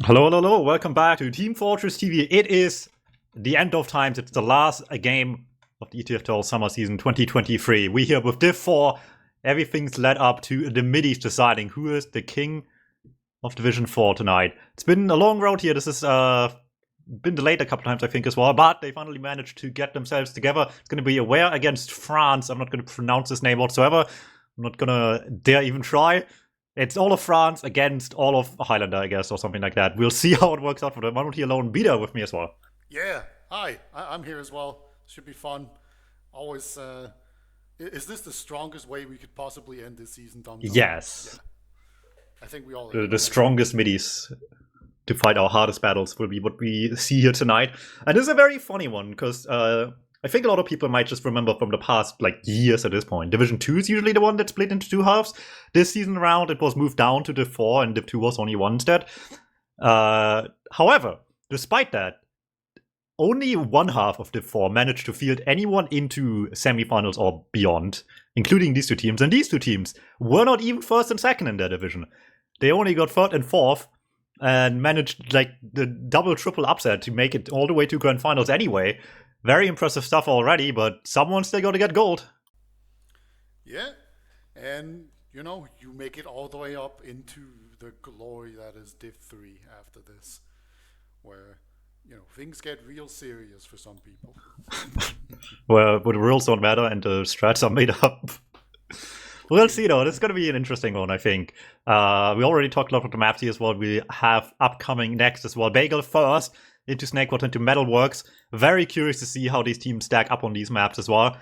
Hello, hello, hello. Welcome back to Team Fortress TV. It is the end of times. It's the last game of the ETF2L summer season 2023. We here with Div 4. Everything's led up to the middies deciding who is the king of Division 4 tonight. It's been a long road here. This has been delayed a couple times, I think, as well. But they finally managed to get themselves together. It's going to be Aware against France. I'm not going to pronounce this name whatsoever. I'm not going to dare even try. It's all of France against all of Highlander, I guess, or something like that. We'll see how it works out for them. I'm not here alone. Beta with me as well. Yeah, hi. I'm here as well. Should be fun. Always. Is this the strongest way we could possibly end this season, Dom? Yes. Yeah. I think we all. The strongest middies to fight our hardest battles will be what we see here tonight. And this is a very funny one, because I think a lot of people might just remember from the past, years at this point. Division 2 is usually the one that's split into two halves. This season around, it was moved down to Div 4, and Div 2 was only one instead. However, despite that, only one half of Div 4 managed to field anyone into semifinals or beyond, including these two teams. And these two teams were not even first and second in their division. They only got third and fourth, and managed the double triple upset to make it all the way to grand finals anyway. Very impressive stuff already, but someone's still got to get gold. Yeah, and you make it all the way up into the glory that is Div 3 after this, where things get real serious for some people. Well, but the rules don't matter and the strats are made up. We'll see though. This is going to be an interesting one, I think. We already talked a lot about the maps here as well. We have upcoming next as well. Bagel first into Snakewater, into Metalworks. Very curious to see how these teams stack up on these maps as well.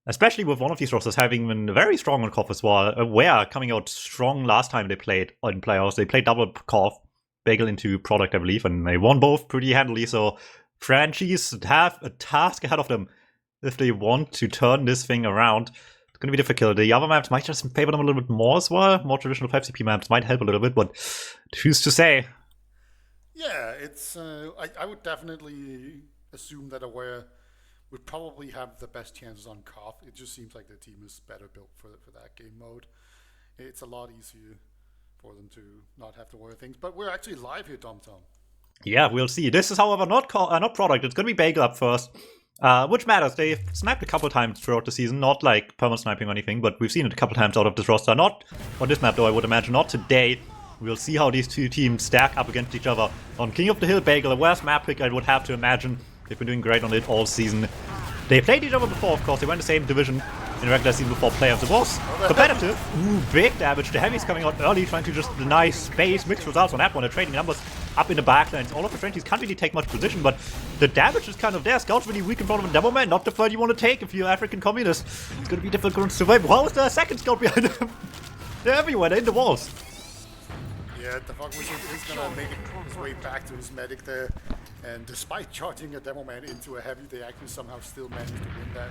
Especially with one of these rosters having been very strong on KOF as well. Aware coming out strong last time they played in playoffs. They played double KOF, Bagel into Product, I believe, and they won both pretty handily. So franchises have a task ahead of them if they want to turn this thing around. It's going to be difficult. The other maps might just favor them a little bit more as well. More traditional 5CP maps might help a little bit, but who's to say? Yeah, it's. I would definitely assume that Aware would probably have the best chances on KOF. It just seems like the team is better built for that game mode. It's a lot easier for them to not have to worry things. But we're actually live here, Tom. Yeah, we'll see. This is, however, not Product. It's going to be Bagel up first, which matters. They've sniped a couple times throughout the season, not like permanent sniping or anything, but we've seen it a couple times out of this roster. Not on this map, though, I would imagine. Not today. We'll see how these two teams stack up against each other. On King of the Hill, Bagel, a worst map pick, I would have to imagine. They've been doing great on it all season. They played each other before, of course. They were in the same division in the regular season before playoffs. It was competitive. Ooh, big damage. The heavy's coming out early, trying to just deny space. Mixed results on that one. They're trading numbers up in the backlines. All of the Frenchies can't really take much position, but the damage is kind of there. Scout's really weak in front of a demo man. Not the fight you want to take if you're African communist. It's going to be difficult to survive. How is the second scout behind them? They're everywhere. They're in the walls. Yeah, the Fog Wizard is going to make his way back to his medic there. And despite charging a demo man into a heavy, they actually somehow still managed to win that.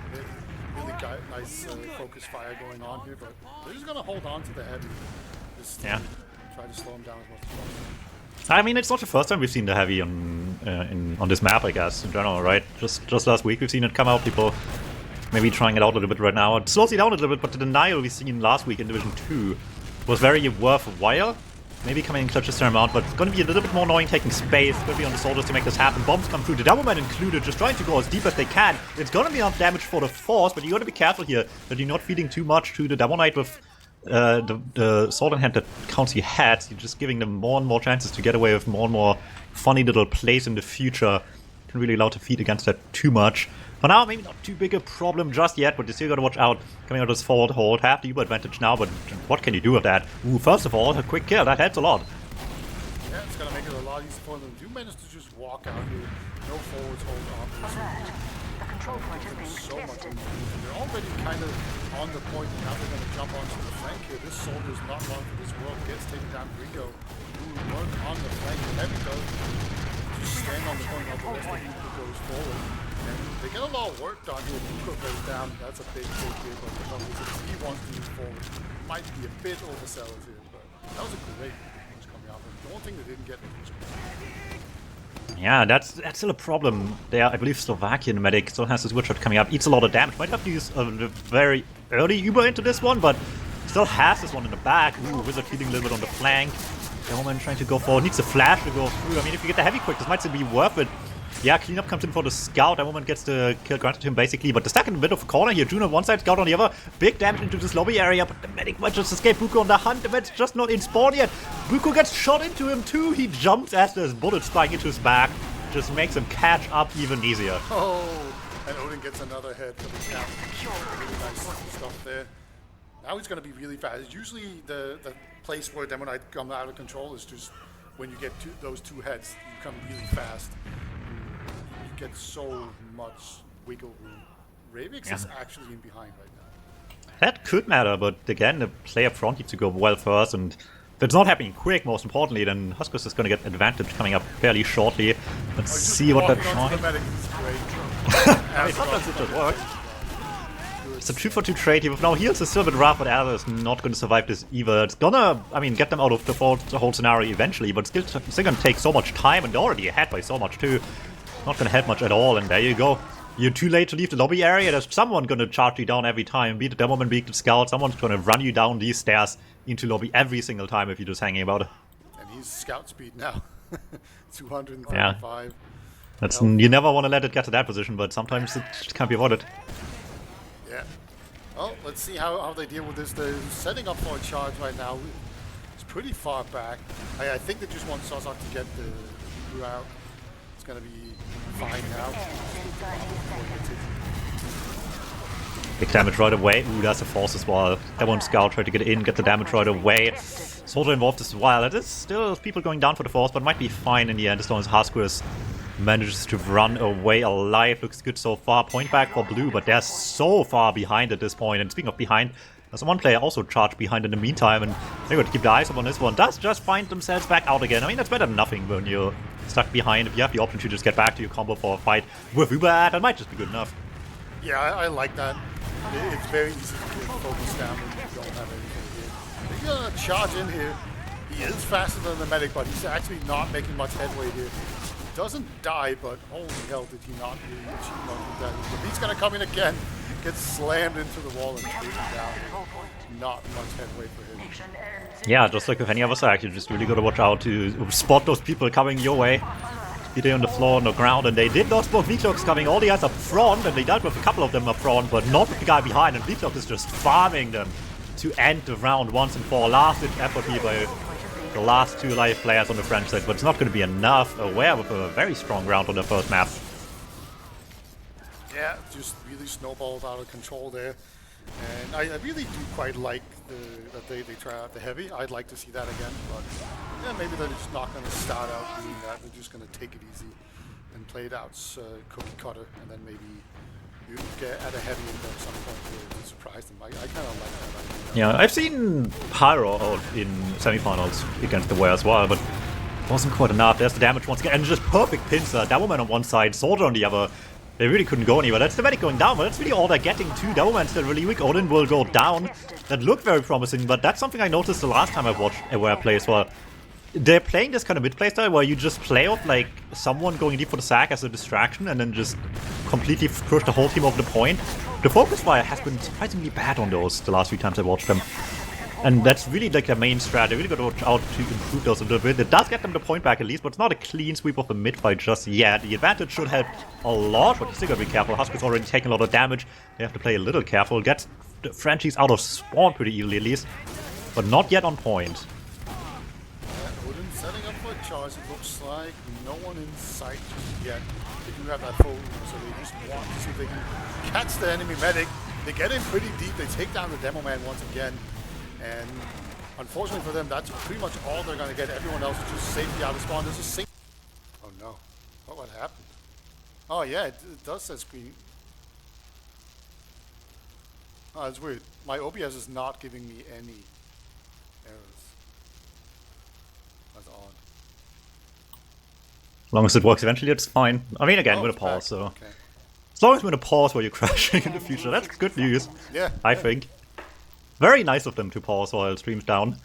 Really got nice focus fire going on here, but they're just going to hold on to the heavy. Just try to slow him down as much as possible. I mean, it's not the first time we've seen the heavy on this map, I guess, in general, right? Just last week we've seen it come out. People maybe trying it out a little bit right now. It slows it down a little bit, but the denial we've seen last week in Division 2 was very worthwhile. Maybe coming in clutch this time around, but it's going to be a little bit more annoying taking space. It's going to be on the soldiers to make this happen. Bombs come through, the double man included, just trying to go as deep as they can. It's going to be enough damage for the force, but you got to be careful here that you're not feeding too much to the double knight with the sword in hand that counts your heads. You're just giving them more and more chances to get away with more and more funny little plays in the future. Can really allow to feed against that too much. For now, maybe not too big a problem just yet, but you still gotta watch out. Coming out of this forward hold, have the Uber advantage now, but what can you do with that? Ooh, first of all, a quick kill, that helps a lot. Yeah, it's gonna make it a lot easier for them. Do manage to just walk out here, no forwards hold on. The control point has been contested. They're already kind of on the point, now they're gonna jump onto the flank here. This soldier is not long for this world, gets taken down Gringo. Ooh, work on the flank, there we go. Just stand on the point while the rest of the people goes forward. And they get a lot of work done here. Nico goes down. That's a big hit, but if he wants to move forward, might be a bit overzealous here. But that was a great performance coming out. The only thing they didn't get was Yeah, that's still a problem there. I believe Slovakian medic still has his wood shot coming up. Eats a lot of damage. Might have to use a very early Uber into this one, but still has this one in the back. Ooh, Wizard feeding a little bit on the flank. Demoman trying to go forward, needs a flash to go through. I mean, if you get the heavy quick, this might still be worth it. Yeah, cleanup comes in for the scout. Demoman gets the kill granted to him basically, but they're stuck in the middle of a corner here. June on one side, scout on the other. Big damage into this lobby area, but the medic might just escape. Buko on the hunt. The medic's just not in spawn yet. Buko gets shot into him too. He jumps as there's bullets flying into his back. Just makes him catch up even easier. Oh, and Odin gets another hit for the count. Really nice stuff there. Now he's going to be really fast. Usually the place where Demonite come out of control is just when you get those two heads, you come really fast. You get so much wiggle room. Ravix is actually in behind right now. That could matter, but again, the play up front needs to go well first, and if it's not happening quick, most importantly, then Huskus is going to get advantage coming up fairly shortly. Let's see what they're trying. I mean, sometimes it just works. It's a 2-for-2 trade here. With now heals is still a bit rough, but Adder is not going to survive this either. It's gonna, I mean, get them out of the whole scenario eventually, but still going to take so much time, and they're already ahead by so much too. Not going to help much at all, and there you go. You're too late to leave the lobby area. There's someone going to charge you down every time. Be the Demoman, be the scout. Someone's going to run you down these stairs into lobby every single time if you're just hanging about. And he's scout speed now. 235. Yeah. That's, you never want to let it get to that position, but sometimes it can't be avoided. Yeah. Well, let's see how they deal with this. They're setting up for a charge right now. It's pretty far back. I think they just want Sozak to get the crew out. It's going to be fine now. Big damage right away. Ooh, that's a force as well. Demon Scout tried to get in, get the damage right away. Soldier involved as well. It is still people going down for the force, but might be fine in the end as long as Huskus manages to run away alive. Looks good so far. Point back for blue, but they're so far behind at this point. And speaking of behind, there's one player also charged behind in the meantime, and they're going to keep the eyes up on this one. Does just find themselves back out again. I mean, that's better than nothing when you're stuck behind. If you have the option to just get back to your combo for a fight with Uber, that might just be good enough. Yeah, I like that. It's very easy to get focused down when you don't have anything here. He's going to charge in here. He is faster than the medic, but he's actually not making much headway here. He doesn't die, but holy hell did he not really achieve much with that. But he's going to come in again, get slammed into the wall and take him down. Not much headway for him. Yeah, just like with any other side, you just really got to watch out to spot those people coming your way. Be there on the floor, on the ground, and they did not spot Metalworks coming. All the guys up front, and they dealt with a couple of them up front, but not with the guy behind, and Metalworks is just farming them to end the round once and for. Last-ditch effort here by the last two live players on the French side, but it's not going to be enough. Aware with a very strong round on the first map. Yeah, just really snowballed out of control there. And I really do quite like that they try out the heavy. I'd like to see that again, but yeah, maybe they're just not going to start out doing that. They're just going to take it easy and play it out cookie cutter, and then maybe you get at a heavy at some point to surprise them. I kind of like that. Yeah, I've seen Pyro out in semifinals against the Ware as well, but wasn't quite enough. There's the damage once again, and just perfect pincer. Devilman on one side, Soldier on the other. They really couldn't go anywhere. That's the medic going down, but that's really all they're getting too. Devilman's still really weak. Odin will go down. That looked very promising, but that's something I noticed the last time I watched Aware play as well. They're playing this kind of mid-play style where you just play off like someone going deep for the sack as a distraction and then just completely crush the whole team over the point. The focus fire has been surprisingly bad on those the last few times I watched them. And that's really like their main strat. They really got to watch out to improve those a little bit. It does get them the point back at least, but it's not a clean sweep of the mid fight just yet. The advantage should help a lot, but you still gotta be careful. Husker's already taking a lot of damage. They have to play a little careful. Get the Frenchies out of spawn pretty easily at least, but not yet on point. Odin setting up for a charge. It looks like no one in sight just yet. They do have that full room, so they just want to see if they can catch the enemy medic. They get in pretty deep. They take down the demo man once again. And unfortunately for them, that's pretty much all they're going to get. Everyone else is just safely out of spawn. There's a sing. Oh no. What happened? Oh yeah, it does say screen. Oh, it's weird. My OBS is not giving me any errors. That's odd. As long as it works eventually, it's fine. I mean, again, with a pause, so. Okay. As long as we're in a pause while you're crashing in the future, that's good news. Yeah. I think. Very nice of them to pause while stream's down.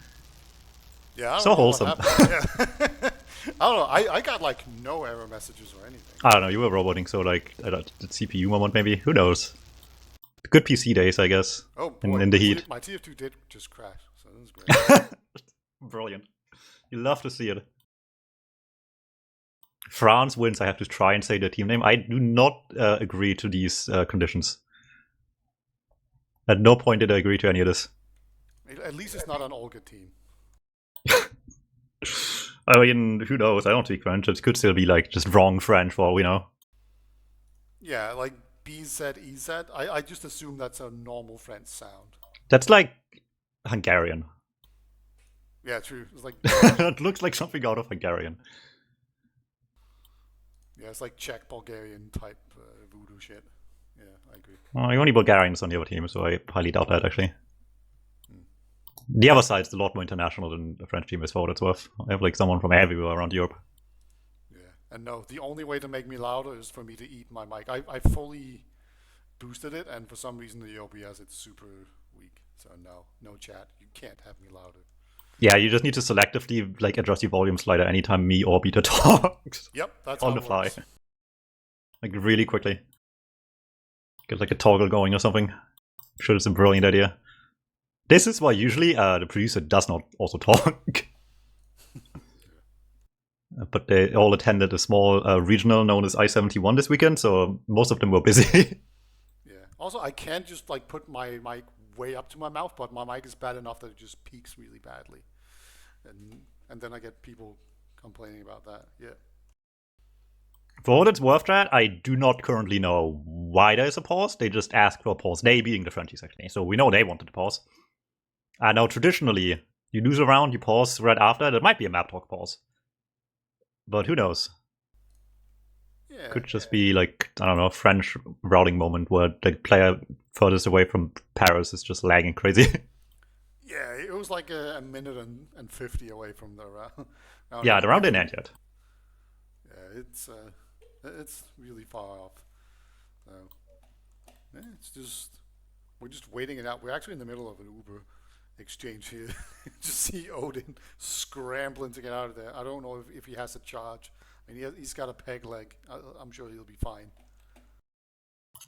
Yeah. So wholesome. Yeah. I don't know. I got like no error messages or anything. I don't know. You were roboting, so like the CPU moment maybe. Who knows? Good PC days, I guess. Oh boy. In the heat. My TF2 did just crash, so this is great. Brilliant. You love to see it. France wins, I have to try and say the team name. I do not agree to these conditions. At no point did I agree to any of this. At least it's not an Olga team. I mean, who knows? I don't speak French. It could still be like just wrong French for all we know. Yeah, like bzez. I just assume that's a normal French sound. That's like Hungarian. Yeah, true. It's like It looks like something out of Hungarian. yeah, it's like Czech Bulgarian type voodoo shit. Yeah, I agree. Well, the only Bulgarians on the other team, so I highly doubt that actually. The other side's a lot more international than the French team is, for what it's worth. I have like someone from everywhere around Europe. Yeah, and no, the only way to make me louder is for me to eat my mic. I fully boosted it, and for some reason the OBS it's super weak. So no chat. You can't have me louder. Yeah, you just need to selectively like adjust your volume slider anytime me or Beta talks. Yep, that's on how the it fly. works. Like really quickly. Get like a toggle going or something. I'm sure it's a brilliant idea. This is why usually the producer does not also talk. But they all attended a small regional known as I-71 this weekend, so most of them were busy. Yeah. Also, I can't just like put my mic way up to my mouth, but my mic is bad enough that it just peaks really badly, and then I get people complaining about that. Yeah. For what it's worth, Chad, I do not currently know why there's a pause. They just asked for a pause. They being the Frenchies, actually. So we know they wanted a pause. Now, traditionally, you lose a round, you pause right after. That might be a map talk pause. But who knows? Yeah. Could just be like, I don't know, a French routing moment where the player furthest away from Paris is just lagging crazy. Yeah, it was like a minute and 50 away from the round. Yeah, the round didn't end yet. Yeah, it's really far off. So, yeah, it's just we're just waiting it out. We're actually in the middle of an Uber exchange here. Just see Odin scrambling to get out of there. I don't know if he has a charge. I mean, he's got a peg leg. I'm sure he'll be fine.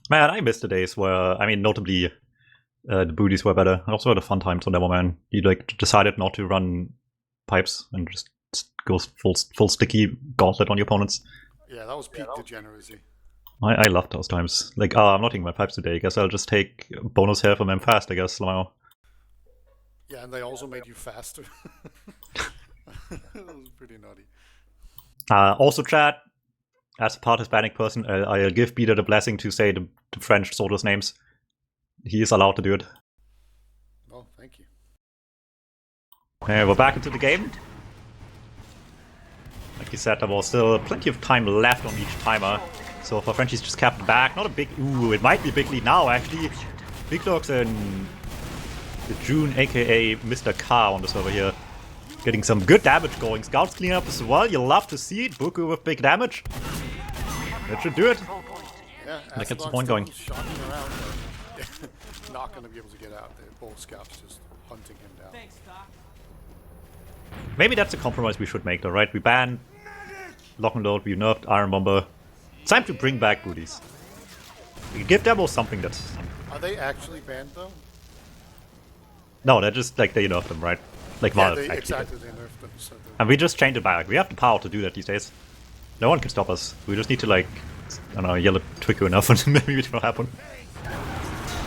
Man, I miss the days where, I mean, notably, the booties were better. I also had a fun time on Demo Man. You like decided not to run pipes and just goes full sticky gauntlet on your opponents. Yeah, that was peak degeneracy. I loved those times. Like, I'm not taking my pipes today. I guess I'll just take bonus hair from them fast, I guess, somehow. Yeah, and they also made you faster. That was pretty naughty. Also, chat, as a part Hispanic person, I'll give Peter the blessing to say the French soldiers' names. He is allowed to do it. Oh, thank you. Okay, we're back into the game. Like you said, there was still plenty of time left on each timer. So for Frenchies just kept back. Not a big... Ooh, it might be a big lead now, actually. Big Dogs and June, aka Mr. K on the server here. Getting some good damage going. Scouts clean up as well. You love to see it. Buku with big damage. That should do it. Yeah, that gets the point going. Shocking around, but not going to be able to get out there. Both scouts just hunting him down. Maybe that's a compromise we should make though, right? We banned Lock and Load, we nerfed Iron Bomber. It's time to bring back booties. We give Demo something that's... Are they actually banned though? No, they're just like, they nerfed them, right? Like Yeah, Valve, they actually. exactly they nerfed them. So And we just changed it back. We have the power to do that these days. No one can stop us. We just need to like, I don't know, yell at Twicker enough and maybe it will happen.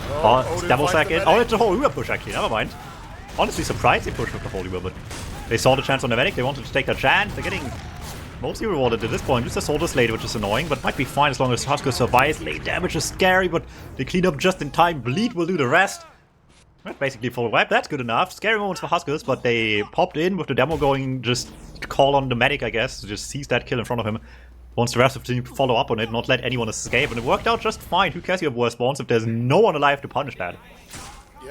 Oh, it's Demo sack in. Oh, it's a whole Uber push actually, never mind. Honestly surprised they pushed with the whole Uber, but they saw the chance on the medic, they wanted to take their chance. They're getting mostly rewarded at this point. Just a Soldier Slate, which is annoying, but might be fine as long as Husker survives. Late damage is scary, but they clean up just in time. Bleed will do the rest. That's basically full wipe. That's good enough. Scary moments for Huskers, but they popped in with the Demo going, just call on the medic, I guess, to just seize that kill in front of him. Wants the rest of the team to follow up on it, not let anyone escape, and it worked out just fine. Who cares you have worse spawns if there's no one alive to punish that?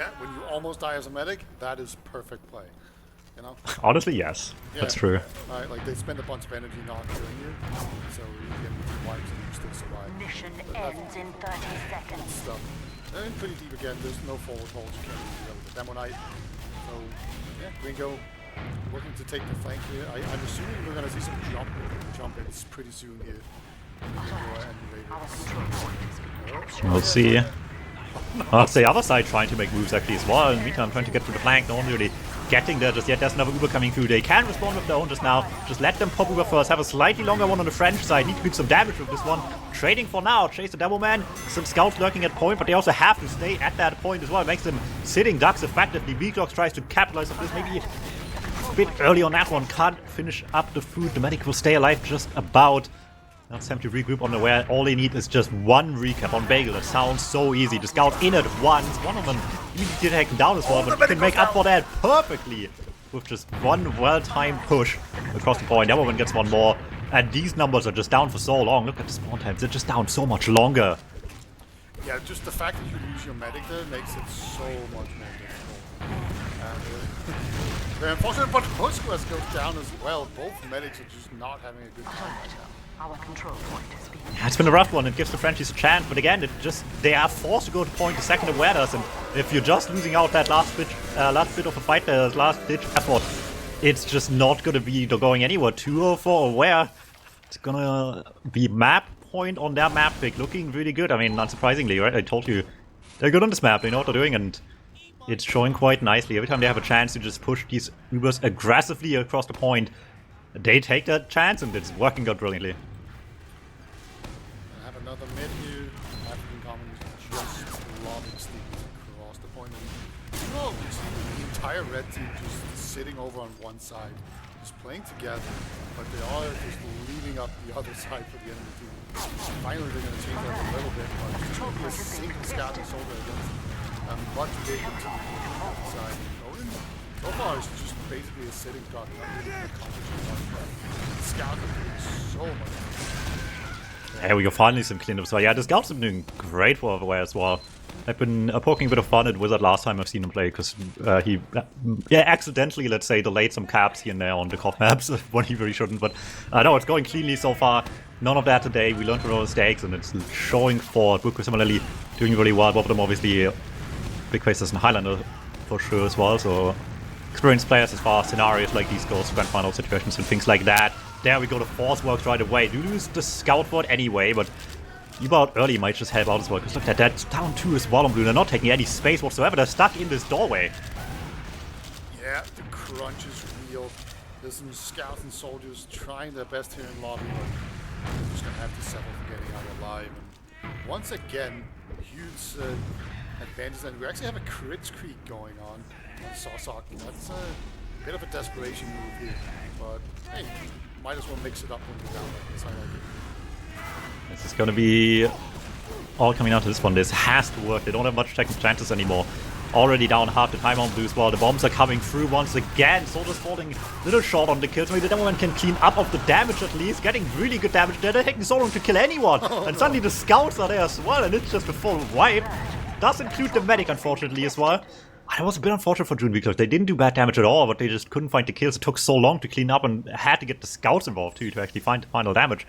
yeah, when you almost die as a medic, that is perfect play. You know? Honestly, yes. Yeah. That's true. Right, like they spend a bunch of energy not killing you, so you get wipes and you still survive. Mission But that ends in 30 seconds. stuff. They're in pretty deep again. There's no forward holds. You can't really deal with the Demo Knight. So yeah, Ringo looking to take the flank here. I'm assuming we're gonna see some jump-ins pretty soon here. Our control point has been captured. We'll see. It's the other side trying to make moves actually as well. In the meantime, trying to get to the flank. No one really getting there just yet. There's another Uber coming through. They can respond with their own just now. Just let them pop Uber first. Have a slightly longer one on the French side. Need to do some damage with this one. Trading for now. Chase the Devilman. Some scouts lurking at point, but they also have to stay at that point as well. It makes them sitting ducks effectively. Metalworks tries to capitalize on this. Maybe a bit early on that one. Can't finish up the food. The medic will stay alive just about. Now it's time to regroup on the where all they need is just one recap on Bagel. That sounds so easy. The scouts in at once. One of them immediately taken down as well, but can make up for that perfectly with just one well-timed push across the point. The other one gets one more. And these numbers are just down for so long. Look at the spawn times. They're just down so much longer. Yeah, just the fact that you lose your medic there makes it so much more difficult. And very unfortunate, but Postgame goes down as well. Both medics are just not having a good time right now. Our control point has been. Yeah, it's been a rough one. It gives the Frenchies a chance, but again, they are forced to go to point the second aware does, and if you're just losing out that last bit of a fight, last ditch effort, it's just not gonna be going anywhere. 204 aware. It's gonna be map point on their map pick, looking really good. I mean, unsurprisingly, right? I told you they're good on this map. They know what they're doing, and it's showing quite nicely. Every time they have a chance to just push these Ubers aggressively across the point, they take that chance, and it's working out brilliantly. I have another mid here. African Commons just lobbing Stevens across the point. And you know, you see the entire red team just sitting over on one side, just playing together, but they are just leaving up the other side for the enemy team. Finally, they're going to change that a little bit, but it's going to be a single scout and soldier against a much bigger team on the side. Odin, so far, is just basically a sitting duck, not really accomplishing much, but the scouts are doing so much. There we go, finally some cleanups. Well, yeah, the scouts have been doing great for Overware as well. I've been poking a bit of fun at Wizard last time I've seen him play, because he accidentally, let's say, delayed some caps here and there on the COF maps when he really shouldn't. But no, it's going cleanly so far. None of that today. We learned from our mistakes, and it's showing for Buku similarly doing really well. Both of them obviously big faces in Highlander for sure as well. So experienced players as far as scenarios like these goes, grand final situations and things like that. There we go, the force works right away. Do lose the scout ward anyway, but about early might just help out as well, because look at that, that's down 2 as well on blue. They're not taking any space whatsoever. They're stuck in this doorway. Yeah, the crunch is real. There's some scouts and soldiers trying their best here in lobby, but they're just going to have to settle for getting out alive. And once again, huge advantage. And we actually have a crit streak going on Sawsock. That's a bit of a desperation move here, but hey, might as well mix it up when we're down like this. I like it. This is going to be all coming down to this one. This has to work. They don't have much technical chances anymore. Already down half the time on blue as well. The bombs are coming through once again. Soldiers falling a little short on the kills. Maybe the Devilman can clean up of the damage at least. Getting really good damage there. They're taking so long to kill anyone. And suddenly the scouts are there as well. And it's just a full wipe. Does include the medic, unfortunately, as well. It was a bit unfortunate for June because they didn't do bad damage at all, but they just couldn't find the kills. It took so long to clean up and had to get the scouts involved too to actually find the final damage.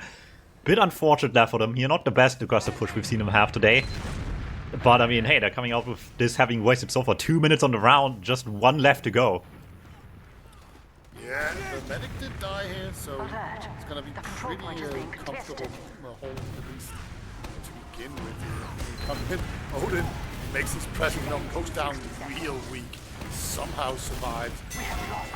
Bit unfortunate there for them here. Not the best aggressive push we've seen them have today. But I mean, hey, they're coming out with this having wasted so far 2 minutes on the round, just 1 left to go. Yeah, the medic did die here, so it's going to be pretty comfortable hold at least to begin with. Come in, Odin makes his presence known, goes down real weak, somehow survived.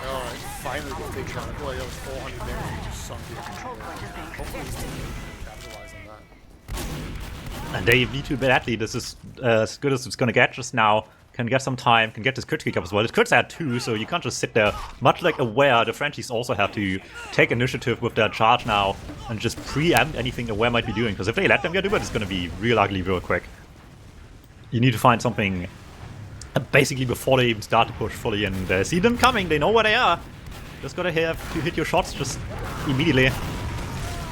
Alright, finally we'll take down. Boy, that was 400 damage, he just sunk it. Hopefully his team can capitalize on that. And they need to badly. This is as good as it's going to get just now. Can get some time, can get this crit kick up as well. This crit's at 2, so you can't just sit there. Much like Aware, the Frenchies also have to take initiative with their charge now and just preempt anything Aware might be doing. Because if they let them get to it, it's going to be real ugly real quick. You need to find something basically before they even start to push fully and see them coming. They know where they are. Just gotta have to hit your shots just immediately.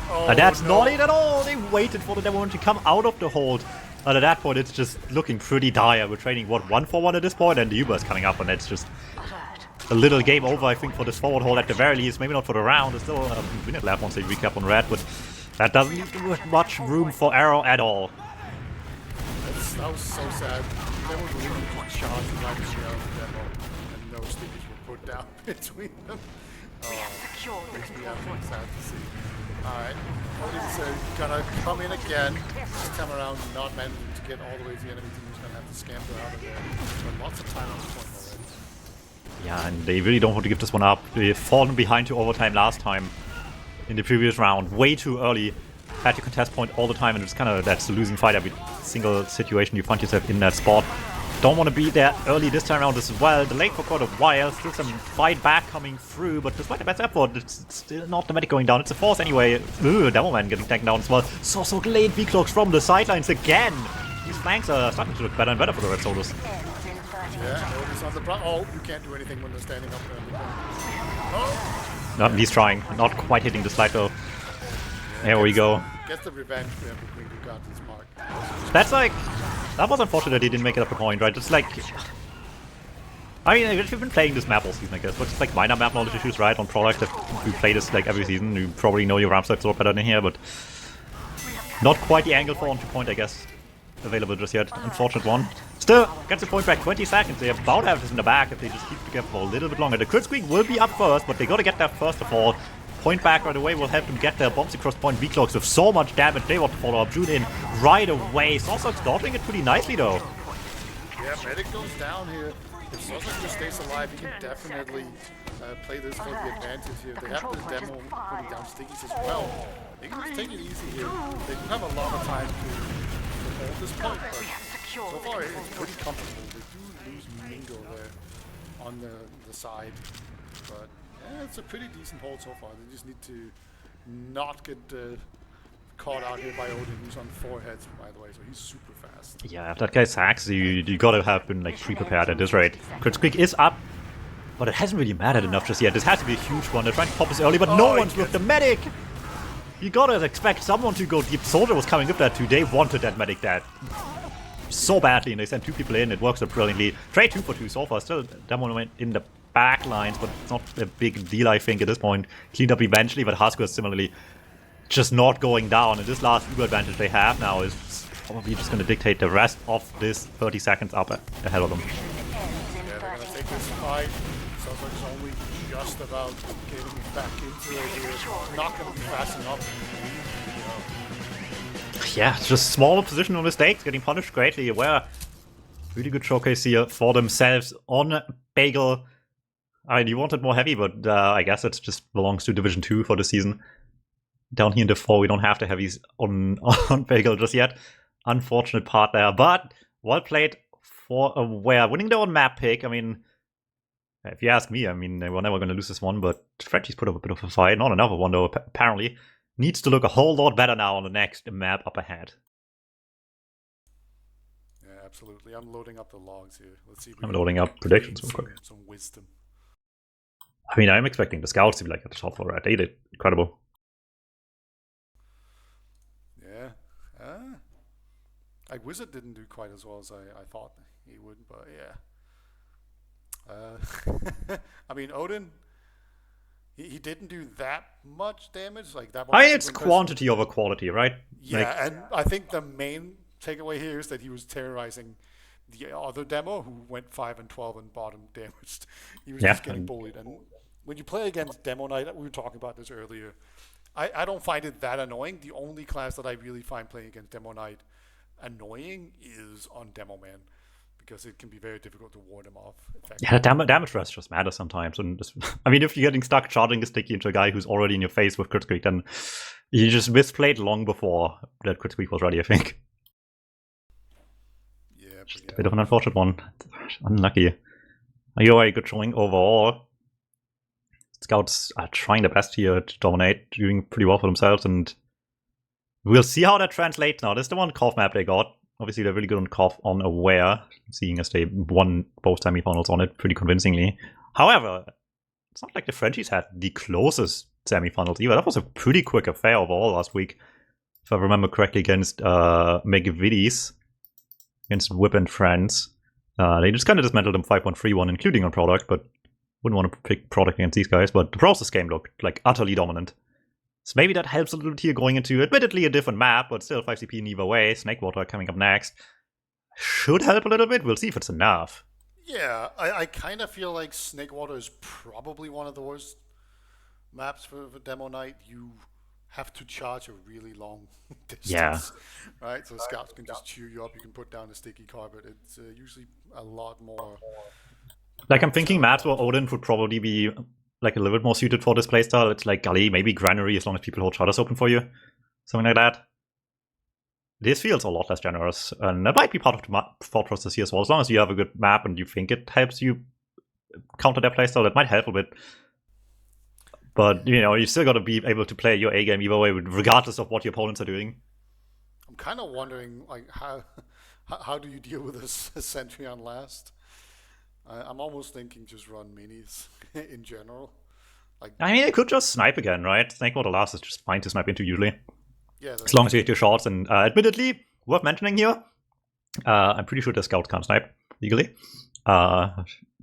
Oh, and that's no. not it at all. They waited for the Devilman to come out of the hold. And at that point, it's just looking pretty dire. We're trading, what, 1-for-1 at this point? And the Uber is coming up, and it's just a little game over, I think, for this forward hold at the very least. Maybe not for the round. There's still a minute left once they recap on red, but that doesn't leave much room for error at all. That was so sad. They were really just charging like a shell of demo, and no stickers were put down between them. Makes me absolutely sad to see. Alright, Odin's gonna come in again. This time around, not managing to get all the way to the enemy team. He's gonna have to scamper out of there. But lots of time on the point already. Yeah, and they really don't want to give this one up. They've fallen behind to overtime last time in the previous round, way too early. Had to contest point all the time, and it's kind of that's a losing fight every single situation you find yourself in that spot. Don't want to be there early this time around as well. Delayed for quite a while, still some fight back coming through, but despite the best effort, it's still not the medic going down. It's a force anyway. Ooh, Devilman getting taken down as well. So late V-Cloaks from the sidelines again. These flanks are starting to look better and better for the Red Soldiers. Yeah, notice on the oh, you can't do anything when they're standing up there. Oh. No, he's trying. Not quite hitting the slide though. There we go. Gets the revenge there between Ducat and Mark. That's like... That was unfortunate that he didn't make it up a point, right? It's like... I mean, if you've been playing this map all season, I guess, but it's like minor map knowledge issues, right? On product, if you play this like every season, you probably know your ramp sites a lot better than here, but... Not quite the angle for on 2 point, I guess, available just yet. Unfortunate one. Still, gets the point back 20 seconds. They about have this in the back if they just keep together for a little bit longer. The crit squeak will be up first, but they gotta get there first of all. Point back right away will help them get their bombs across point. V-Cloaks with so much damage. They want to follow up. June in right away. Sawsuck's dodging it pretty nicely though. Yeah, medic goes down here. If Sawsuck just stays alive, he can definitely play this for the advantage here. They have the demo putting down stickies as well. They can just take it easy here. They do have a lot of time to hold this point, but so far it's pretty comfortable. They do lose Mingo there on the side, but yeah, it's a pretty decent hold so far. They just need to not get caught out here by Odin, who's on 4 heads, by the way, so he's super fast. Yeah, if that guy's hacks, you gotta have been like pre-prepared at this rate. Crit squeak is up, but it hasn't really mattered enough just yet. This has to be a huge one. They're trying to pop this early, but no one's with the medic! You gotta expect someone to go deep. Soldier was coming with that too. They wanted that medic dead so badly, and they sent 2 people in. It works out brilliantly. Trade 2 for 2 so far. Still, that one went in the back lines, but it's not a big deal, I think, at this point. Cleaned up eventually, but Husker is similarly just not going down. And this last Uber advantage they have now is probably just going to dictate the rest of this 30 seconds up ahead of them. Yeah, they're going to take this fight. Sounds like it's only just about getting back into it here. It's not going to be fast enough. Yeah, it's just smaller positional mistakes, getting punished greatly. Aware. Really good showcase here for themselves on Bagel. I mean, you wanted more heavy, but I guess it just belongs to Division 2 for the season. Down here in Div 4, we don't have the heavies on Bagel just yet. Unfortunate part there, but well played for Aware. Winning their own map pick, I mean, if you ask me, I mean, they were never going to lose this one, but Frenchie's put up a bit of a fight. Not another one, though, apparently. Needs to look a whole lot better now on the next map up ahead. Yeah, absolutely. I'm loading up the logs here. Let's see if I'm loading up predictions real quick. Some wisdom. I mean, I'm expecting the scouts to be like at the top for that. They did incredible. Yeah. Like Wizard didn't do quite as well as I thought he would, but yeah. I mean, Odin, he didn't do that much damage. Like that. It's quantity over quality, right? Yeah, like, and I think the main takeaway here is that he was terrorizing the other demo who went 5 and 12 and bottom damaged. He was just getting bullied. And when you play against Demo Knight, we were talking about this earlier, I don't find it that annoying. The only class that I really find playing against Demo Knight annoying is on Demo Man, because it can be very difficult to ward him off. Yeah, damage rest just matters sometimes. And just, I mean, if you're getting stuck charging a sticky into a guy who's already in your face with crit squeak, then you just misplayed long before that crit squeak was ready, I think. Yeah, just a bit of an unfortunate one. Unlucky. You're a good showing overall. Scouts are trying their best here to dominate, doing pretty well for themselves, and we'll see how that translates now. This is the one Cough map they got. Obviously, they're really good on Cough on Aware, seeing as they won both semifinals on it pretty convincingly. However, it's not like the Frenchies had the closest semifinals either. That was a pretty quick affair overall last week, if I remember correctly, against McVitie's, against Whip and Friends. They just kind of dismantled them 5-1-3-1, including on product, but wouldn't want to pick product against these guys. But the process game looked like utterly dominant. So maybe that helps a little bit here going into admittedly a different map, but still 5CP in either way. Snakewater coming up next. Should help a little bit. We'll see if it's enough. Yeah, I kind of feel like Snakewater is probably one of the worst maps for Demo Night. You have to charge a really long distance. Yeah. Right? So scouts can just chew you up. You can put down a sticky carpet. It's usually a lot more Like, I'm thinking maps where Odin would probably be like a little bit more suited for this playstyle. It's like Gully, maybe Granary, as long as people hold shutters open for you. Something like that. This feels a lot less generous, and that might be part of the thought process here as well. As long as you have a good map and you think it helps you counter their playstyle, that might help a bit. But, you know, you still got to be able to play your A game either way, regardless of what your opponents are doing. I'm kind of wondering, like, how do you deal with this sentry on last? I'm almost thinking just run minis in general. Like, I mean, it could just snipe again, right? Snakewater last is just fine to snipe into usually. yeah, As long as you hit your shots, and admittedly, worth mentioning here, I'm pretty sure the scouts can't snipe legally.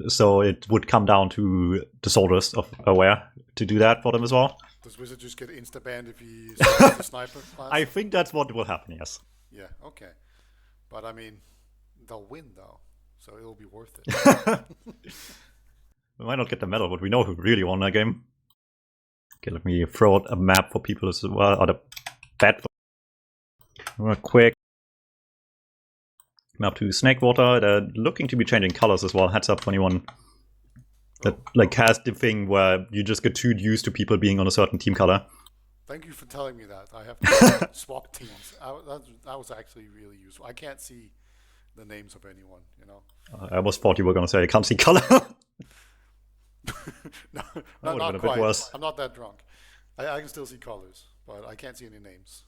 So it would come down to the soldiers of Aware to do that for them as well. Does Wizard just get insta-banned if he starts the sniper class? I think that's what will happen, yes. Yeah, okay. But I mean, they'll win though, so it'll be worth it. We might not get the medal, but we know who really won that game. Okay, let me throw out a map for people as well, or the bet. Real quick. Map to Snakewater. They're looking to be changing colors as well. Heads up 21. That like has the thing where you just get too used to people being on a certain team color. Thank you for telling me that. I have to swap teams. That was actually really useful. I can't see the names of anyone, you know. I almost thought you were going to say I can't see color. No, That would've not been a bit quite. worse. I'm not that drunk. I can still see colors, but I can't see any names.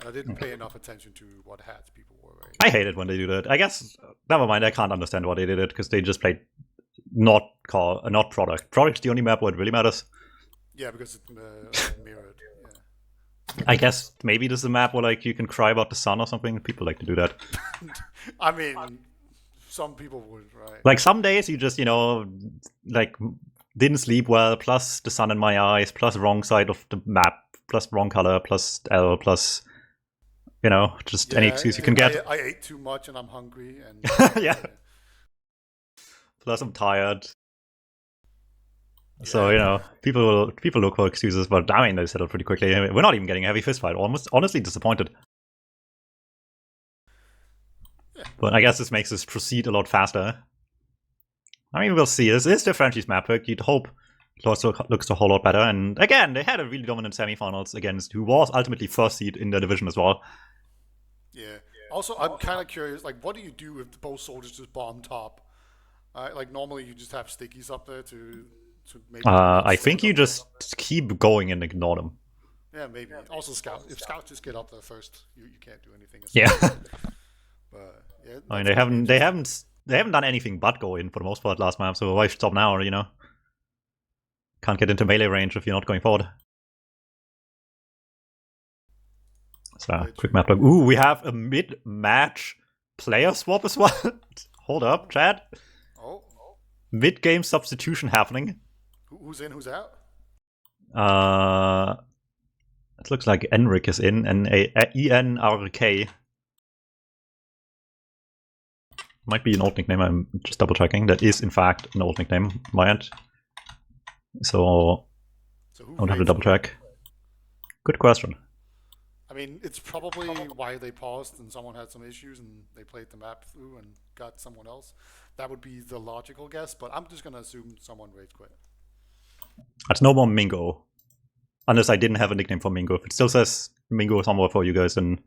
And I didn't pay enough attention to what hats people were wearing. I hate it when they do that. I guess, never mind, I can't understand why they did it, because they just played not product. Product's the only map where it really matters. Yeah, because it's mirrored. Yeah. I guess maybe this is a map where like you can cry about the sun or something. People like to do that. I mean, some people would, right? Like some days you just, you know, like didn't sleep well, plus the sun in my eyes, plus wrong side of the map, plus wrong color, plus L, plus, you know, just any excuse you can get. I ate too much and I'm hungry. And Yeah. Plus I'm tired. So, you know, people look for excuses, but I mean, they settled pretty quickly. We're not even getting a heavy fist fight. Almost, honestly disappointed. Yeah. But I guess this makes us proceed a lot faster. I mean, we'll see. This is the franchise map pick. You'd hope it also looks a whole lot better. And again, they had a really dominant semifinals against who was ultimately first seed in their division as well. Yeah. Also, I'm kind of curious, like, what do you do if both soldiers just bomb top? Like, normally you just have stickies up there to maybe... I think you just keep going and ignore them. Yeah, maybe. Also, scouts. If scouts just get up there first, you can't do anything. Yeah. But yeah, I mean, they haven't done anything but go in for the most part last map, so why stop now, you know? Can't get into melee range if you're not going forward. So, quick map log. Ooh, we have a mid-match player swap as well. Hold up, Chad. Oh. Mid-game substitution happening. Who's in, who's out? It looks like Enric is in, ENRK. Might be an old nickname, I'm just double checking. That is, in fact, an old nickname on my end. So I don't have to double check. Good question. I mean, it's probably why they paused and someone had some issues and they played the map through and got someone else. That would be the logical guess, but I'm just going to assume someone rage quit. It's no more Mingo. Unless I didn't have a nickname for Mingo. If it still says Mingo somewhere for you guys, then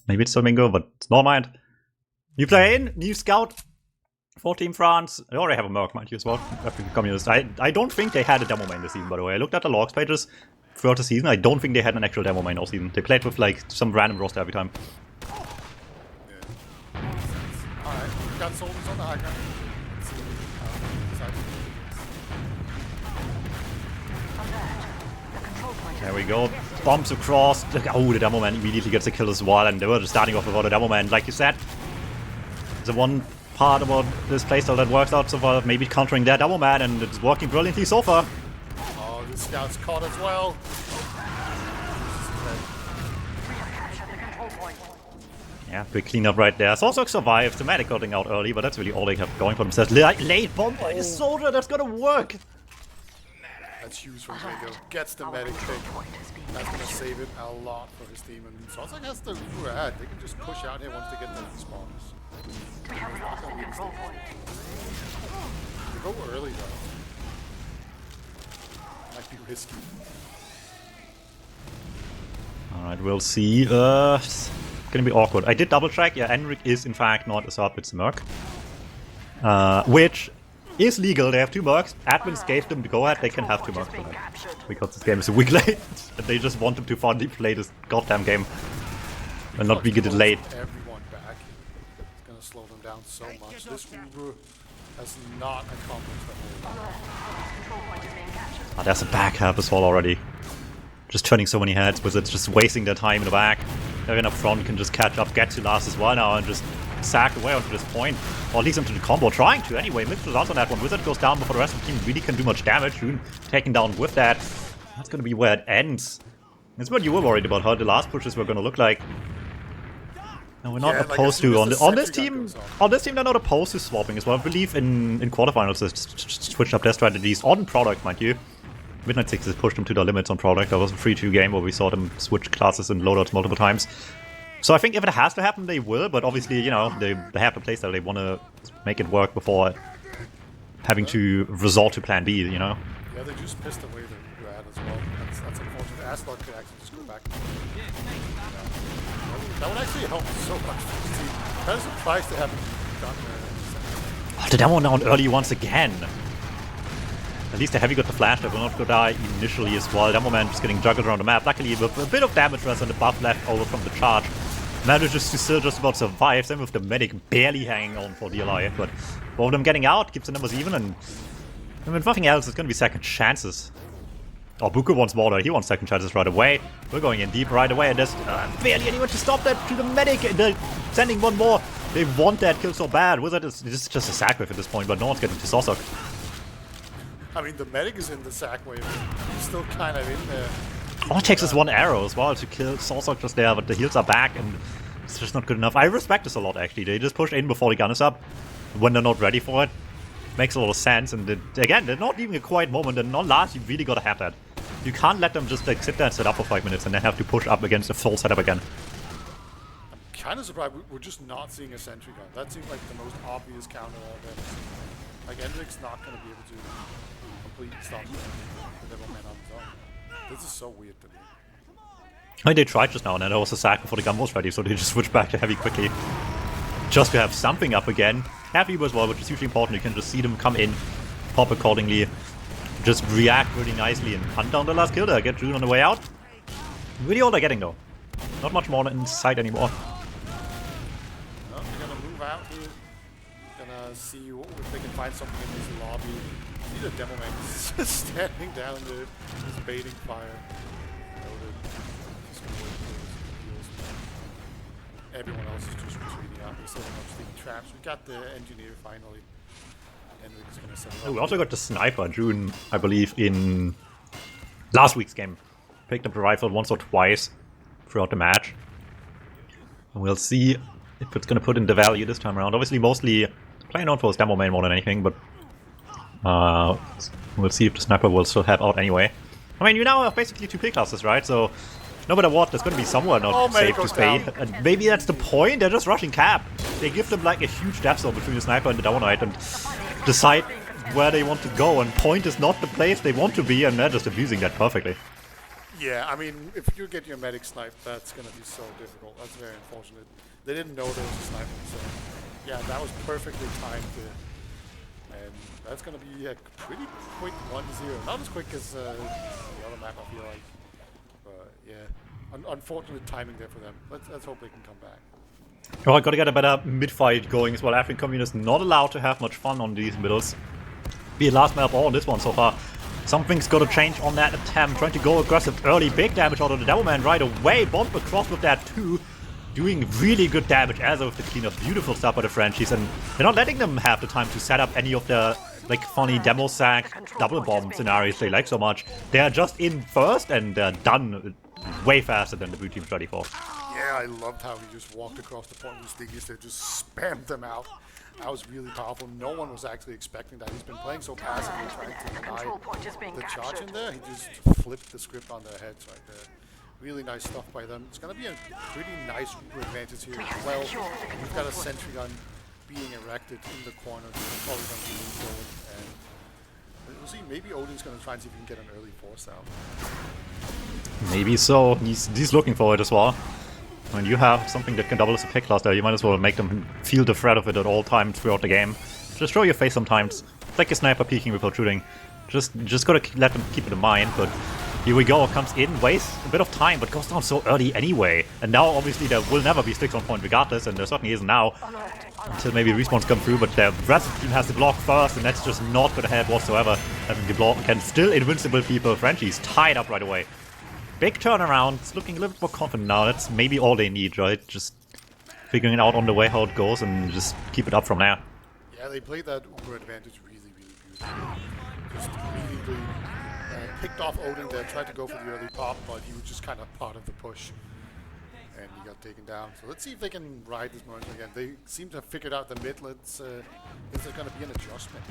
maybe it's still Mingo, but it's not mind. New player in, new scout for Team France. I already have a Merc, mind you, as well. Communist. I don't think they had a demo main this season, by the way. I looked at the logs pages throughout the season. I don't think they had an actual demo main all season. They played with like some random roster every time. Yeah. Alright, we got soldiers on the high ground. Let's see There we go. Bombs across. Oh, the demo man immediately gets a kill as well, and they were just starting off without a demo man. Like you said, the one part about this playstyle that works out so far, maybe countering their demo man, and it's working brilliantly so far. Oh, this scout's caught as well. Yeah, big cleanup right there. Sorcerer survived. The medic got out early, but that's really all they have going for themselves. Late bomb by the soldier, that's gonna work. That's huge for Gringo. Gets the medic pick. That's going to save it a lot for his team. And Salzak has the Uber ahead. They can just push out here once they get the spawns. They go early though. Might be risky. Alright, we'll see. It's gonna be awkward. I did double check. Yeah, Enric is in fact not a sub, it's a merc. Which is legal. They have 2 mercs. Admins gave them the go ahead. They can have 2 mercs for that. Because this game is a week late. And they just want them to finally play this goddamn game. And not be get it late. Everyone back. It's gonna slow them down so much. This Uber has not accomplished the whole lot. Oh, there's a back half as well already. Just turning so many heads, Wizards just wasting their time in the back. Everyone up front can just catch up, get to last as well now, and just sack away onto this point. Or at least into the combo, trying to anyway. Mixed results on that one. Wizard goes down before the rest of the team really can do much damage. Rune taken down with that. That's going to be where it ends. That's what you were worried about, how the last pushes were going to look like. No, we're not opposed to on this team. On this team, they're not opposed to swapping as well. I believe in quarterfinals they switched up their strategies on product, mind you. Midnight Sixes pushed them to their limits on product. That was a 3-2 game where we saw them switch classes and loadouts multiple times. So I think if it has to happen, they will. But obviously, you know, they have the playstyle. They want to make it work before having to resort to Plan B. You know. Yeah, they just pissed away the ad as well. That's unfortunate. Aslock could actually just go back. That would actually help so much for this team. Kind of surprised they haven't done that. Oh, the demo down early once again. At least the heavy got the flash, that will not go die initially as well. Demo Man just getting juggled around the map. Luckily, with a bit of damage runs and the buff left over from the charge, manages to still just about survive. Same with the medic barely hanging on for DLI, but both of them getting out keeps the numbers even, and if nothing else, it's going to be second chances. Oh, Buku wants more though. He wants second chances right away. We're going in deep right away, and there's barely anyone to stop that to the medic. They're sending one more. They want that kill so bad. Wizard is just a sacrifice at this point, but no one's getting to Sosok. I mean, the medic is in the sack wave. He's still kind of in there. All it takes is one arrow as well to kill Sosok just there, but the heals are back, and it's just not good enough. I respect this a lot, actually. They just push in before the gun is up when they're not ready for it. Makes a lot of sense, and again, they're not even a quiet moment, and on last, you really gotta have that. You can't let them just like sit there and set up for 5 minutes and then have to push up against a full setup again. I'm kind of surprised we're just not seeing a sentry gun. That seems like the most obvious counter out there. Like, Enric's not going to be able to completely stop the Devil Man on his own. This is so weird to me. I mean, they tried just now, and then there was a sack before the gun was ready, so they just switched back to heavy quickly. Just to have something up again. Heavy as well, which is hugely important. You can just see them come in, pop accordingly, just react really nicely and hunt down the last kill there. Get June on the way out. Really all they're getting though. Not much more in sight anymore. Well, they're gonna move out here. Gonna see if they can find something in this lobby. See the Devil Man just standing down there, just baiting fire. Everyone else is just retreating out. They're setting up sticky traps. We got the engineer finally. Enric's gonna set it up. We also got the sniper, June, I believe, in last week's game. Picked up the rifle once or twice throughout the match. And we'll see if it's gonna put in the value this time around. Obviously, mostly playing on for his demo main more than anything, but we'll see if the sniper will still have out anyway. I mean, you now have basically 2 pick classes, right? So no matter what, there's going to be somewhere not safe to stay. And maybe that's the point. They're just rushing cap. They give them like a huge depth zone between the sniper and the Demo Knight and decide where they want to go. And point is not the place they want to be, and they're just abusing that perfectly. Yeah, I mean, if you get your medic sniped, that's going to be so difficult. That's very unfortunate. They didn't know there was a sniper, so yeah, that was perfectly timed. And that's going to be a pretty quick 1-0. Not as quick as the other map, I feel like. But yeah, unfortunate timing there for them. Let's hope they can come back. Oh, I gotta get a better mid-fight going as well. African Communist not allowed to have much fun on these middles. Be it last map or on this one so far. Something's gotta change on that attempt. Trying to go aggressive early. Big damage out of the Devil Man right away. Bomb across with that too. Doing really good damage as of the cleanup. Beautiful stuff by the Frenchies. And they're not letting them have the time to set up any of the like funny demo sack double bomb scenarios they like so much. They are just in first and they're done way faster than the blue team's ready for. Yeah, I loved how he just walked across the point with Stiggies there, just spammed them out. That was really powerful. No one was actually expecting that. He's been playing so passively, trying to deny the charge in there. He just flipped the script on their heads right there. Really nice stuff by them. It's going to be a pretty nice advantage here as well. We've got a sentry gun being erected in the corner. It's probably going to be moving forward. And we'll see. Maybe Odin's going to try and see if he can get an early force out. Maybe so. He's looking for it as well. When you have something that can double as a pick cluster, you might as well make them feel the threat of it at all times throughout the game. Just show your face sometimes. It's like a sniper peeking without shooting. Just gotta let them keep it in mind, but here we go, comes in, wastes a bit of time, but goes down so early anyway. And now, obviously, there will never be sticks on point regardless, and there certainly isn't now. Until maybe respawns come through, but the rest of the team has to block first, and that's just not gonna help whatsoever. Having the block can still invincible people. Frenchie's tied up right away. Big turnaround, it's looking a little bit more confident now. That's maybe all they need, right? Just figuring it out on the way how it goes and just keep it up from there. Yeah, they played that Uber advantage really, really beautifully. Just immediately picked off Odin there, tried to go for the early pop, but he was just kind of part of the push. And he got taken down. So let's see if they can ride this momentum again. They seem to have figured out the mid. Is there going to be an adjustment?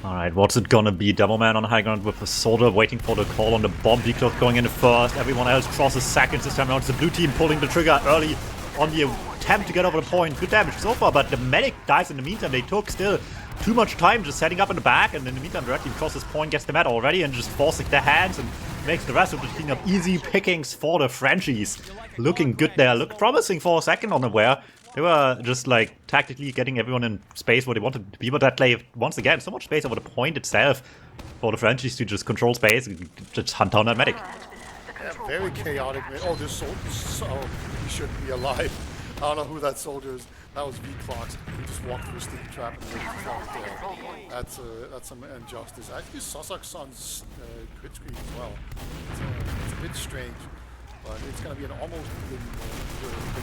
Alright, what's it gonna be? Devilman on high ground with a soldier waiting for the call on the bomb. Decloth going in first. Everyone else crosses seconds this time around. It's the blue team pulling the trigger early on the attempt to get over the point. Good damage so far, but the medic dies in the meantime. They took still too much time just setting up in the back, and in the meantime the red team crosses point, gets the mat already, and just forcing their hands and makes the rest of the team up easy pickings for the Frenchies. Looking good there. Looked promising for a second on the wear. They were just like tactically getting everyone in space where they wanted to be, but that left once again so much space over the point itself for the Frenchies to just control space and just hunt down that medic. Yeah, very chaotic. Oh, this soldier, oh, he shouldn't be alive. I don't know who that soldier is. That was V-Clocks. He just walked through a sticky trap and that's some injustice. Actually, Sussex on crit screen as well. It's a bit strange. But it's going to be an almost big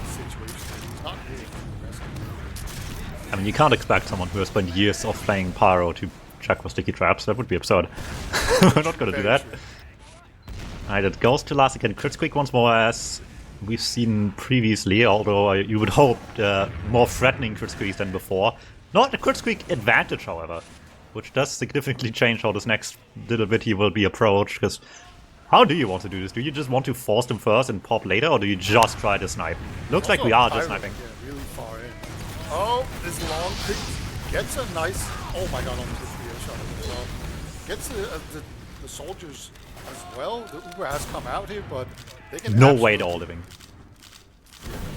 situation. He's not really aggressive. I mean, you can't expect someone who has spent years of playing Pyro to check for sticky traps. That would be absurd. We're not going to do that. Alright, it goes to last again. Crit squeak once more, as we've seen previously, although you would hope more threatening crit squeaks than before. Not the crit squeak advantage, however, which does significantly change how this next little bit he will be approached, because how do you want to do this? Do you just want to force them first and pop later, or do you just try to snipe? Looks like we are just sniping. Yeah, really far in. Oh, this long pick gets a nice... Oh my god, almost hits the shot as well. Gets the soldiers as well. The Uber has come out here, but they can... No way they're all living.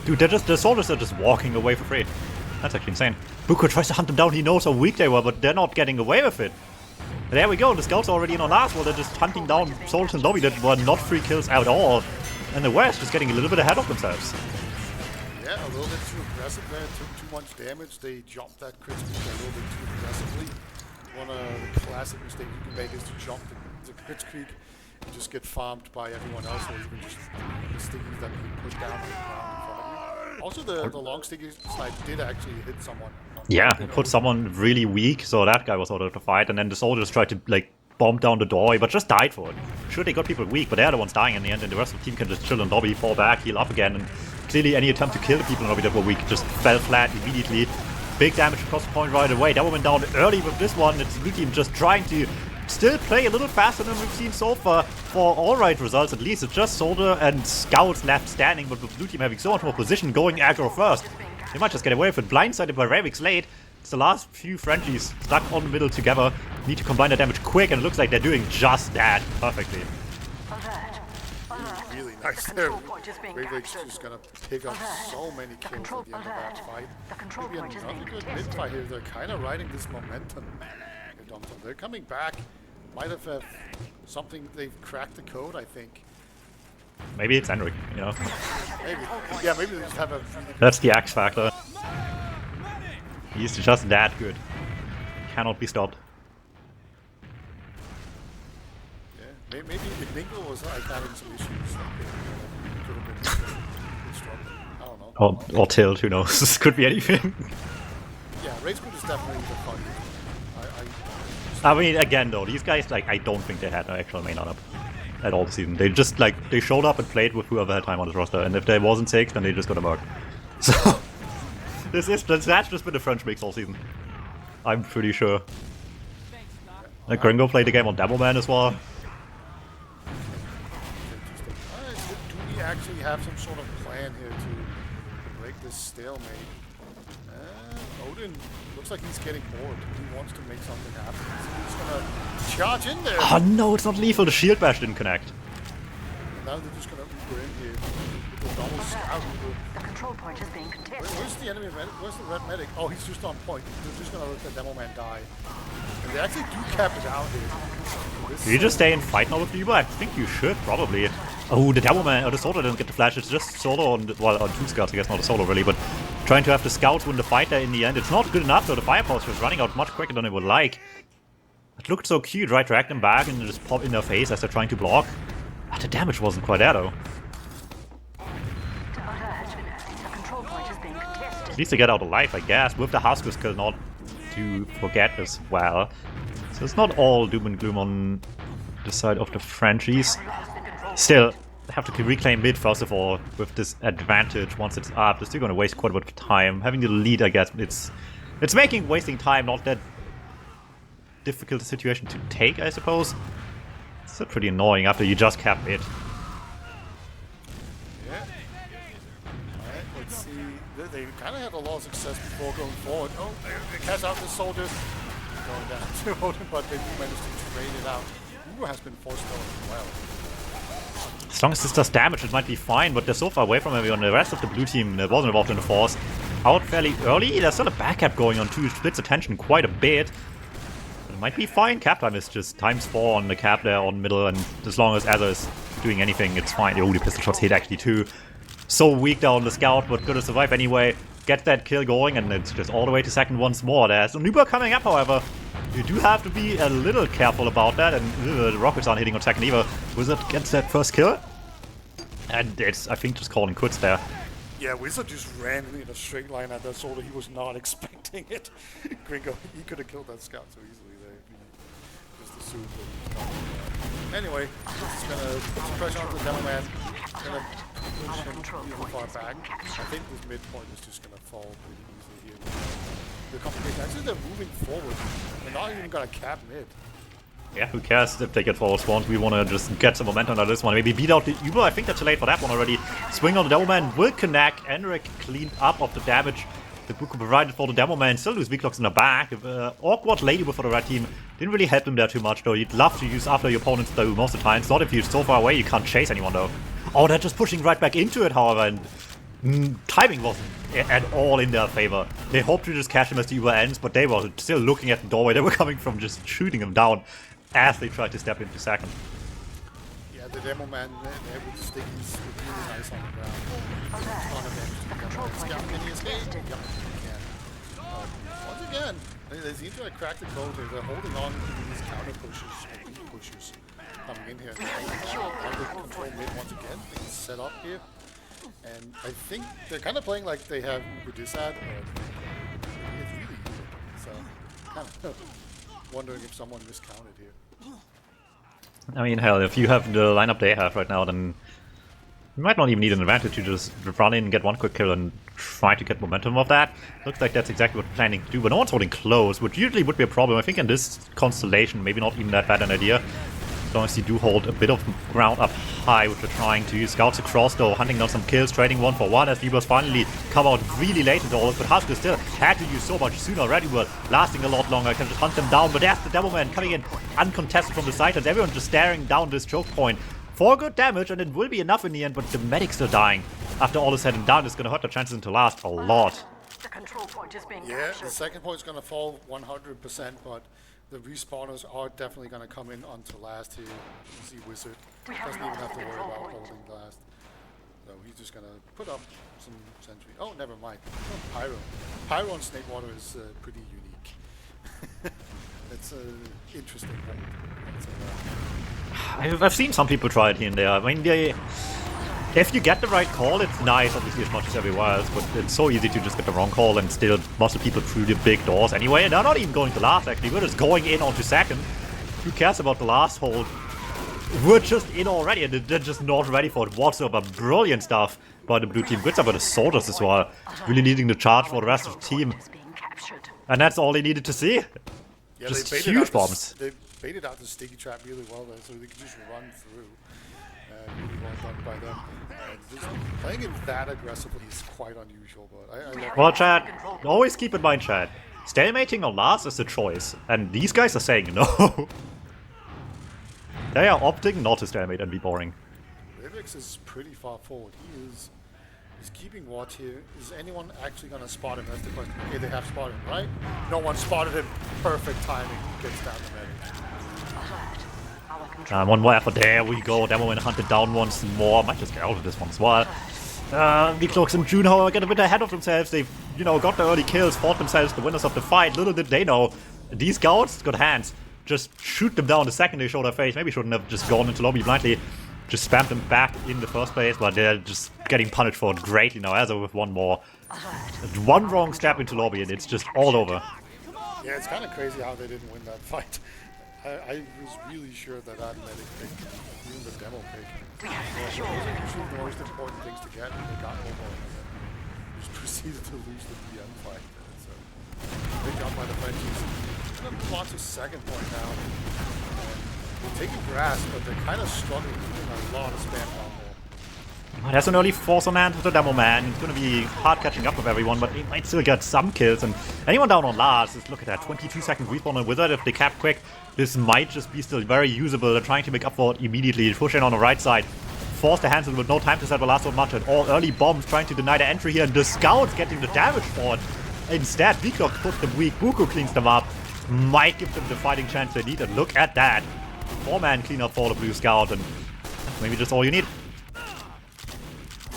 Dude, the soldiers are just walking away for free. That's actually insane. Buko tries to hunt them down, he knows how weak they were, but they're not getting away with it. There we go, the scouts are already in on last wall. They're just hunting down soldiers in lobby that were not free kills at all. And the West just getting a little bit ahead of themselves. Yeah, a little bit too aggressive there. Took too much damage. They jumped that crit speed a little bit too aggressively. One of the classic mistakes you can make is to jump the crit creek and just get farmed by everyone else, or even just the stickies that you put down on the ground in front of you. Also, the long sticky snipe did actually hit someone. Yeah, it put someone really weak, so that guy was out of the fight, and then the soldiers tried to, like, bomb down the door, but just died for it. Sure, they got people weak, but they're the ones dying in the end, and the rest of the team can just chill in lobby, fall back, heal up again, and clearly any attempt to kill the people in lobby that were weak just fell flat immediately. Big damage across the point right away. That went down early with this one. It's the blue team just trying to still play a little faster than we've seen so far for alright results. At least it's just Soldier and Scouts left standing, but with the blue team having so much more position, going aggro first. They might just get away with it. Blindsided by Ravix late. It's the last few Frenchies stuck on the middle together. Need to combine the damage quick, and it looks like they're doing just that perfectly. Really nice there. Ravix just gonna pick up so many kills at the end of that fight. Maybe another good mid fight here. They're kind of riding this momentum. They're coming back. Might have something. They've cracked the code, I think. Maybe it's Henrik, you know. Maybe. Yeah, maybe they just have a... That's the X factor. He's just that good. Cannot be stopped. Yeah, maybe Igningo was having some issues. Could have been struggling. I don't know. Or Tilt, who knows. This could be anything. Yeah, Rage Quit is definitely the fun. I mean, again though, these guys, like, I don't think they had an actual main lineup at all this season. They just, like, they showed up and played with whoever had time on this roster, and if there wasn't 6, then they just got a murk. So, That's just been a French mix all season. I'm pretty sure. And Gringo played the game on Devilman as well. Do we actually have some sort of plan here to break this stalemate? Odin looks like he's getting bored. He wants to make something happen. So he's gonna charge in there. Oh no, it's not lethal. The shield bash didn't connect. And now they're just gonna Uber in here with the double scout Uber. The control point is being contested. Where's the enemy medic? Where's the red medic? Oh, he's just on point. They're just gonna let the demo man die. And they actually do cap it out here. Do you just stay and fight now with the Uber? I think you should, probably. Oh, the Devilman, or the Solo didn't get the flash. It's just Solo on, well, on 2 scouts, I guess, not a Solo really, but trying to have the scouts win the fight there in the end. It's not good enough, though. The Fire Pause is running out much quicker than I would like. It looked so cute, right? Drag them back and just pop in their face as they're trying to block. But the damage wasn't quite there, though. At least they get out alive, I guess, with the Huskus kill, not to forget as well. So it's not all doom and gloom on the side of the Frenchies. Still, they have to reclaim mid first of all with this advantage once it's up. They're still going to waste quite a bit of time. Having the lead, I guess, it's making wasting time not that difficult a situation to take, I suppose. It's still pretty annoying after you just cap mid. They kind of had a lot of success before going forward. Oh, they catch out the soldiers. Going down to Odin, but they managed to trade it out. Uber has been forced out as well. As long as this does damage, it might be fine, but they're so far away from everyone. The rest of the blue team that wasn't involved in the force out fairly early. There's still a backup going on too. It splits attention quite a bit. But it might be fine. Cap time is just ×4 on the cap there on middle, and as long as Azza is doing anything, it's fine. The pistol shots hit actually too. So weak down the scout, but gonna survive anyway. Get that kill going, and it's just all the way to second once more. There's an Uber coming up, however. You do have to be a little careful about that, and the rockets aren't hitting on second either. Wizard gets that first kill, and it's, I think, just calling quits there. Yeah, Wizard just ran in a straight line at that soldier. He was not expecting it. Gringo, he could have killed that scout so easily there if he just assumed that he was coming. Anyway, just gonna put some pressure on the demo man. Gonna push him even far back. I think this midpoint is just gonna fall pretty easily here. The complication. Actually, they're moving forward. They're not even gonna cap mid. Yeah, who cares if they get forward spawns? We want to just get some momentum on this one. Maybe beat out the Uber. I think that's too late for that one already. Swing on the Devilman will connect. Enric cleaned up of the damage the Buku provided for the Devilman. Still lose weak locks in the back. Awkward ladybird for the red team. Didn't really help them there too much, though. You'd love to use after your opponents, though, most of the time. It's not if you're so far away, you can't chase anyone, though. Oh, they're just pushing right back into it, however, and timing wasn't at all in their favor. They hoped to just catch him as the Uber ends, but they were still looking at the doorway. They were coming from just shooting him down as they tried to step into second. Yeah, the demo man there with the stickies really nice on the ground. Can he escape? Yep, he can. Once again, they seem to have cracked the code. They're holding on to these counter pushes, or deep pushes coming in here. Under control mid once again. Things set up here. And I think they're kind of playing like they have Uber Disad, but it's really Uber. So, kind of wondering if someone miscounted here. I mean, hell, if you have the lineup they have right now, then you might not even need an advantage to just run in, get one quick kill, and try to get momentum of that. Looks like that's exactly what we're planning to do, but no one's holding close, which usually would be a problem. I think in this constellation, maybe not even that bad an idea. As long as you do hold a bit of ground up high, which we're trying to use. Scouts across, though, hunting down some kills, trading 1-for-1 as Libers finally come out really late into all this, but Husky still had to use so much sooner already. We're lasting a lot longer, can just hunt them down, but there's the Devilman coming in uncontested from the side, and everyone just staring down this choke point for good damage, and it will be enough in the end, but the medic's still dying. After all is said and done, it's going to hurt their chances to last a lot. The control point is being Yeah, captured. the second point is going to fall 100%, but the respawners are definitely going to come in onto last here. You see Wizard doesn't even have to worry about holding last. So he's just going to put up some sentry. Oh, never mind. Oh, Pyro. Pyro on Snakewater is pretty unique. It's an interesting hold. I've seen some people try it here and there. I mean, if you get the right call, it's nice, obviously, as much as everywhere else, but it's so easy to just get the wrong call and still muscle people through the big doors anyway. And they're not even going to last, actually. We're just going in onto second. Who cares about the last hold? were just in already, and they're just not ready for it whatsoever. Brilliant stuff by the blue team. Good stuff by the soldiers as well. Really needing to charge for the rest of the team. And that's all they needed to see. Yeah, Just they huge bombs. They baited out the sticky trap really well there, so they could just run through. Really well done by them. Just playing it that aggressively is quite unusual, but I love it. Well, Chad, always keep in mind, Chad, stalemating on last is a choice, and these guys are saying no. They are opting not to stalemate and be boring. Rivix is pretty far forward. He's keeping watch here. Is anyone actually going to spot him? That's the question. Okay, they have spotted him, right? No one spotted him. Perfect timing. He gets down the medic. One more effort. There we go. Demoman hunted down once more. Might just get out of this one as well. The Cloaks and June, however, get a bit ahead of themselves. They've, got the early kills, fought themselves the winners of the fight. Little did they know, these scouts got hands. Just shoot them down the second they show their face. Maybe shouldn't have just gone into lobby blindly. Just spammed them back in the first place, but they're just getting punished for it greatly now, as with one more. One wrong step into lobby and it's just all over. Yeah, it's kind of crazy how they didn't win that fight. I was really sure that medic pick, even the demo pick, those are usually the most important things to get, and they got over and then just proceeded to lose the DM fight. So, big job by the Frenchies. They're going to move on to second point now. They're taking grass, but they're kind of struggling, doing a lot of spam on more. There's an early force on hand with the demo man. It's going to be hard catching up with everyone, but they might still get some kills. And anyone down on last, just look at that 22-second respawn on Wizard. If they cap quick, this might just be still very usable. They're trying to make up for it immediately. Push in on the right side. Force the hands with no time to set the last one much at all. Early bombs trying to deny the entry here. And the scouts getting the damage for it. Instead, Vclock puts them weak. Buku cleans them up. Might give them the fighting chance they need. And look at that. 4-man cleanup for the blue scout. And that's maybe just all you need.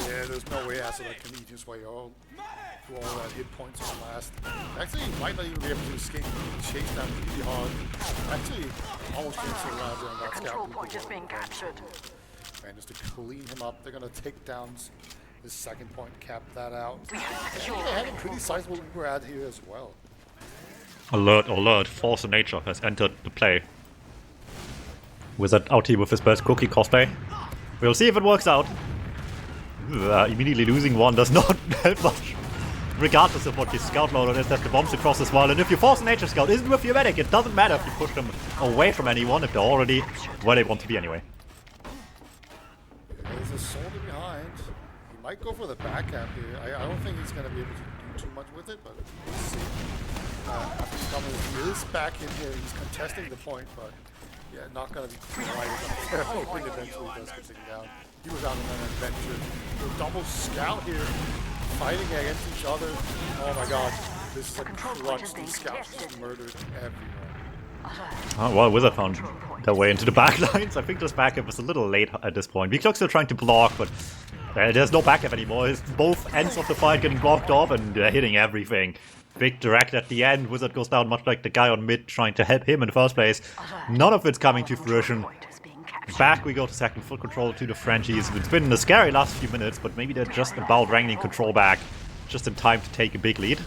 Yeah, there's no way Asalak can eat his way all through all that hit points on last. Actually, he might not even be able to escape. Chase down pretty hard. Actually, almost gets around there on that scout. Control point is being captured. Managed to clean him up. They're going to take down this second point, cap that out. I think they have a pretty sizable Uber ad here as well. Alert, alert. Force of Nature has entered the play. Wizard out here with his best cookie cosplay. We'll see if it works out. Immediately losing one does not help much. Regardless of what your scout loader is, there's the bombs across as well. And if your Force of Nature scout isn't with your medic, it doesn't matter if you push them away from anyone, if they're already where they want to be anyway. There's a soldier behind. He might go for the backhand here. I don't think he's going to be able to do too much with it, but we'll see. After he's coming, he is back in here. He's contesting the point, but yeah, not going to be quite enough. Hoping eventually does get taken down. He was out on an adventure. The double scout here, fighting against each other. Oh my god, this is a crunch. These scouts just murdered everyone. Oh, well, Wizard found their way into the back lines. I think this backup was a little late at this point. Vclock's still trying to block, but there's no backup anymore. It's both ends of the fight getting blocked off and hitting everything. Big direct at the end. Wizard goes down much like the guy on mid trying to help him in the first place. None of it's coming to fruition. Back we go to second, full control to the Frenchies. It's been a scary last few minutes, but maybe they're just about wrangling control back. Just in time to take a big lead.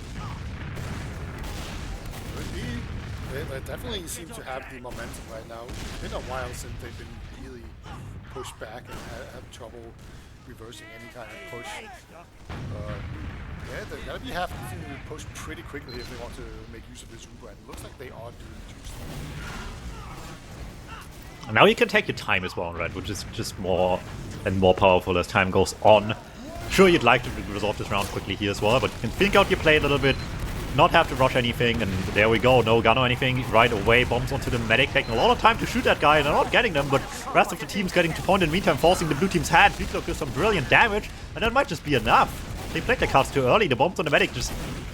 They definitely seem to have the momentum right now. It's been a while since they've been really pushed back and have trouble reversing any kind of push. Yeah, they're going to have to push pretty quickly if they want to make use of this Uber, and it looks like they are doing juice. And now you can take your time as well, right? Which is just more and more powerful as time goes on. Sure, you'd like to resolve this round quickly here as well, but you can think out your play a little bit, not have to rush anything, and there we go, no gun or anything, right away, bombs onto the medic, taking a lot of time to shoot that guy, and they're not getting them, but the rest of the team's getting to point in the meantime, forcing the blue team's hand. Vclock does some brilliant damage, and that might just be enough. They played the cards too early, the bombs on the medic just,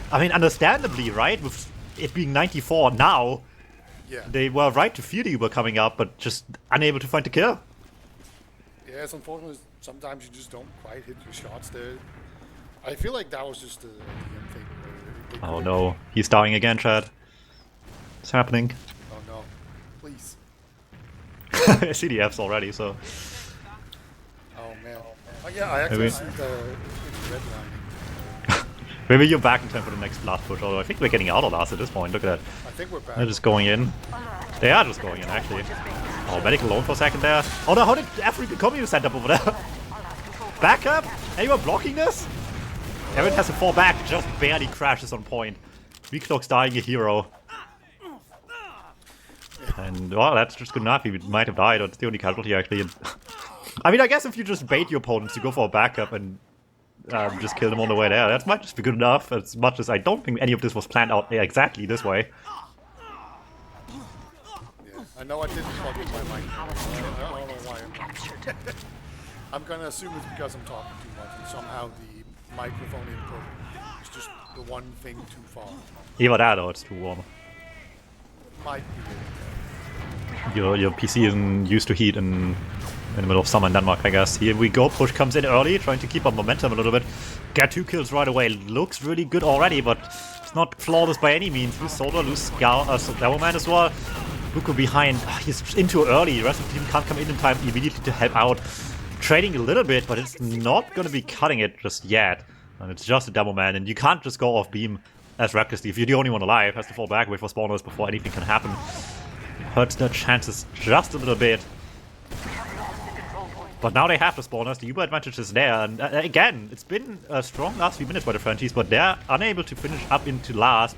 I mean, understandably, right, with it being 94 now, yeah, they were right to fear the Uber coming up, but just unable to find the kill. Yeah, it's unfortunate, sometimes you just don't quite hit your shots there. I feel like that was just a DM thing. Oh no, he's dying again, Chad. What's happening? Oh no, please. I see the Fs already, so... Oh man. Oh yeah, I actually see the red line. Maybe you're back in time for the next blast push, although I think we're getting out of last at this point, look at that. I think we're back. They're just going in. They are just going in, actually. Oh, medic alone for a second there. Oh no, how did African communist stand up over there? Backup? Anyone blocking this? Everyone has to fall back, just barely crashes on point. Weaklock's dying a hero. And, well, that's just good enough. He might have died, or it's the only casualty, actually. And I mean, I guess if you just bait your opponents to go for a backup and just kill them on the way there, that might just be good enough, as much as I don't think any of this was planned out exactly this way. Yeah, I know I didn't plug in my mic. I don't know why I'm gonna assume it's because I'm talking too much, and somehow the microphone input is just the one thing too far. Either that or it's too warm. Might be it. Your PC isn't used to heat in the middle of summer in Denmark, I guess. Here we go. Push comes in early, trying to keep up momentum a little bit. Get 2 kills right away. Looks really good already, but it's not flawless by any means. Lose Soldier, lose Scout, Devilman as well. Luko behind. He's in too early. The rest of the team can't come in time immediately to help out. Trading a little bit, but it's not going to be cutting it just yet. And it's just a Devilman, and you can't just go off beam as recklessly. If you're the only one alive, has to fall back, wait for spawners before anything can happen. Hurts their chances just a little bit. But now they have the spawners, the Uber advantage is there, and again, it's been a strong last few minutes by the Frenchies, but they're unable to finish up into last.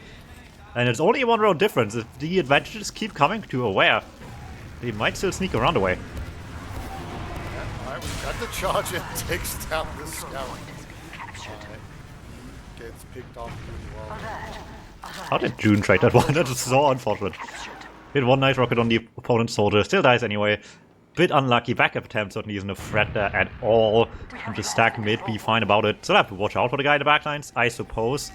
And it's only a 1 round difference. If the advantages keep coming to Aware, they might still sneak around away. Yeah, alright, we got the charge and takes down the Scout. Gets picked off really well. How did June trade that one? That is so unfortunate. Hit 1 nice rocket on the opponent's soldier, still dies anyway. Bit unlucky, backup attempt certainly isn't a threat there at all. And just stack mid, be fine about it. Still have to watch out for the guy in the backlines, I suppose.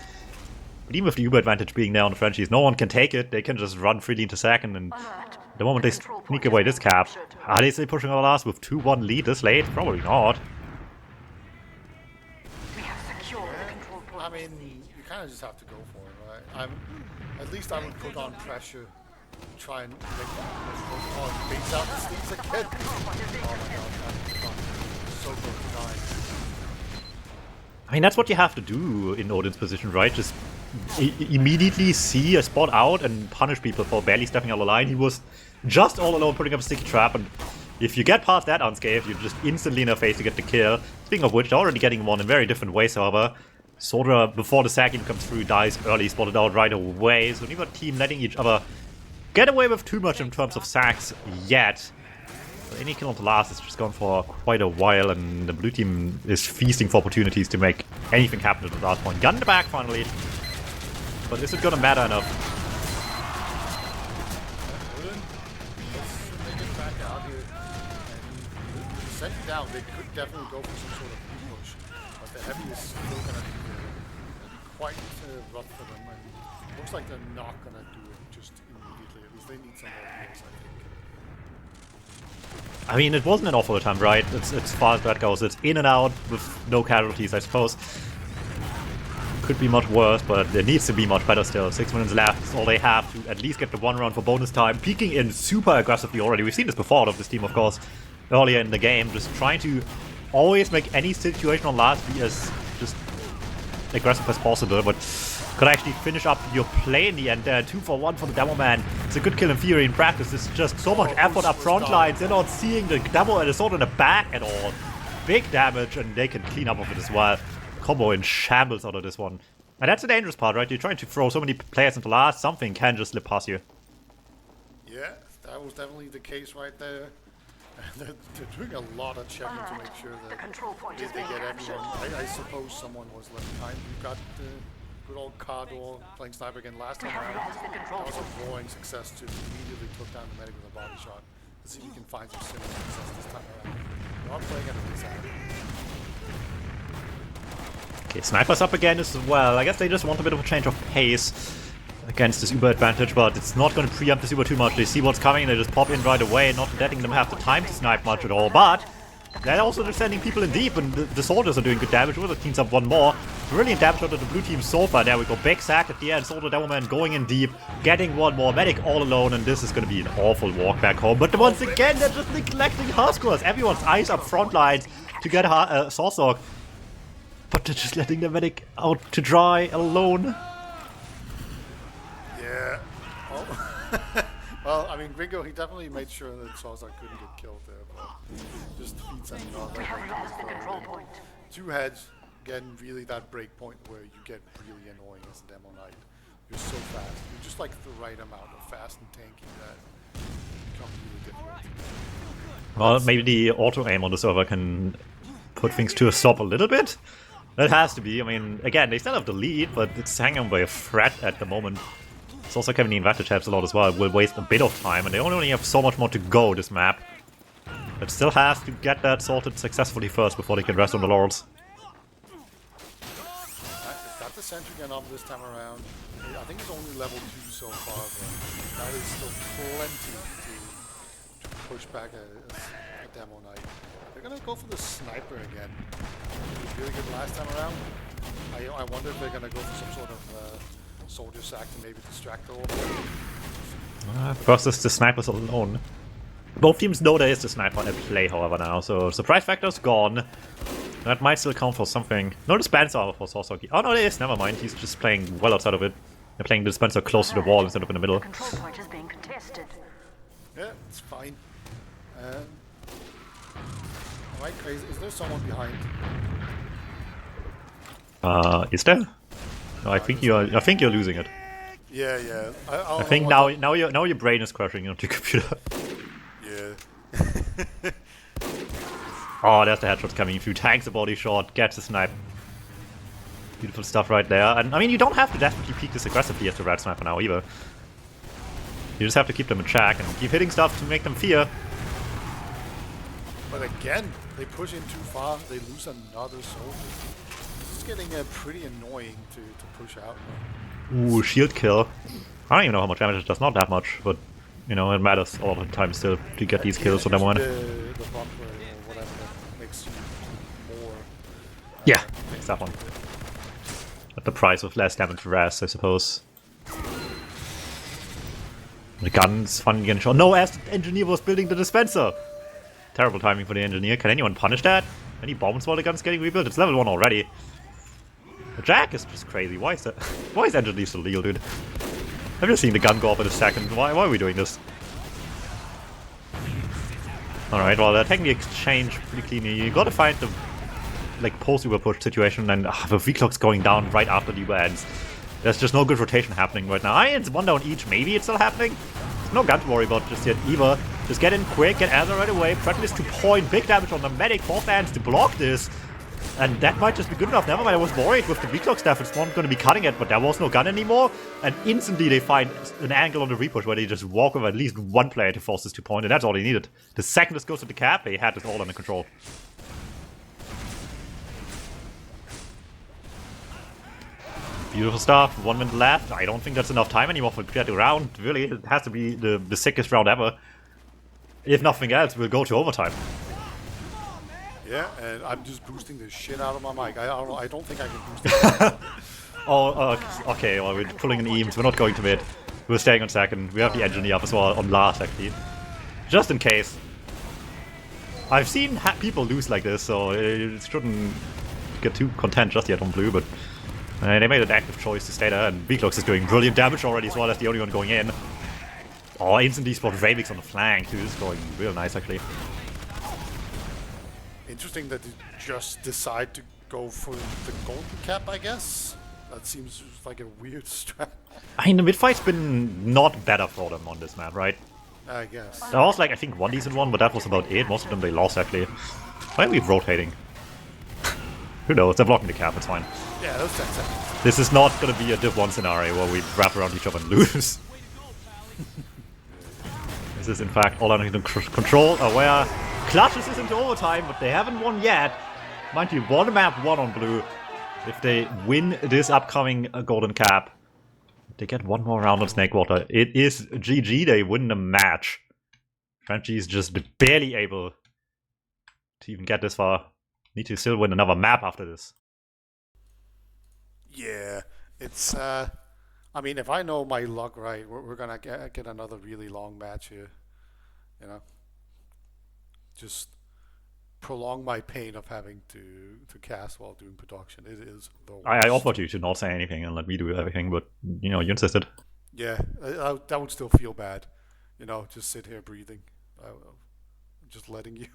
But even with the Uber advantage being there on the Frenchies, no one can take it. They can just run freely into second, and the moment they sneak away this cap, are they still pushing our last with 2-1 lead this late? Probably not. I mean, you kind of just have to go for it, right? At least I would put on pressure, try and make oh, he beats out the sneaks again. Oh my god, I'm so close to dying. I mean, that's what you have to do in Odin's position, right? Just immediately see a spot out and punish people for barely stepping out of the line. He was just all alone putting up a sticky trap, and if you get past that unscathed, you're just instantly in their face to get the kill. Speaking of which, they're already getting one in very different ways, however. Soldier, before the sack even comes through, dies early, spotted out right away. So neither team letting each other get away with too much in terms of sacks yet. But any kill on the last has just gone for quite a while, and the blue team is feasting for opportunities to make anything happen at the last point. Gun in the back finally. But is it gonna matter enough? Let's get back out here and send it down. They could definitely go for some sort of push, but the heavy is still gonna be quite rough for them, and looks like they're not gonna do it just immediately. At least they need some more kills, I think. I mean, it wasn't an awful time, right? It's as far as that goes. It's in and out with no casualties, I suppose. Could be much worse, but it needs to be much better still. 6 minutes left, that's all they have to at least get the 1 round for bonus time. Peeking in super aggressively already. We've seen this before out of this team, of course, earlier in the game. Just trying to always make any situation on last be as just aggressive as possible, but could actually finish up your play in the end there. 2 for 1 for the Devilman. It's a good kill in theory. In practice, it's just so much effort up front lines. They're not seeing the Devil and the Sword in the back at all. Big damage, and they can clean up with it as well. Combo in shambles out of this one. And that's the dangerous part, right? You're trying to throw so many players into last, something can just slip past you. Yeah, that was definitely the case right there. They're doing a lot of checking to make sure that they get everyone. I suppose someone was left behind. You've got good old Cardor playing sniper again last time around. That was a roaring success to immediately took down the medic with a body shot. Let's see if we can find some similar success this time around. Not playing at the side. Okay, Sniper's up again as well. I guess they just want a bit of a change of pace against this Uber advantage, but it's not going to preempt this Uber too much. They see what's coming, they just pop in right away, not letting them have the time to snipe much at all. But they're also just sending people in deep, and the soldiers are doing good damage. Uber cleans up one more. Brilliant damage out of the blue team so far. There we go. Big sack at the end. Soldier Devilman going in deep, getting one more. Medic all alone, and this is going to be an awful walk back home. But once again, they're just neglecting hardcores. Everyone's eyes up front lines to get a Sawsog. But they're just letting the medic out to dry alone. Yeah. Oh. Well, I mean, Gringo, he definitely made sure that Salsa couldn't get killed there, but just defeats another. We have lost the control point. Two heads, again, really that break point where you get really annoying as a Demo Knight. You're so fast. You're just like the right amount of fast and tanky that becomes really difficult. Well, maybe the auto aim on the server can put things to a stop a little bit. That has to be. I mean, again, they still have the lead, but it's hanging by a thread at the moment. It's also having the advantage helps a lot as well. It will waste a bit of time, and they only have so much more to go this map. But still has to get that sorted successfully first before they can rest on the laurels. Got the sentry gun up this time around. I think it's only level 2 so far, but that is still plenty to push back a Demo Knight. They're gonna go for the sniper again. It was really good last time around. I wonder if they're gonna go for some sort of soldier sack to maybe distract the order. Versus the snipers alone. Both teams know there is the sniper at play, however, now, so surprise factor's gone. That might still count for something. No dispenser for Sosaki. Oh no, there is, never mind. He's just playing well outside of it. They're playing the dispenser close to the wall instead of in the middle. The control point is being contested. Yeah, it's fine. Alright, is there someone behind? Is there? No, I think you're losing it. Yeah, yeah. I think now your brain is crashing onto your computer. Yeah. Oh, there's the headshot coming through. Tanks the body shot, gets the snipe. Beautiful stuff right there. And I mean, you don't have to definitely peek this aggressively as the red sniper now either. You just have to keep them in check and keep hitting stuff to make them fear. But again, they push in too far. They lose another soldier. This is getting pretty annoying to push out. Ooh, shield kill. I don't even know how much damage it does. Not that much, but you know, it matters all the time still to get these kills for them one. The bumper or whatever that makes you more. Yeah, makes that one. At the price of less damage rest, I suppose. The gun's finally getting shot. No, as the engineer was building the dispenser! Terrible timing for the engineer. Can anyone punish that? Any bombs while the gun's getting rebuilt? It's level 1 already. The Jack is just crazy. Why is that? Why is engineer still legal, dude? I've just seen the gun go off in a second. Why are we doing this? Alright, well, they're taking the exchange pretty cleanly. You gotta find the like post-uber push situation, and the V-clock's going down right after the uber ends. There's just no good rotation happening right now. It's one down each, maybe it's still happening. There's no gun to worry about just yet either. Just get in quick, get Azza right away, practice to point, big damage on the medic, 4 fans to block this. And that might just be good enough. Never mind, I was worried with the V-clock staff, it's not going to be cutting it, but there was no gun anymore. And instantly they find an angle on the repush where they just walk over at least one player to force this to point, and that's all they needed. The second this goes to the cap, they had this all under control. Beautiful stuff. 1 minute left. I don't think that's enough time anymore for get around. Really, it has to be the sickest round ever. If nothing else, we'll go to overtime. Yeah, and I'm just boosting the shit out of my mic. I don't know. I don't think I can boost it. Oh, okay. Well, we're pulling in Eames. We're not going to mid. We're staying on second. We have the engineer up as well on last, actually. Just in case. I've seen people lose like this, so it shouldn't get too content just yet on blue, but they made an active choice to stay there, and V-Clox is doing brilliant damage already as well as the only one going in. Oh, instantly spot Ravix on the flank, too. This is going real nice, actually. Interesting that they just decide to go for the golden cap, I guess. That seems like a weird strat. I mean, the mid-fight's been not better for them on this map, right? I guess. There was, like, I think one decent one, but that was about it. Most of them they lost, actually. Why are we rotating? Who knows? They're blocking the cap, it's fine. Yeah, those 10 seconds. This is not gonna be a Div 1 scenario where we wrap around each other and lose. This is, in fact, all under control, where clutches this into overtime, but they haven't won yet. Mind you, one map, one on blue. If they win this upcoming Golden Cap, they get one more round on Snakewater. It is GG, they win the match. Frenchie is just barely able to even get this far. Need to still win another map after this. Yeah, it's, I mean, if I know my luck right, we're gonna get another really long match here, you know? Just prolong my pain of having to cast while doing production. It is the worst. I offered you to not say anything and let me do everything, but, you know, you insisted. Yeah, that would still feel bad. just sit here breathing, just letting you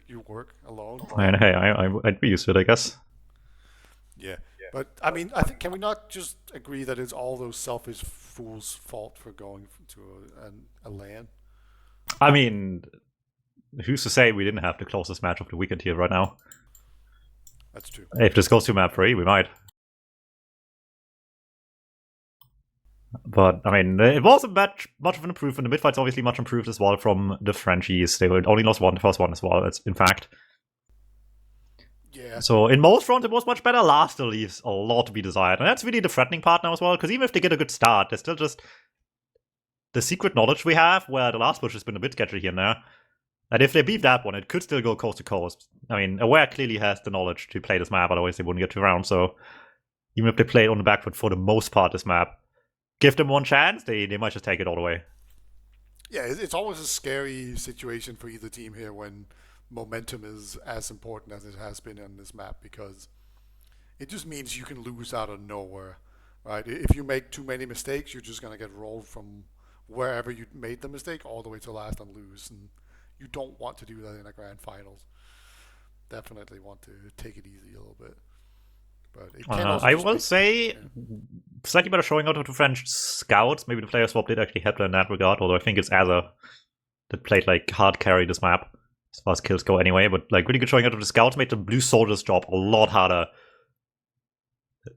you work alone. And hey, I'd be used to it, I guess. Yeah, but I mean, I think, can we not just agree that it's all those selfish fools' fault for going to a LAN? I mean, who's to say we didn't have the closest match of the weekend here right now? That's true. If this goes to map 3, we might. But, I mean, it wasn't much of an improvement. The mid-fight's obviously much improved as well from the Frenchies. They only lost the first one as well, in fact. Yeah. So, in most fronts, it was much better. Last still leaves a lot to be desired. And that's really the threatening part now as well, because even if they get a good start, there's still just the secret knowledge we have, where the last push has been a bit sketchy here and there. And if they beat that one, it could still go coast to coast. I mean, Aware clearly has the knowledge to play this map, otherwise they wouldn't get to round. So, even if they play it on the back foot for the most part this map, give them one chance, they might just take it all the way. Yeah, it's always a scary situation for either team here when momentum is as important as it has been on this map, because it just means you can lose out of nowhere, right? If you make too many mistakes, you're just going to get rolled from wherever you made the mistake all the way to last and lose. And you don't want to do that in a grand finals. Definitely want to take it easy a little bit. But it can I will say, slightly better showing out of the French scouts. Maybe the player swap did actually help in that regard, although I think it's Azza that played like hard carry this map as far as kills go anyway. But like really good showing out of the scouts made the blue soldiers' job a lot harder.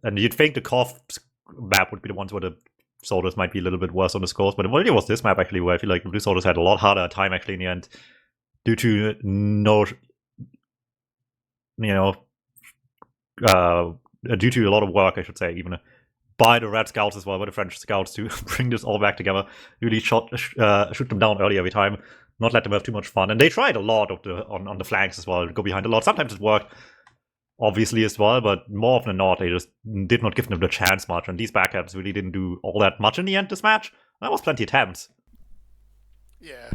And you'd think the Korf map would be the ones where the soldiers might be a little bit worse on the scores, but it really was this map actually where I feel like the blue soldiers had a lot harder time actually in the end, due to due to a lot of work, I should say, even by the red scouts as well, by the French scouts to bring this all back together. Really shoot them down early every time, not let them have too much fun. And they tried a lot of on the flanks as well, to go behind a lot. Sometimes it worked, obviously, as well, but more often than not, they just did not give them the chance much. And these backups really didn't do all that much in the end this match. That was plenty of attempts. Yeah.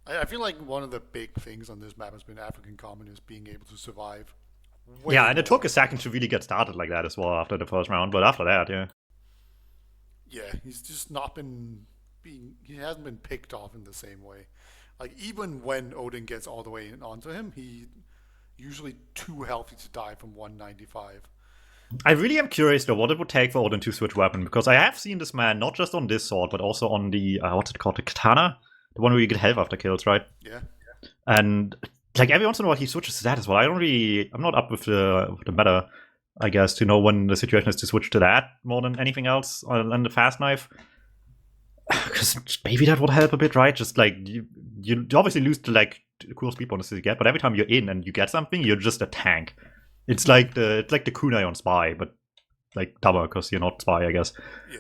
I feel like one of the big things on this map has been African Communists being able to survive. Yeah, and it took a second to really get started like that as well after the first round, but after that, yeah. Yeah, he's just not he hasn't been picked off in the same way. Like, even when Odin gets all the way onto him, he usually too healthy to die from 195. I really am curious though what it would take for Odin to switch weapon, because I have seen this man not just on this sword, but also on the, what's it called, the katana? The one where you get health after kills, right? Yeah. And like every once in a while he switches to that as well. I'm not up with the meta, I guess, to know when the situation is to switch to that more than anything else on the fast knife. Because maybe that would help a bit, right? Just like you obviously lose to like the cool speed bonuses you get, but every time you're in and you get something, you're just a tank. It's like the kunai on Spy, but like dumber because you're not Spy, I guess. Yeah.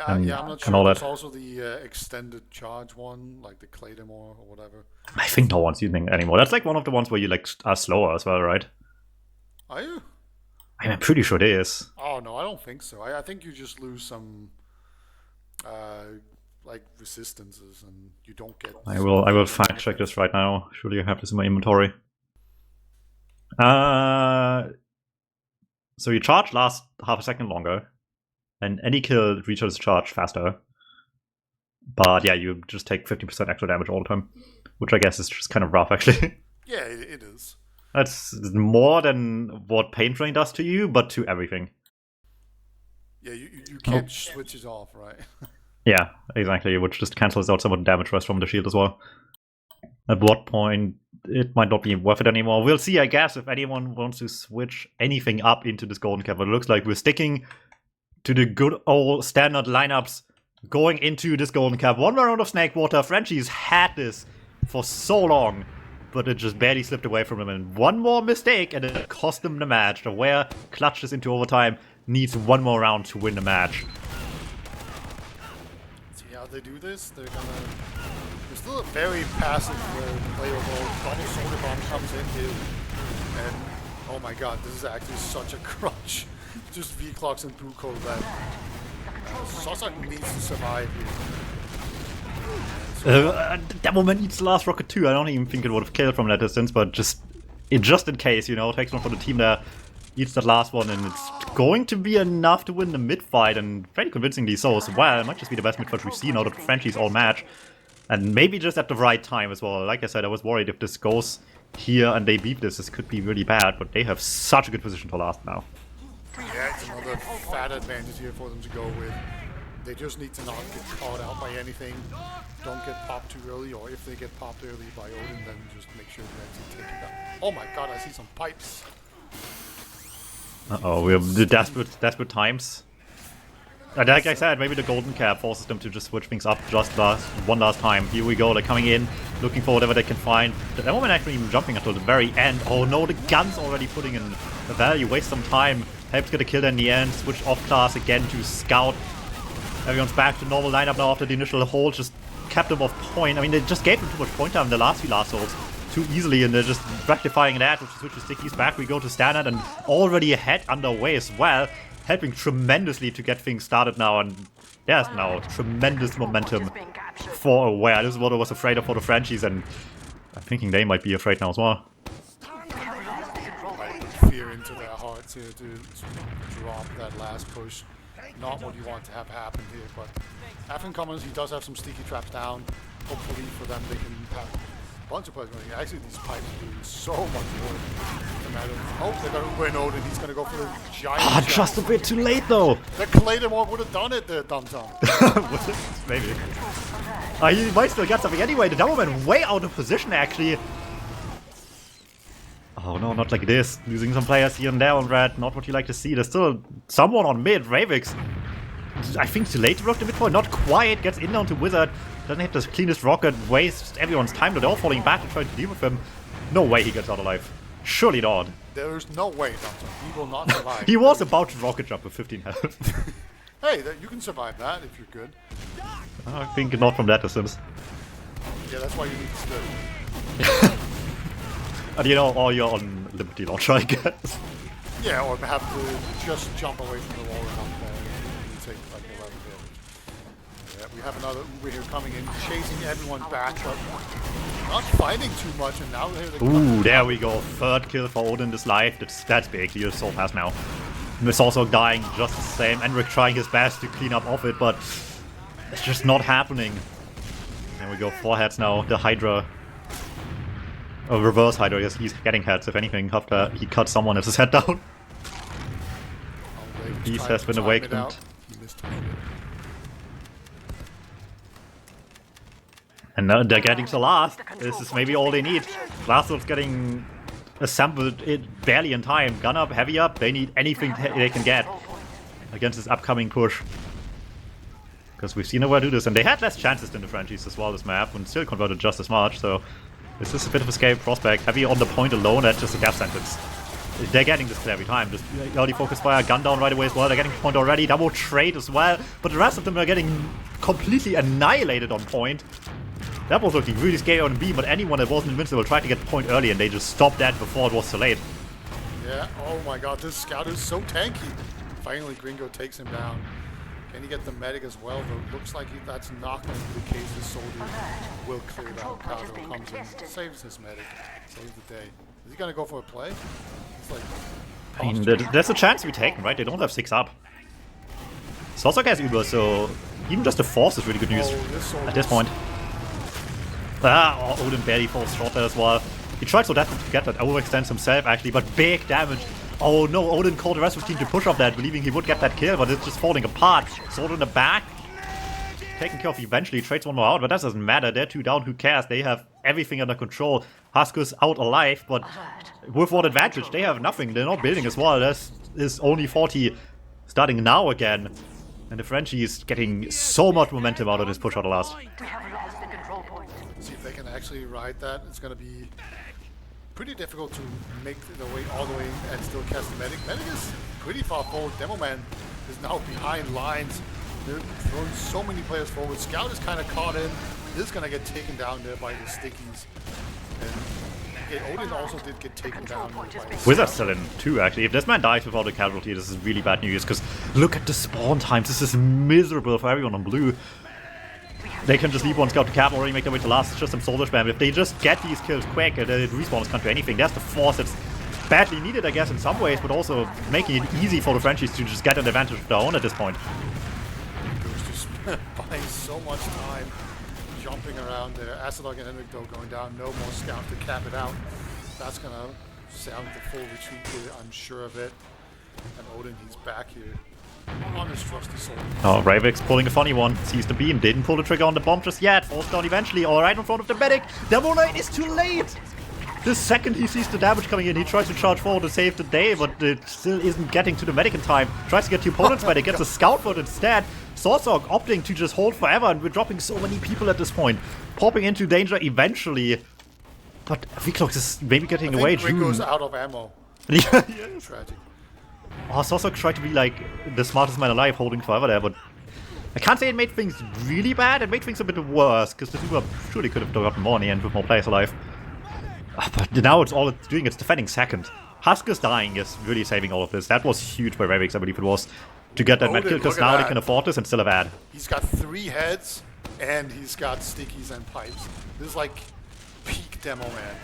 I'm not sure. There's also the extended charge one, like the Claymore or whatever. I think no one's using it anymore. That's like one of the ones where you like are slower as well, right? Are you? I'm pretty sure it is. Oh no, I don't think so. I think you just lose some like resistances, and you don't get. I will fact check this right now. Surely I have this in my inventory. So you charge lasts half a second longer, and any kill recharges charge faster. But yeah, you just take 50% extra damage all the time, which I guess is just kind of rough, actually. Yeah, it is. That's more than what Pain Drain does to you, but to everything. Yeah, you can't switch it off, right? Yeah, exactly, which just cancels out some of the damage rest from the shield as well. At what point it might not be worth it anymore. We'll see, I guess, if anyone wants to switch anything up into this golden cap. But it looks like we're sticking to the good old standard lineups going into this golden cap. One more round of Snakewater. Frenchies had this for so long, but it just barely slipped away from them. And one more mistake, and it cost them the match. The Ware clutched this into overtime, needs one more round to win the match. See how they do this? They're still a very passive playable. Double solar bomb comes in here, and oh my god, this is actually such a crunch. Just V-Clocks and Buko that Sosak needs to survive here. That moment needs the last rocket too. I don't even think it would have killed from that distance, but just in case, takes one for the team there. eats that last one, and it's going to be enough to win the mid fight, and very convincingly so as well. It might just be the best mid fight we've seen out of the Frenchies all match. And maybe just at the right time as well. Like I said, I was worried if this goes here and they beat this could be really bad, but they have such a good position to last now. Yeah, it's another fat advantage here for them to go with. They just need to not get caught out by anything. Don't get popped too early, or if they get popped early by Odin, then just make sure they actually take it down. Oh my god, I see some pipes. Uh-oh, we have the desperate times. And like I said, maybe the golden cap forces them to just switch things up just one last time. Here we go, they're coming in, looking for whatever they can find. At that moment actually even jumping until the very end. Oh no, the gun's already putting in the value, waste some time. Helps get a kill in the end, switch off class again to scout. Everyone's back to normal lineup now after the initial hold, just kept them off point. I mean, they just gave them too much point time in the last few last holds too easily, and they're just rectifying that, which switches stickies back. We go to standard and already ahead underway as well. Helping tremendously to get things started now, and there's now tremendous momentum for Aware. This is what I was afraid of for the Frenchies, and I'm thinking they might be afraid now as well. Fear into their hearts here to drop that last push. Not what you want to have happen here, but Afin Commons, he does have some sticky traps down. Hopefully for them they can have a bunch of players going. Actually, these pipes are doing so much more. Oh, they're going to win Odin. He's going to go for the giant. Ah, just a bit too late though. The Claymore would have done it there, Dum-Dum. Maybe. He might still get something anyway. The double man way out of position actually. Oh no, not like this. Losing some players here and there on red. Not what you like to see. There's still someone on mid. Ravix. I think too late to rock the midpoint. Not quite. Gets in down to Wizard. Doesn't have the cleanest rocket. Wastes everyone's time. They're all falling back to try to deal with him. No way he gets out alive. Surely not. There's no way, Dum-Dum. He will not survive. He was about to rocket jump with 15 health. Hey, you can survive that if you're good. I think not from that distance. Yeah, that's why you need to stay. And you know, or you're on Liberty Launcher, I guess. Yeah, or have to just jump away from the wall and take like 11 damage. Yeah, we have another Uber here coming in, chasing everyone back, but not fighting too much, and now they're ooh, there we go. Third kill for Odin this life. That's big. He is so fast now. Miss also dying just the same. Enric trying his best to clean up off it, but it's just not happening. There we go. 4 heads now. The Hydra. A reverse Hydra. Yes, he's getting heads, if anything, after he cut someone else's head down. Beast has been awakened. And now they're getting to last. This is maybe all they need. Glasswolf's getting assembled barely in time. Gun up, heavy up. They need anything they can get against this upcoming push. Because we've seen Aware do this, and they had less chances than the Frenchies as well this map, and still converted just as much, so this is a bit of a scary prospect. Heavy on the point alone, that's just a death sentence. They're getting this kill every time. Just early focus fire, gun down right away as well. They're getting point already, double trade as well, but the rest of them are getting completely annihilated on point. That was looking really scary on B, but anyone that wasn't invincible tried to get the point early, and they just stopped that before it was too late. Yeah, oh my god, this scout is so tanky. Finally, Gringo takes him down. Can he get the medic as well? Though it looks like that's not going to be the case. The soldier will clear it out. Kato comes in, saves his medic, saves the day. Is he going to go for a play? He's like, I mean, there's a chance to be taken, right? They don't have 6 up. It's also gets Uber, so even just the force is really good news at this point. Odin barely falls short there as well. He tried so desperately to get that, overextends himself actually, but big damage. Oh no, Odin called the rest of the team to push off that, believing he would get that kill, but it's just falling apart. Sword in the back. Taken care of eventually, trades one more out, but that doesn't matter. They're 2 down, who cares? They have everything under control. Huskus out alive, but with what advantage? They have nothing. They're not building as well. There's only 40 starting now again. And the Frenchies getting so much momentum out of this push out of last. See if they can actually ride that. It's going to be pretty difficult to make the way all the way and still cast the medic. Medic is pretty far forward. Demo Man is now behind lines. They're throwing so many players forward. Scout is kind of caught in. This is going to get taken down there by the stickies. And Odin also did get taken down. Wizard's still in too, actually. If this man dies without a casualty, this is really bad news, because look at the spawn times. This is miserable for everyone on blue. They can just leave one scout to cap already, make their way to last. It's just some soldier spam. If they just get these kills quick, the respawns can't do anything. There's the force that's badly needed, I guess, in some ways, but also making it easy for the Frenchies to just get an advantage of their own at this point. Goes just buying so much time jumping around there. Asadog and Henrik though going down, no more scout to cap it out. That's gonna sound the full retreat here, I'm sure of it. And Odin, he's back here on his trusty sword. Oh, Ravik's pulling a funny one. Sees the beam, didn't pull the trigger on the bomb just yet. Falls down eventually, all right in front of the medic. Demo Knight is too late! The second he sees the damage coming in, he tries to charge forward to save the day, but it still isn't getting to the medic in time. Tries to get to opponent's medic, gets a scout vote instead. Sorsok opting to just hold forever, and we're dropping so many people at this point. Popping into danger eventually. But Viklox is maybe getting away. Ringo's out of ammo. Yeah. Tragic. Oh, Sorsok tried to be like the smartest man alive, holding forever there, but I can't say it made things really bad. It made things a bit worse, because the Super surely could have gotten more in the end with more players alive. But now it's all it's doing, it's defending second. Husker's dying is really saving all of this. That was huge by Ravix, I believe it was, to get that medkill, because now they can afford this and still have ad. He's got 3 heads, and he's got stickies and pipes. This is like peak demo man.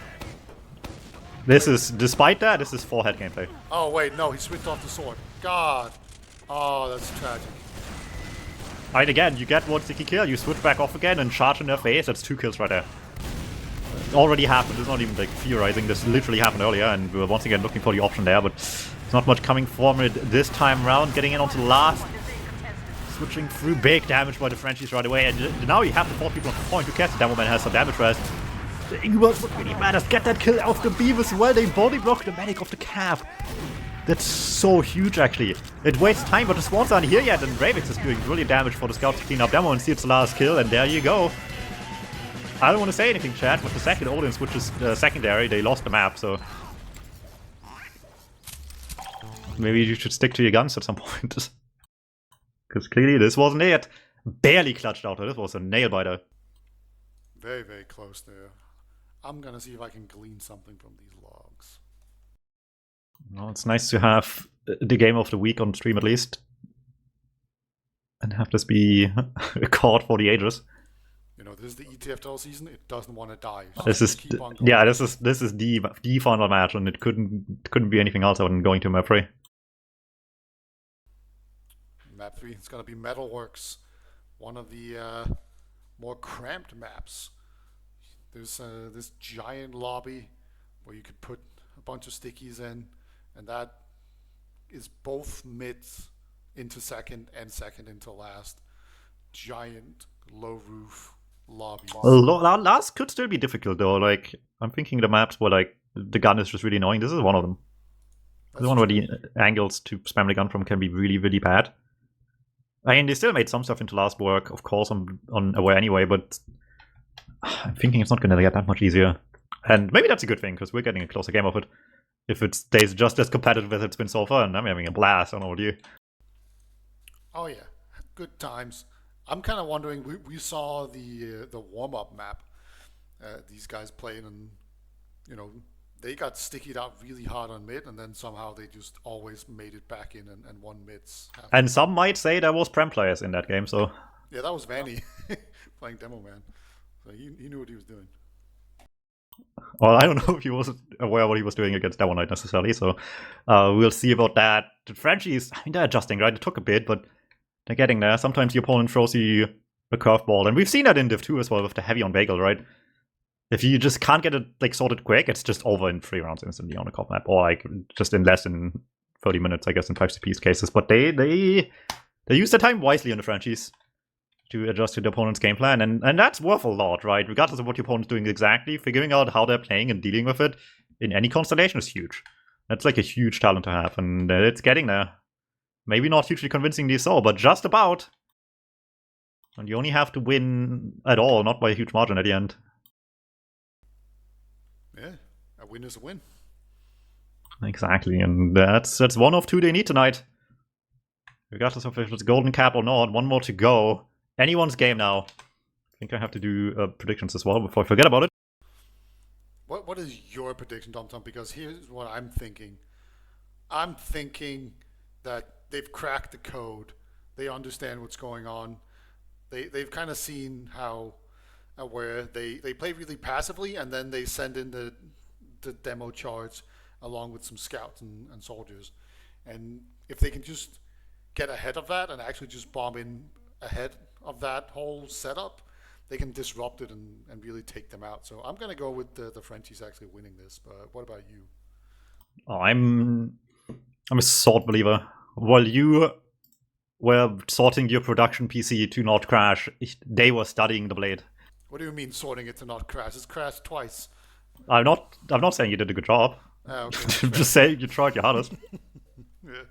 This is, despite that, this is 4-head gameplay. Oh wait, no, he switched off the sword. God. Oh, that's tragic. Right, again, you get one sticky kill, you switch back off again and charge in their face, that's 2 kills right there. It already happened, it's not even like theorizing, this literally happened earlier, and we were once again looking for the option there, but there's not much coming from it this time around. Getting in onto the last, switching through, big damage by the Frenchies right away, and now you have the 4 people on the point. Who cares? The Demoman has some damage rest. The Ingwars what really matters, get that kill off the beam as well. They body block the medic of the cab. That's so huge actually. It wastes time, but the Swans aren't here yet, and Ravix is doing brilliant damage for the scouts to clean up Demo and steals the last kill, and there you go. I don't want to say anything, chat, but the second Odin switches secondary, they lost the map, so maybe you should stick to your guns at some point. Because clearly this wasn't it. Barely clutched out, this was a nail biter. Very, very close there. I'm gonna see if I can glean something from these logs. Well, it's nice to have the game of the week on stream at least. And have this be a card for the ages. You know, this is the ETF2L season, it doesn't want to die. So this is this is the final match, and it couldn't be anything else other than going to map 3. Map 3, it's gonna be Metalworks, one of the more cramped maps. There's this giant lobby where you could put a bunch of stickies in, and that is both mids into second and second into last. Giant low roof lobbies. Last could still be difficult though. Like, I'm thinking the maps where like the gun is just really annoying. This is one of them. This is one where the angles to spam the gun from can be really, really bad. I mean, they still made some stuff into last work, of course, on Aware anyway, but I'm thinking it's not going to get that much easier. And maybe that's a good thing, because we're getting a closer game of it. If it stays just as competitive as it's been so far, and I'm having a blast, I don't know what you. Oh yeah, good times. I'm kind of wondering, we saw the warm-up map, these guys playing, and, you know, they got stickied out really hard on mid, and then somehow they just always made it back in and won mids. And some might say there was Prem players in that game, so... Yeah, that was Vanny playing Demo Man. So he knew what he was doing. Well, I don't know if he was aware of what he was doing against Demo Knight necessarily, so we'll see about that. The Frenchies, I mean, they're adjusting, right? It took a bit, but they're getting there. Sometimes the opponent throws you a curveball, and we've seen that in Div 2 as well with the heavy on Bagel, right? If you just can't get it like sorted quick, it's just over in 3 rounds instantly on a cop map, or like just in less than 30 minutes, I guess, in 5 CP's cases. But they use their time wisely on the Frenchies to adjust to the opponent's game plan, and that's worth a lot, right? Regardless of what your opponent's doing exactly, figuring out how they're playing and dealing with it in any constellation is huge. That's like a huge talent to have, and it's getting there. Maybe not hugely convincingly so, but just about. And you only have to win at all, not by a huge margin at the end. Yeah, a win is a win. Exactly, and that's one of 2 they need tonight. Regardless of if it's golden cap or not, 1 more to go. Anyone's game now. I think I have to do predictions as well before I forget about it. What is your prediction, Tom? Because here's what I'm thinking. I'm thinking that they've cracked the code. They understand what's going on. They've kind of seen how where they play really passively, and then they send in the demo charts, along with some scouts and soldiers. And if they can just get ahead of that and actually just bomb in ahead of that whole setup, they can disrupt it and really take them out. So I'm going to go with the Frenchies actually winning this. But what about you? Oh, I'm a sword believer. While you were sorting your production PC to not crash, they were studying the blade. What do you mean sorting it to not crash? It's crashed twice. I'm not saying you did a good job. Okay, I'm just saying you tried your hardest. Yeah.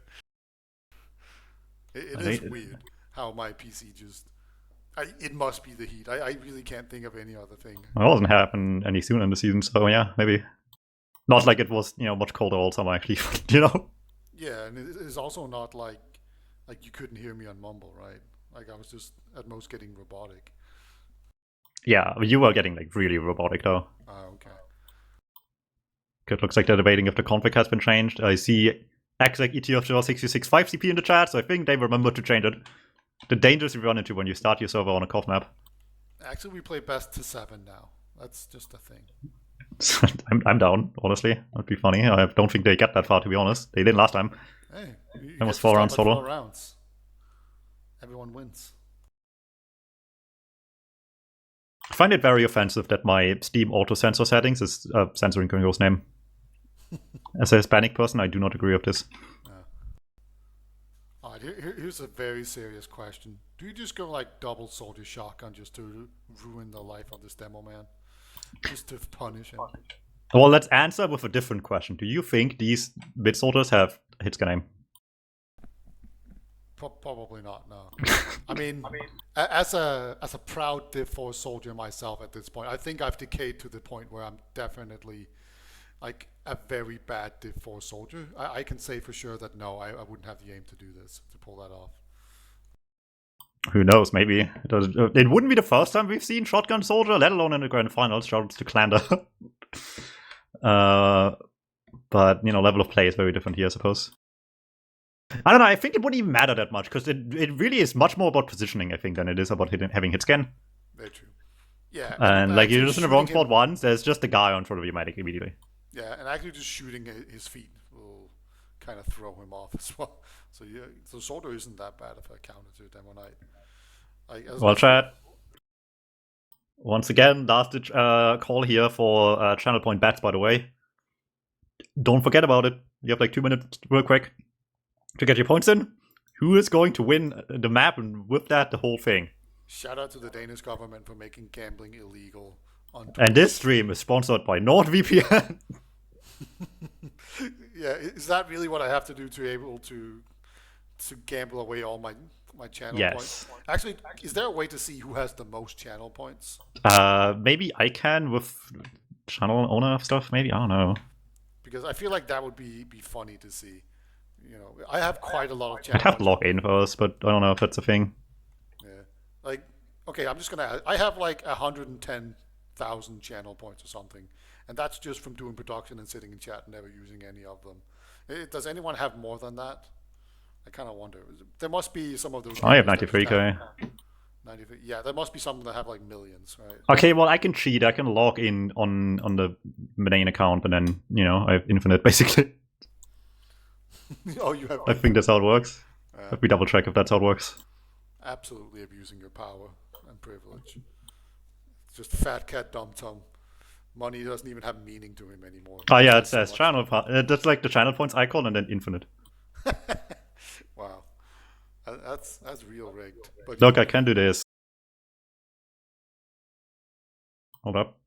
It is weird how my PC just... it must be the heat. I really can't think of any other thing. It wasn't happening any sooner in the season, so yeah, maybe. Not like it was, much colder all summer, actually, Yeah, and it is also not like you couldn't hear me on Mumble, right? Like I was just at most getting robotic. Yeah, you were getting like really robotic though. Okay. It looks like they're debating if the config has been changed. I see exec ETF2L 665 CP in the chat, so I think they remembered to change it. The dangers you run into when you start your server on a COF map. Actually, we play best to 7 now. That's just a thing. I'm down, honestly. That'd be funny. I don't think they get that far, to be honest. They didn't last time. Hey, that was 4 rounds total. 4 rounds. Everyone wins. I find it very offensive that my Steam auto sensor settings is censoring Kongo's name. As a Hispanic person, I do not agree with this. Alright, here's a very serious question. Do you just go like double soldier shotgun just to ruin the life of this demo man? Just to punish him? Well, let's answer with a different question. Do you think these mid soldiers have hit scan aim? Probably not, no. I mean, as a proud Div 4 soldier myself at this point, I think I've decayed to the point where I'm definitely like a very bad Div 4 soldier. I can say for sure that no, I wouldn't have the aim to do this, to pull that off. Who knows, maybe. It wouldn't be the first time we've seen Shotgun Soldier, let alone in the Grand Finals. Shoutouts to Clander. But, level of play is very different here, I suppose. I don't know, I think it wouldn't even matter that much, because it really is much more about positioning, I think, than it is about having hit scan. Very true. Yeah. And like, you're just in the wrong spot once, there's just a guy on front of your medic immediately. Yeah, and actually just shooting his feet will kind of throw him off as well. So yeah, the Soldier isn't that bad of a counter to Demo Knight. Well, chat. Once again, last call here for channel point bets, by the way. Don't forget about it. You have like 2 minutes real quick to get your points in. Who is going to win the map, and with that, the whole thing? Shout out to the Danish government for making gambling illegal on Twitch. And this stream is sponsored by NordVPN. Yeah, is that really what I have to do to be able to gamble away all my channel points? Actually, is there a way to see who has the most channel points? Maybe I can with channel owner stuff, maybe? I don't know. Because I feel like that would be funny to see. I have quite a lot of channel I'd have to log in first, but I don't know if that's a thing. Yeah. Like, okay, I have like 110,000 channel points or something. And that's just from doing production and sitting in chat and never using any of them. Does anyone have more than that? I kind of wonder. There must be some of those. I have 93k. 93. Yeah, there must be some that have like millions, right? Okay, well, I can cheat. I can log in on the main account, and then, I have infinite, basically. Oh, you have. I think that's how it works. Let me double check if that's how it works. Absolutely abusing your power and privilege. It's just fat cat dumb tongue. Money doesn't even have meaning to him anymore. Oh yeah, it says channel. That's like the channel points icon and then infinite. Wow, that's real rigged. But look, I can do this. Hold up.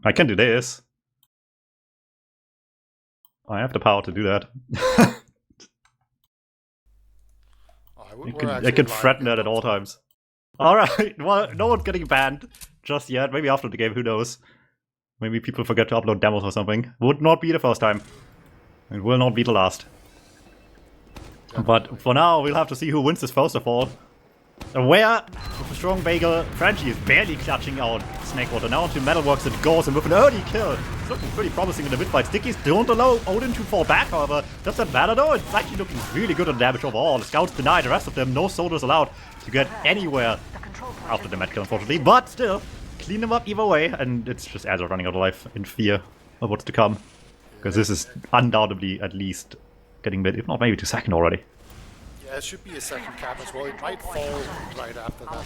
I can do this. I have the power to do that. I can threaten that at all times. Alright, well, no one's getting banned just yet. Maybe after the game, who knows? Maybe people forget to upload demos or something. Would not be the first time. It will not be the last. But for now, we'll have to see who wins this first of all. Where, with a strong Bagel, Frenchie is barely clutching out Snakewater. Now to Metalworks it goes, and with an early kill. It's looking pretty promising in the mid fight. Stickies don't allow Odin to fall back, however. Does that matter though? It's actually looking really good on damage overall. The scouts deny the rest of them. No soldiers allowed to get anywhere after the med kill, unfortunately. But still, clean them up either way, and it's just Azure running out of life in fear. of what's to come. Because this is undoubtedly at least getting mid, if not maybe to second already. Yeah, it should be a second cap as well. It might fall right after that.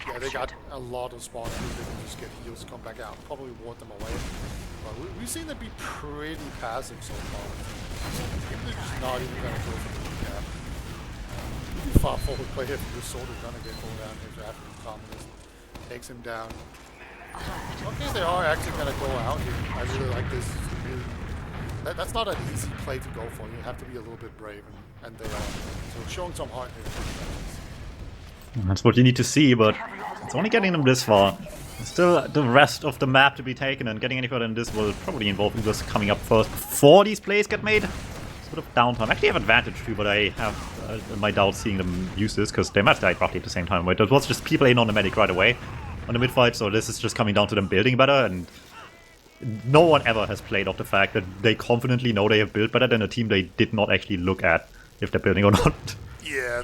Yeah, they got a lot of spots where they can just get heals, come back out, probably ward them away. But we've seen them be pretty passive so far. They're just not even going to go for the cap. Pretty far forward play here from this sword is going to get pulled down here after the communist. Takes him down. Okay, they are actually going to go out here. I really like this. Really, that's not an easy play to go for. You have to be a little bit brave, and they are. So showing some heart here. That's what you need to see, but it's only getting them this far. Still the rest of the map to be taken, and getting any further than this will probably involve Ubers coming up first before these plays get made. Sort of downtime. Actually have advantage too, but I have my doubts seeing them use this, because they might die roughly at the same time. But it was just people in on the medic right away on the mid fight, so this is just coming down to them building better, and no one ever has played off the fact that they confidently know they have built better than a team they did not actually look at if they're building or not. Yeah,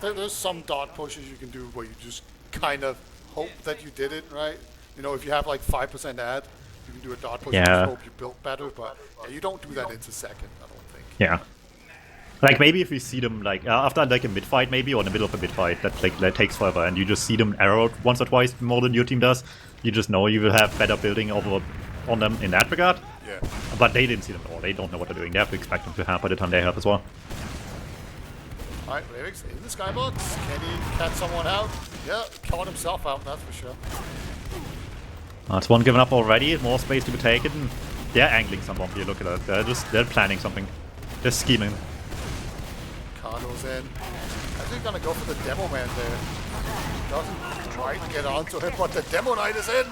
there's some dot pushes you can do where you just kind of hope that you did it, right? You know, if you have like 5% ad, you can do a dot push and just hope you built better, but yeah, you don't do that into second, I don't think. Yeah. Like maybe if we see them like after like a mid fight maybe, or in the middle of a mid fight that takes forever, and you just see them arrowed once or twice more than your team does, you just know you will have better building over on them in that regard. Yeah. But they didn't see them at all. They don't know what they're doing. They have to expect them to have by the time they have as well. Alright, Ravix in the skybox. Can he catch someone out? Yeah, caught himself out, that's for sure. That's one given up already. More space to be taken. They're angling someone here. Look at that. They're planning something. They're scheming. Cardo's in. Actually gonna go for the demo man there. Doesn't try to get onto him, but the demo knight is in.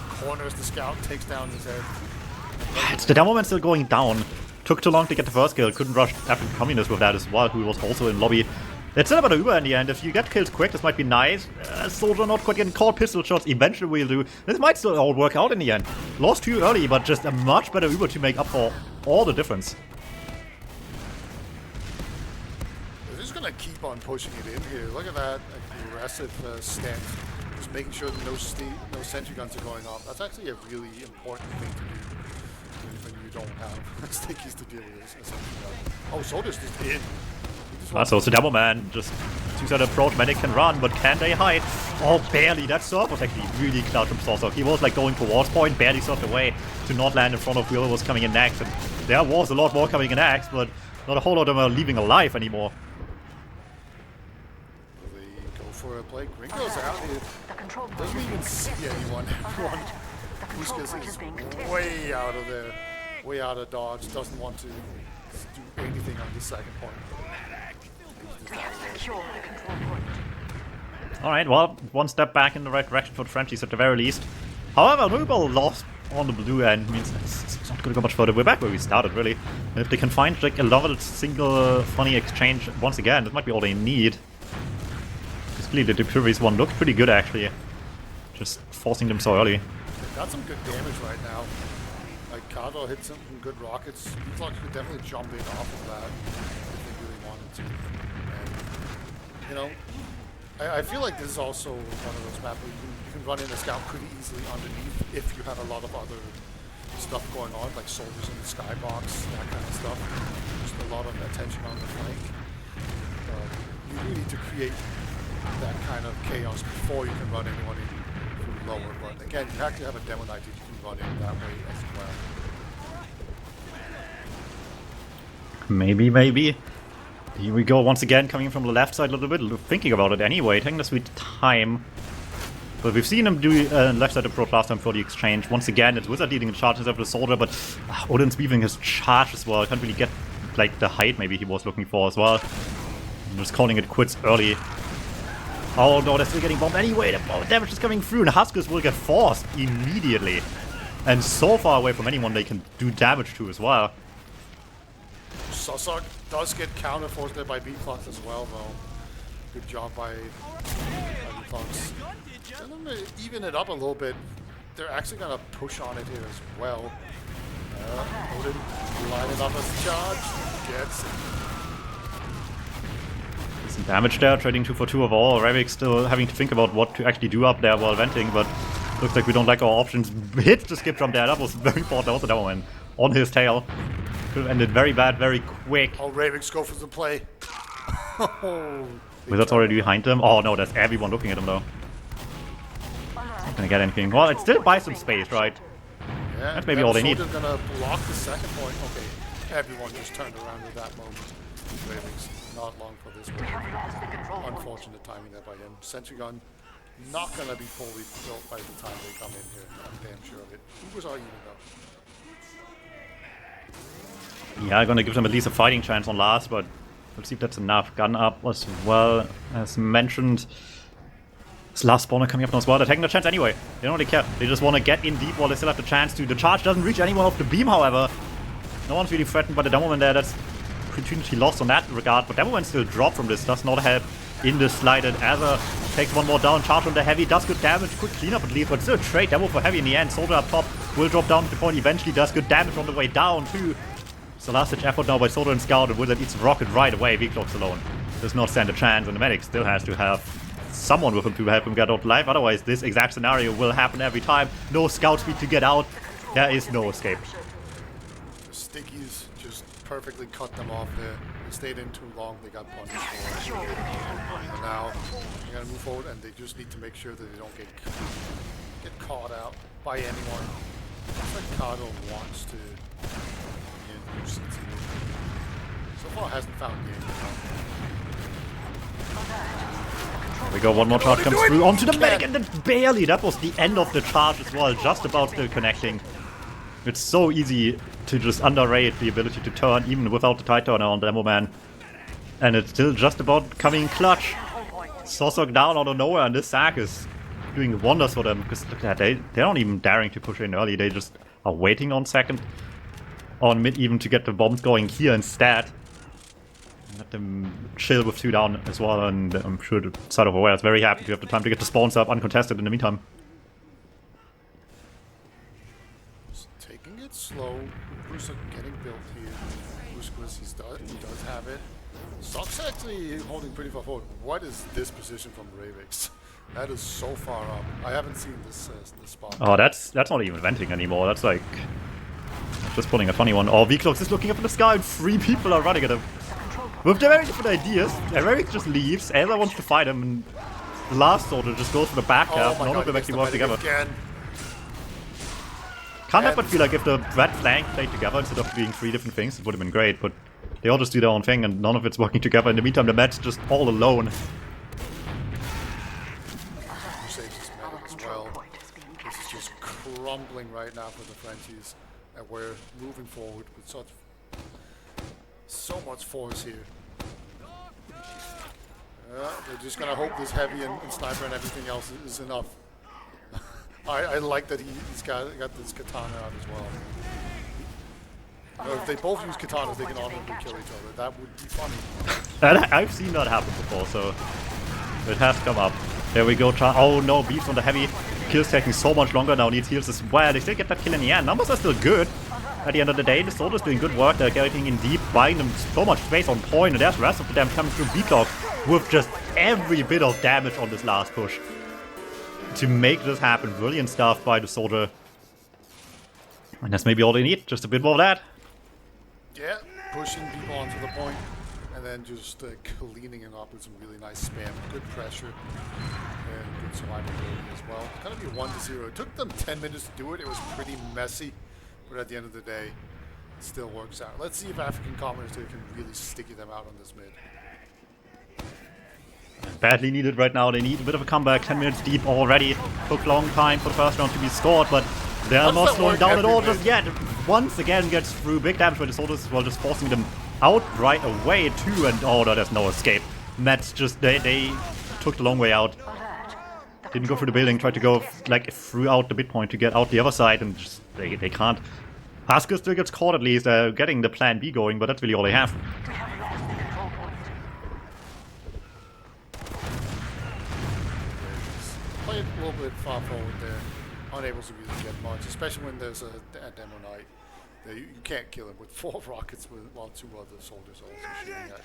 Corners the scout, takes down his head. It's the demo man still going down. Took too long to get the first kill. Couldn't rush African Communist with that as well, who was also in lobby. It's still about an Uber in the end. If you get kills quick, this might be nice. Soldier not quite getting caught. Pistol shots eventually will do. This might still all work out in the end. Lost too early, but just a much better Uber to make up for all the difference. They're just gonna keep on pushing it in here. Look at that aggressive stance. Just making sure that no sentry guns are going off. That's actually a really important thing to do when you don't have stickies to deal with. Oh, Soldier's just in. So it's the Devil Man, just two-sided approach, Medic can run, but can they hide? Oh, barely. That surf was actually really clutch from Saucer. He was like going towards point, barely surfed away to not land in front of whoever was coming in next. And there was a lot more coming in next, but not a whole lot of them are leaving alive anymore. They go for a play. Gringo's out here. Doesn't even see anyone. Everyone. Busquets is way out of there. Way out of dodge. Doesn't want to do anything on the second point. Alright, well, one step back in the right direction for the Frenchies at the very least. However, Nubel lost on the blue end, means it's not going to go much further. We're back where we started, really. And if they can find like a level single funny exchange once again, that might be all they need. I believe that the previous one looked pretty good, actually. Just forcing them so early. They've got some good damage right now. Like, Cardo hit some good rockets. Metalworks could definitely jump in off of that if they really wanted to. And, you know, I feel like this is also one of those maps where you can run in a scout pretty easily underneath if you have a lot of other stuff going on, like soldiers in the skybox, that kind of stuff. Just a lot of attention on the flank. You really need to create that kind of chaos before you can run anyone in through lower. But again, you actually have a demo knight that you can run in that way as well. Maybe. Here we go once again, coming from the left side a little bit, thinking about it anyway, taking the sweet time. But we've seen him do left side approach last time for the exchange. Once again, it's Wizard leading the charge instead of the Soldier, but Odin's weaving his charge as well. Can't really get like the height maybe he was looking for as well. I'm just calling it quits early. Oh no, they're still getting bombed anyway. The damage is coming through, and Huskers will get forced immediately. And so far away from anyone they can do damage to as well. Sussuck does get counter-forced there by B-Flux as well, though. Good job by B-Flux. Let them even it up a little bit. They're actually going to push on it here as well. Odin lining up as charge. Gets it. Some damage there, trading 2 for 2 overall. Ravik still having to think about what to actually do up there while venting, but Looks like we don't like our options. Hit the skip jump there. That was very important. Also, that one on his tail. Could have ended very bad, very quick. Oh, Ravix go for the play. Wizard's already behind him. Oh no, there's everyone looking at him though. Not gonna get anything. Well, it still buys some space, right? Yeah, that's maybe all they need. Soldier gonna block the second point. Okay, everyone just turned around at that moment. Ravix not long for this one. Unfortunate timing there by him. Sentry gun not gonna be fully built by the time they come in here. I'm damn sure of it. Who was arguing though? Yeah, I'm gonna give them at least a fighting chance on last, but we'll see if that's enough. Gun up as well, as mentioned. This last spawner coming up now as well. They're taking the chance anyway. They don't really care. They just want to get in deep while they still have the chance to. The charge doesn't reach anyone off the beam, however. No one's really threatened by the Demoman there. That's opportunity lost on that regard. But Demoman still dropped from this. Does not help in the slighted ever. Takes one more down. Charge on the heavy. Does good damage. Quick cleanup at least. But still trade Demo for heavy in the end. Soldier up top will drop down to the point. Eventually does good damage on the way down too. It's the last ditch effort now by Soldier and Scout, and Wizard eats Rocket right away. Vclox alone does not stand a chance, and the medic still has to have someone with him to help him get out alive. Otherwise, this exact scenario will happen every time. No Scout speed to get out. There is no escape. The Stickies just perfectly cut them off there. They stayed in too long. They got punished for it. And now they gotta move forward, and they just need to make sure that they don't get caught out by anyone. Looks like Kato wants to. So far hasn't found game. We go, one more charge comes through onto the medic, and then barely. That was the end of the charge as well, just about still connecting. It's so easy to just underrate the ability to turn, even without the tide turner on Demoman. And it's still just about coming clutch. Sosok down out of nowhere, and this sack is doing wonders for them, because look at that, they're not even daring to push in early, they just are waiting on second. On mid even to get the bombs going here instead. Let them chill with 2 down as well, and I'm sure the side of Aware is very happy to have the time to get the spawns up uncontested in the meantime. Just taking it slow. Bruce getting built here. Bruce he does have it. Sock's actually holding pretty far forward. What is this position from Ravix? That is so far up. I haven't seen this spot. Oh, that's not even venting anymore. That's like just pulling a funny one. Oh, Vclox is looking up in the sky, and 3 people are running at him. With their very different ideas. Eric just leaves, Ella wants to fight him, and the last Soldier just goes for the back half. None of them actually work together. Again. Can't help but feel like if the red flank played together instead of being 3 different things, it would have been great, but they all just do their own thing, and none of it's working together. In the meantime, the Med's just all alone. Saves his medic as well. This is just crumbling right now for the Frenchies, and we're moving forward with so much force here. They're just gonna hope this heavy and sniper and everything else is enough. I like that he's got this katana out as well. If they both use katanas, they can honorably kill each other. That would be funny. And I've seen that happen before, so it has come up. There we go. Oh no, beefs on the heavy. Kill's taking so much longer now. Needs heals as well. They still get that kill in the end. Numbers are still good. At the end of the day, the Soldier's doing good work. They're getting in deep, buying them so much space on point, and there's the rest of the damage coming through Vclox with just every bit of damage on this last push. To make this happen, brilliant stuff by the Soldier. And that's maybe all they need, just a bit more of that. Yeah, pushing people onto the point, and then just cleaning it up with some really nice spam. Good pressure, and good survivability as well. It's gonna be 1-0. It took them 10 minutes to do it. It was pretty messy. But at the end of the day, it still works out. Let's see if African Commoners can really sticky them out on this mid. Badly needed right now. They need a bit of a comeback. 10 minutes deep already. Took a long time for the first round to be scored, but they're not slowing down at all just yet. Once again gets through. Big damage by the Soldiers as well, just forcing them out right away too. And oh no, there's no escape. That's just, they took the long way out. Didn't go through the building, tried to go like throughout the midpoint to get out the other side, and just they can't. Husker still gets caught at least, getting the plan B going, but that's really all they have. Play it a little bit far forward there, unable to really get much, especially when there's a Demo Knight. You can't kill him with 4 rockets while 2 other soldiers are also shooting at you.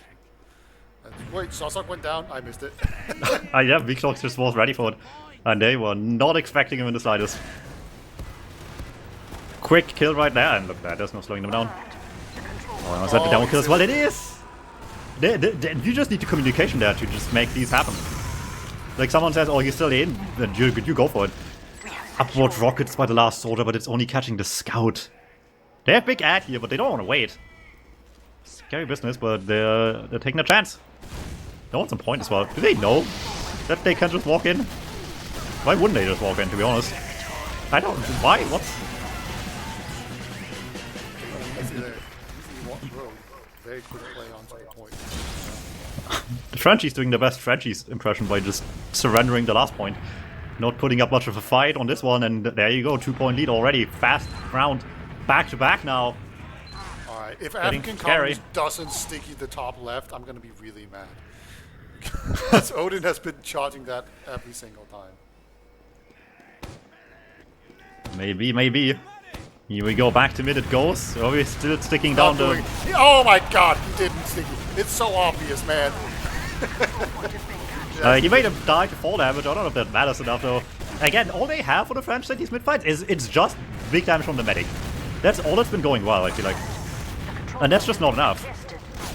Wait, Sosok went down. I missed it. Yeah, Vclox just was ready for it. And they were not expecting him in the slightest. Quick kill right there, and look at that, there's no slowing them down. Oh, is that the down kills? Well, it is! You just need the communication there to just make these happen. Like someone says, oh, you're still in, then you go for it. Upward rockets by the last soldier, but it's only catching the scout. They have big ad here, but they don't want to wait. Scary business, but they're taking a chance. They want some point as well. Do they know that they can just walk in? Why wouldn't they just walk in, to be honest? I don't... Why? What? Very quick play onto the point. The Frenchie's doing the best Frenchie's impression by just surrendering the last point. Not putting up much of a fight on this one, and there you go, 2-point lead already. Fast round, back to back now. Alright, if African Communist doesn't sticky the top left, I'm gonna be really mad. Because Odin has been charging that every single time. Maybe, maybe. Here we go, back to mid it goes. Oh, we're still sticking down the... Oh my god, he didn't sticky. It's so obvious, man. He made him die to fall damage. I don't know if that matters enough though. Again, all they have for the French cities mid fights is it's just big damage from the medic. That's all that's been going well, I feel like. And that's just not enough.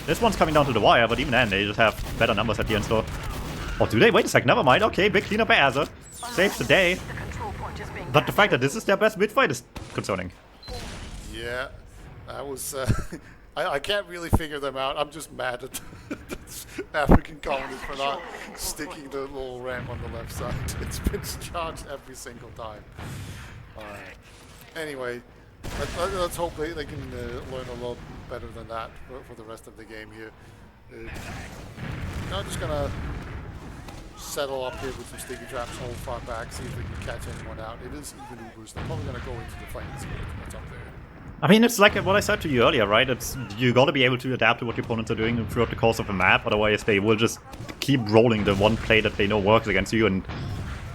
This one's coming down to the wire, but even then they just have better numbers at the end, so... Oh, do they? Wait a sec, never mind. Okay, big cleanup by Azza. Saves the day. But the fact that this is their best mid fight is concerning. Yeah, that was... I can't really figure them out. I'm just mad at African colonists for not sticking the little ramp on the left side. It's been charged every single time. Alright. Anyway, let's hope they can learn a little better than that for the rest of the game here. I'm just gonna settle up here with some sticky traps, hold far back, see if we can catch anyone out. It is even Ubers. They're probably gonna go into the flank and see what's up there. I mean, it's like what I said to you earlier, right? It's you got to be able to adapt to what your opponents are doing throughout the course of a map, otherwise they will just keep rolling the one play that they know works against you, and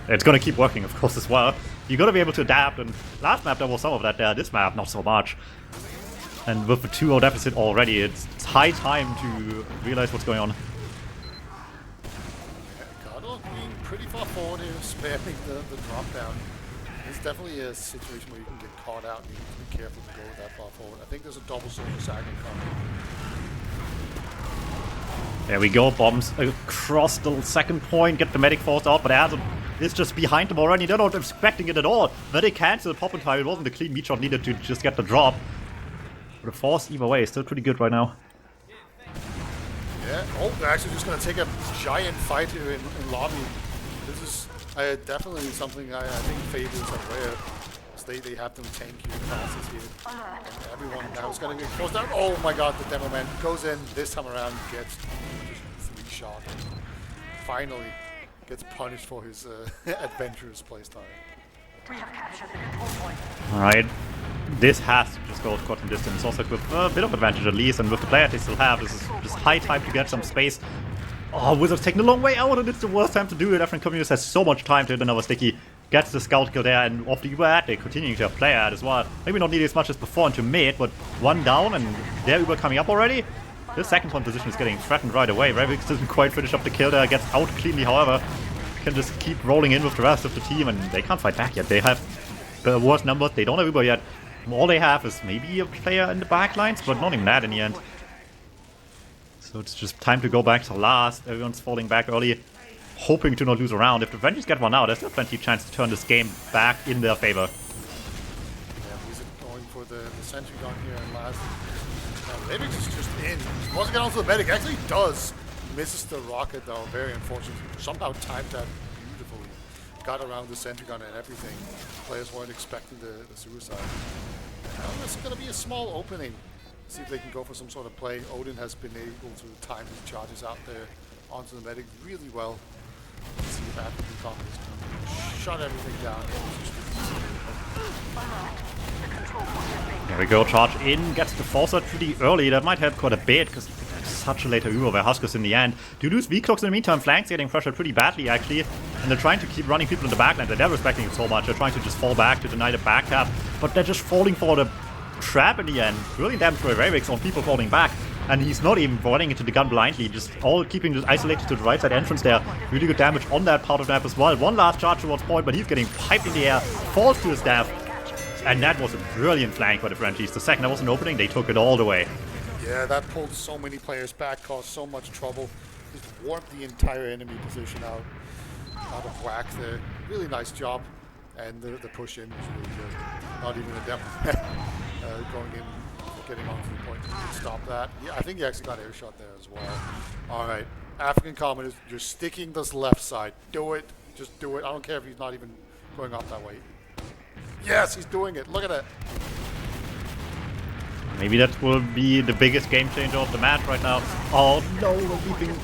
it's going to keep working, of course, as well. You got to be able to adapt, and last map there was some of that there, this map not so much. And with the 2-0 deficit already, it's high time to realize what's going on. Cardinal being pretty far forward here, spamming the drop down. It's definitely a situation where you can get caught out and you need to be careful to go that far forward. I think there's a double soldier sagging coming. There we go, bombs across the second point, get the medic forced out, but Azza is just behind them already. They're not expecting it at all. Medic cancel pop in time. It wasn't the clean meat shot needed to just get the drop. But the force either way is still pretty good right now. Yeah, oh, they're actually just going to take a giant fight here in lobby. This is definitely something I think favors are rare. They have them tank your classes here. And everyone now is going to get close down. Oh my god, the demo man goes in this time around, gets just 3 shot. Finally gets punished for his adventurous playstyle. Alright. This has to just go quantum distance, also with a bit of advantage at least, and with the player they still have, this is just high time to get some space. Oh, Wizards taking a long way out, and it's the worst time to do it. African Communist has so much time to hit another sticky. Gets the scout kill there, and off the Uber ad, they're continuing to have player ad as well. Maybe not nearly as much as before into mid, but one down, and their Uber coming up already. This second point position is getting threatened right away. Ravix doesn't quite finish up the kill there, gets out cleanly, however. Can just keep rolling in with the rest of the team, and they can't fight back yet. They have the worst numbers, they don't have Uber yet. All they have is maybe a player in the back lines, but not even that in the end. So it's just time to go back to last. Everyone's falling back early, hoping to not lose a round. If the Avengers get one out, there's still plenty of chance to turn this game back in their favor. Yeah, he's going for the sentry gun here and last. Ravix is just in. He wants to get onto the medic. Actually does. Misses the rocket though, very unfortunate. Somehow timed that beautifully. Got around the sentry gun and everything. Players weren't expecting the suicide. Now there's going to be a small opening. See if they can go for some sort of play. Odin has been able to time his charges out there onto the medic really well. Let's see if African Communist can shut everything down. There we go, charge in, gets the forcer pretty early. That might help quite a bit, because it's such a later Uber where Huskers in the end. Do lose V-Clocks in the meantime, flanks getting pressured pretty badly actually. And they're trying to keep running people in the backline. They're never respecting it so much. They're trying to just fall back to deny the back tap, but they're just falling for the trap in the end. Really damage for Ravix on people falling back. and he's not even running into the gun blindly, just all keeping it isolated to the right side entrance there. Really good damage on that part of the map as well. One last charge towards point, but he's getting piped in the air, falls to his death, and that was a brilliant flank by the Frenchies. The second there was an opening, they took it all the way. Yeah, that pulled so many players back, caused so much trouble. Just warped the entire enemy position out of whack there. Really nice job. And the push in was really good. Not even a demo. Going in, getting onto the point to stop that. Yeah, I think he actually got air shot there as well. All right, African Communist, you're sticking this left side. Do it. Just do it. I don't care if he's not even going up that way. Yes, he's doing it. Look at that. Maybe that will be the biggest game changer of the match right now. Oh no, we're keeping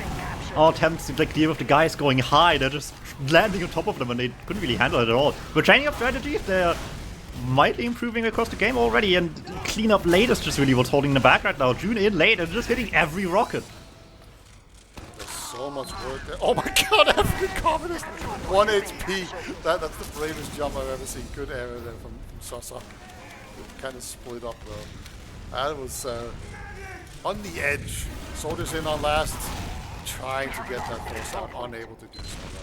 our attempts to like deal with the guys going high. They're just landing on top of them and they couldn't really handle it at all. We're changing up strategies. They're mildly improving across the game already, and clean up late is just really what's holding them back right now. June in late and just hitting every rocket. There's so much work there. Oh my god, African Communist! 1 HP. That's the bravest jump I've ever seen. Good error there from Sosa. Kind of split up though. That was on the edge. Soldiers in on last. Trying to get that force out. Unable to do so though.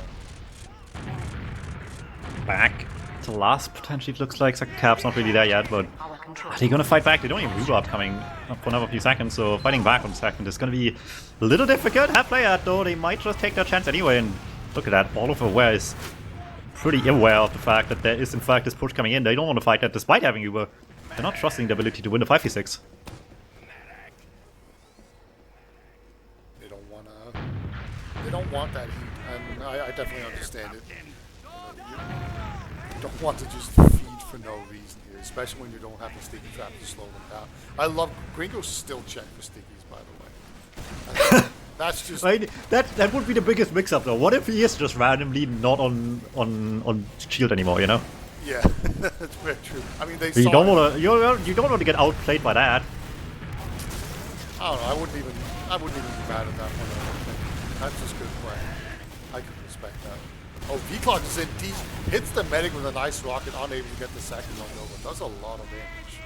Back to last, potentially it looks like. Second cap's not really there yet, but are they gonna fight back? They don't even move up coming up for another few seconds, so fighting back on second is gonna be a little difficult. Half play that though, they might just take their chance anyway, and look at that, Oliver Ware is pretty aware of the fact that there is in fact this push coming in. They don't want to fight that despite having Uber. They're not trusting the ability to win the 5v6. They don't want that heat, and I definitely understand it. You don't want to just feed for no reason here, especially when you don't have the sticky trap to slow them down. I love Gringos still check for stickies, by the way. That's just right, that would be the biggest mix-up though. What if he is just randomly not on shield anymore? You know? Yeah, that's very true. I mean, you don't want to get outplayed by that. I don't know. I wouldn't even be mad at that one. That's just good play. I can respect that. Oh, V-Clock is in deep. Hits the medic with a nice rocket, unable to get the second on Nova. Does a lot of damage.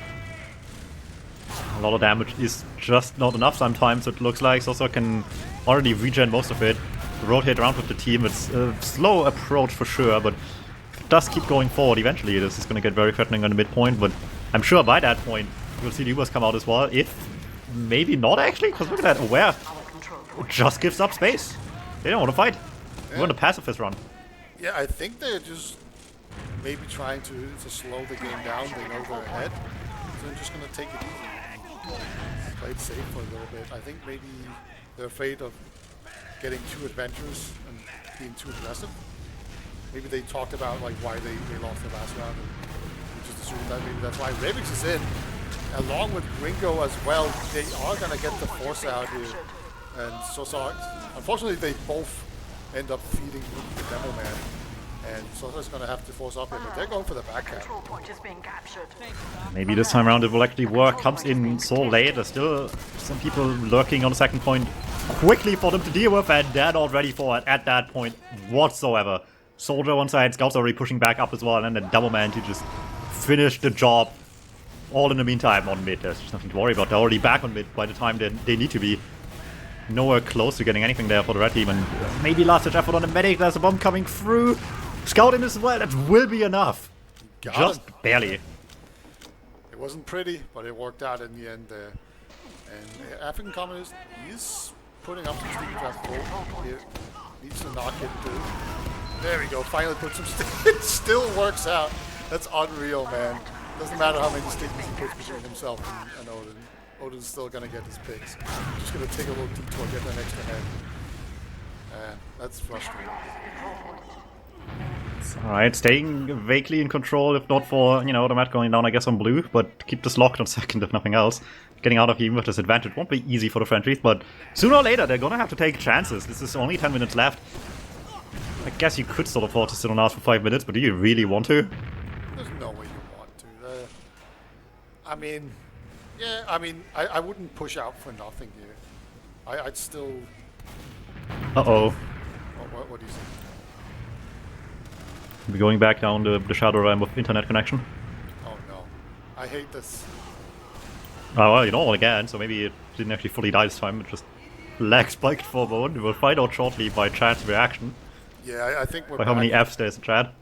A lot of damage is just not enough sometimes, it looks like. Sosa can already regen most of it. Rotate around with the team. It's a slow approach for sure, but if it does keep going forward, eventually this is going to get very threatening on the midpoint. But I'm sure by that point, you'll see the Ubers come out as well. If maybe not actually, because look at that, Aware just gives up space. They don't want to fight. They want a pacifist run. Yeah, I think they're just maybe trying to slow the game down. They know they're ahead, so they're just going to take it easy. Play it safe for a little bit. I think maybe they're afraid of getting too adventurous and being too aggressive. Maybe they talked about like why they lost the last round, and just assumed that maybe that's why. Ravix is in, along with Gringo as well. They are going to get the force out here. And Sosa, unfortunately, they both end up feeding the Demo Man. And Sosa's going to have to force up here, but they're going for the back cap. Maybe this time around it will actually work. Comes in so late. There's still some people lurking on the second point quickly for them to deal with, and they're not ready for it at that point whatsoever. Soldier one side, Scouts already pushing back up as well, and then the Double Man to just finish the job. All in the meantime on mid. There's just nothing to worry about. They're already back on mid by the time they need to be. Nowhere close to getting anything there for the red team, and maybe last-ditch effort on the medic. There's a bomb coming through. Scout in as well. That will be enough. Just barely. It wasn't pretty, but it worked out in the end there. And African Communist is putting up some sticky traps. Here needs to knock it through. There we go. Finally put some sticky. It still works out. That's unreal, man. Doesn't matter how many stickies he puts between himself and Odin. Odin's still going to get his picks. Just going to take a little detour, get that extra head. And that's frustrating. Alright, staying vaguely in control, if not for, you know, the mat going down, I guess, on blue, but keep this locked on second, if nothing else. Getting out of here with this advantage won't be easy for the Frenchies, but sooner or later they're going to have to take chances. This is only 10 minutes left. I guess you could sort of afford to sit on ours for 5 minutes, but do you really want to? There's no way you want to. I mean... Yeah, I mean, I wouldn't push out for nothing here. I'd still... Uh-oh. What do you think? We're going back down the Shadow Realm of internet connection. Oh no. I hate this. Oh, well, you know, again, so maybe it didn't actually fully die this time, it just lag spiked for a moment. We'll find out shortly by chat's reaction. Yeah, I think we're By how many Fs there's in chat.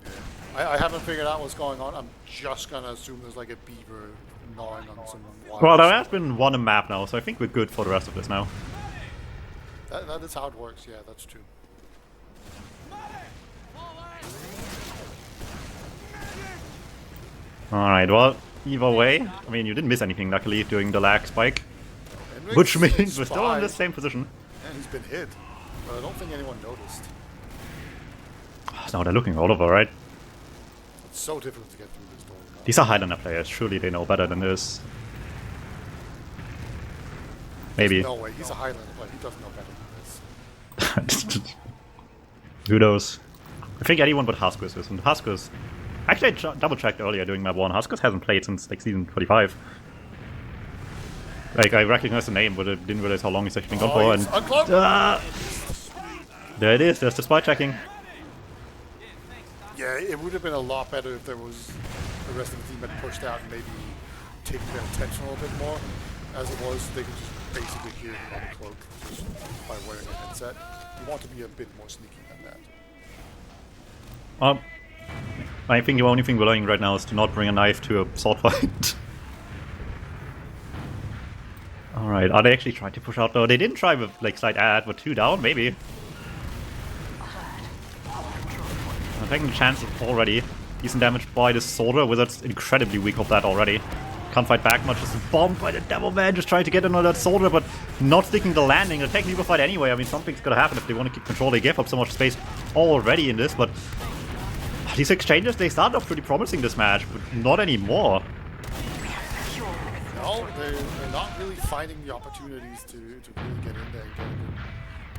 Yeah. I haven't figured out what's going on. I'm just gonna assume there's like a beaver gnawing on some wires. Well, there has been one map now, so I think we're good for the rest of this now. That is how it works, yeah, that's true. Alright, well, either way, I mean, you didn't miss anything, luckily, during the lag spike. Which means we're still in the same position. And he's been hit, but I don't think anyone noticed. Now they're looking all over, right? It's so difficult to get through this door. These are Highlander players, surely they know better than this. Maybe. There's no way, he's a Highlander player, he doesn't know better than this. Who knows? I think anyone but Huskers is, and Huskers... Actually, I double-checked earlier during map 1, Huskers hasn't played since, like, season 25. Like, I recognized the name, but I didn't realize how long he's actually been gone for, and... there it is, there's the spy checking. Yeah, it would have been a lot better if there was the rest of the team had pushed out and maybe taken their attention a little bit more. As it was, they could just basically hear him on the cloak just by wearing a headset. You want to be a bit more sneaky than that. I think the only thing we're learning right now is to not bring a knife to a sword fight. Alright, are they actually trying to push out though? They didn't try with like slight ad, but 2 down, maybe. I'm taking the chance already. Decent damage by the soldier. Wizard's incredibly weak of that already. Can't fight back much, just bombed by the Devil Man, just trying to get another soldier, but not sticking the landing. They're taking the fight anyway. I mean, something's gonna happen if they want to keep control. They gave up so much space already in this, but these exchanges, they started off pretty promising this match, but not anymore. No, they're not really finding the opportunities to really get in there and get a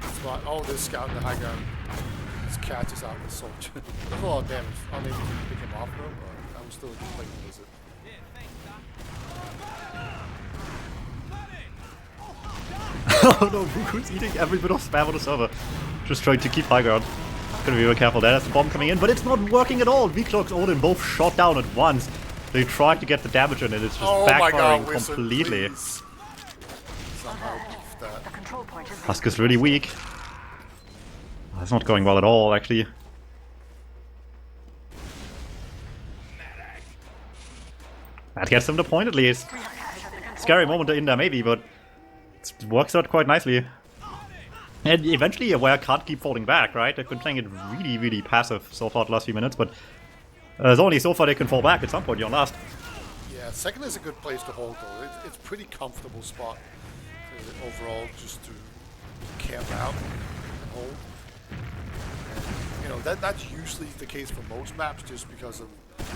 good spot. Oh, this scout in the high ground just catches out the soldier. There's a lot of damage. I'll maybe pick him off though, but that was still a good play to visit. Oh no, Buku's eating every bit of spam on the server. Just trying to keep high ground. Gotta be very careful there. There's the bomb coming in, but it's not working at all. V-Cloaks, Odin both shot down at once. They tried to get the damage in and it's just backfiring completely. Husk really weak. That's not going well at all, actually. That gets them the point at least. Scary moment in there maybe, but it works out quite nicely. And eventually Aware can't keep falling back, right? They've been playing it really, really passive so far the last few minutes, but there's only so far they can fall back. At some point you're last. Yeah, second is a good place to hold though. It's a pretty comfortable spot overall just to camp out and hold. And, you know, that's usually the case for most maps just because of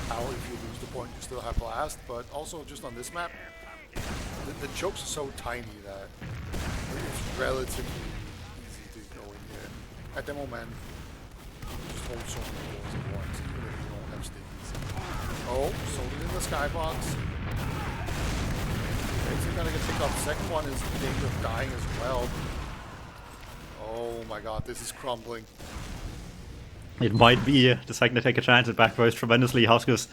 how if you lose the point you still have last, but also just on this map, the chokes are so tiny that it's relatively easy to go in here. At the moment, just hold so many balls at once, even if you don't have stickies. Oh, sold it in the skybox. Basically gonna get picked up. The second one is in danger of dying as well. Oh my god, this is crumbling. It might be the second they take a chance. It backfires tremendously. Huskers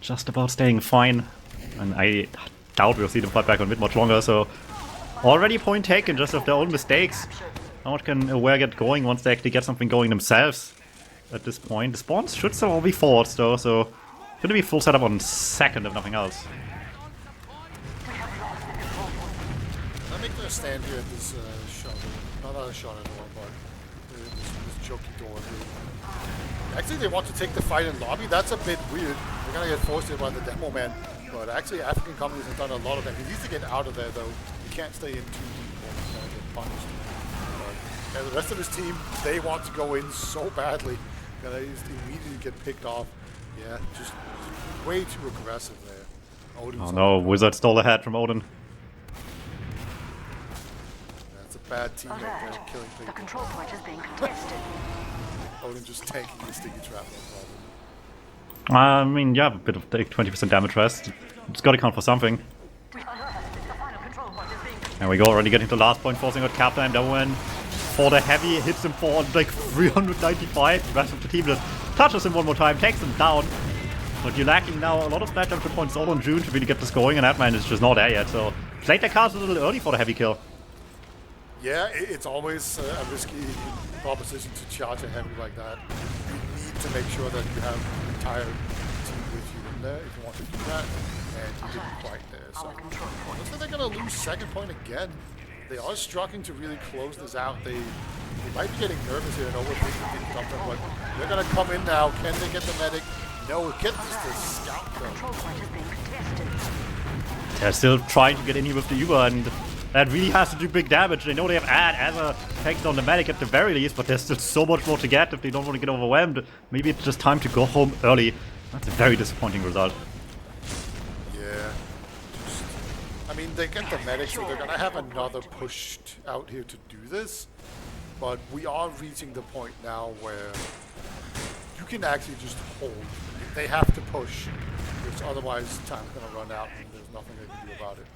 just about staying fine. And I doubt we'll see them fight back on mid much longer, so already point taken just of their own mistakes. How much can Aware get going once they actually get something going themselves at this point? The spawns should still all be forwards though, so gonna be full setup on second if nothing else. I make their stand here at this shot. Not a shot at door, but this jokey door here. Actually, they want to take the fight in lobby. That's a bit weird. They're gonna get forced here by the demo man. But actually, African companies have done a lot of that. He needs to get out of there, though. He can't stay in too deep or he's gonna get punished. But yeah, the rest of his team, they want to go in so badly. They just immediately get picked off. Yeah, just way too aggressive there. Odin's oh no, Wizard stole the head from Odin. That's a bad team right there, killing people. The control point is being contested. Odin just tanking the sticky trap, no problem. I mean, yeah, a bit of 20% damage rest. It's gotta count for something. There we go, already getting to the last point, forcing out Captain Darwin for the heavy, hits him for like 395. The rest of the team just touches him one more time, takes him down. But you're lacking now a lot of splash damage points all on June to really get this going, and Adman is just not there yet, so played their cards a little early for the heavy kill. Yeah, it's always a risky proposition to charge a heavy like that. You need to make sure that you have the entire team with you in there if you want to do that, and you didn't quite there. So looks like they're gonna lose second point again. They are struggling to really close this out. They might be getting nervous here and overthinking things up there, but they're gonna come in now. Can they get the medic? No, get the scout though. They're still trying to get in here with the Uber, and that really has to do big damage. They know they have as a tank down the medic at the very least, but there's still so much more to get if they don't want to get overwhelmed. Maybe it's just time to go home early. That's a very disappointing result. Yeah. I mean, they get the medic, so they're going to have another push out here to do this. But we are reaching the point now where you can actually just hold. They have to push, because otherwise time's going to run out and there's nothing they can do about it.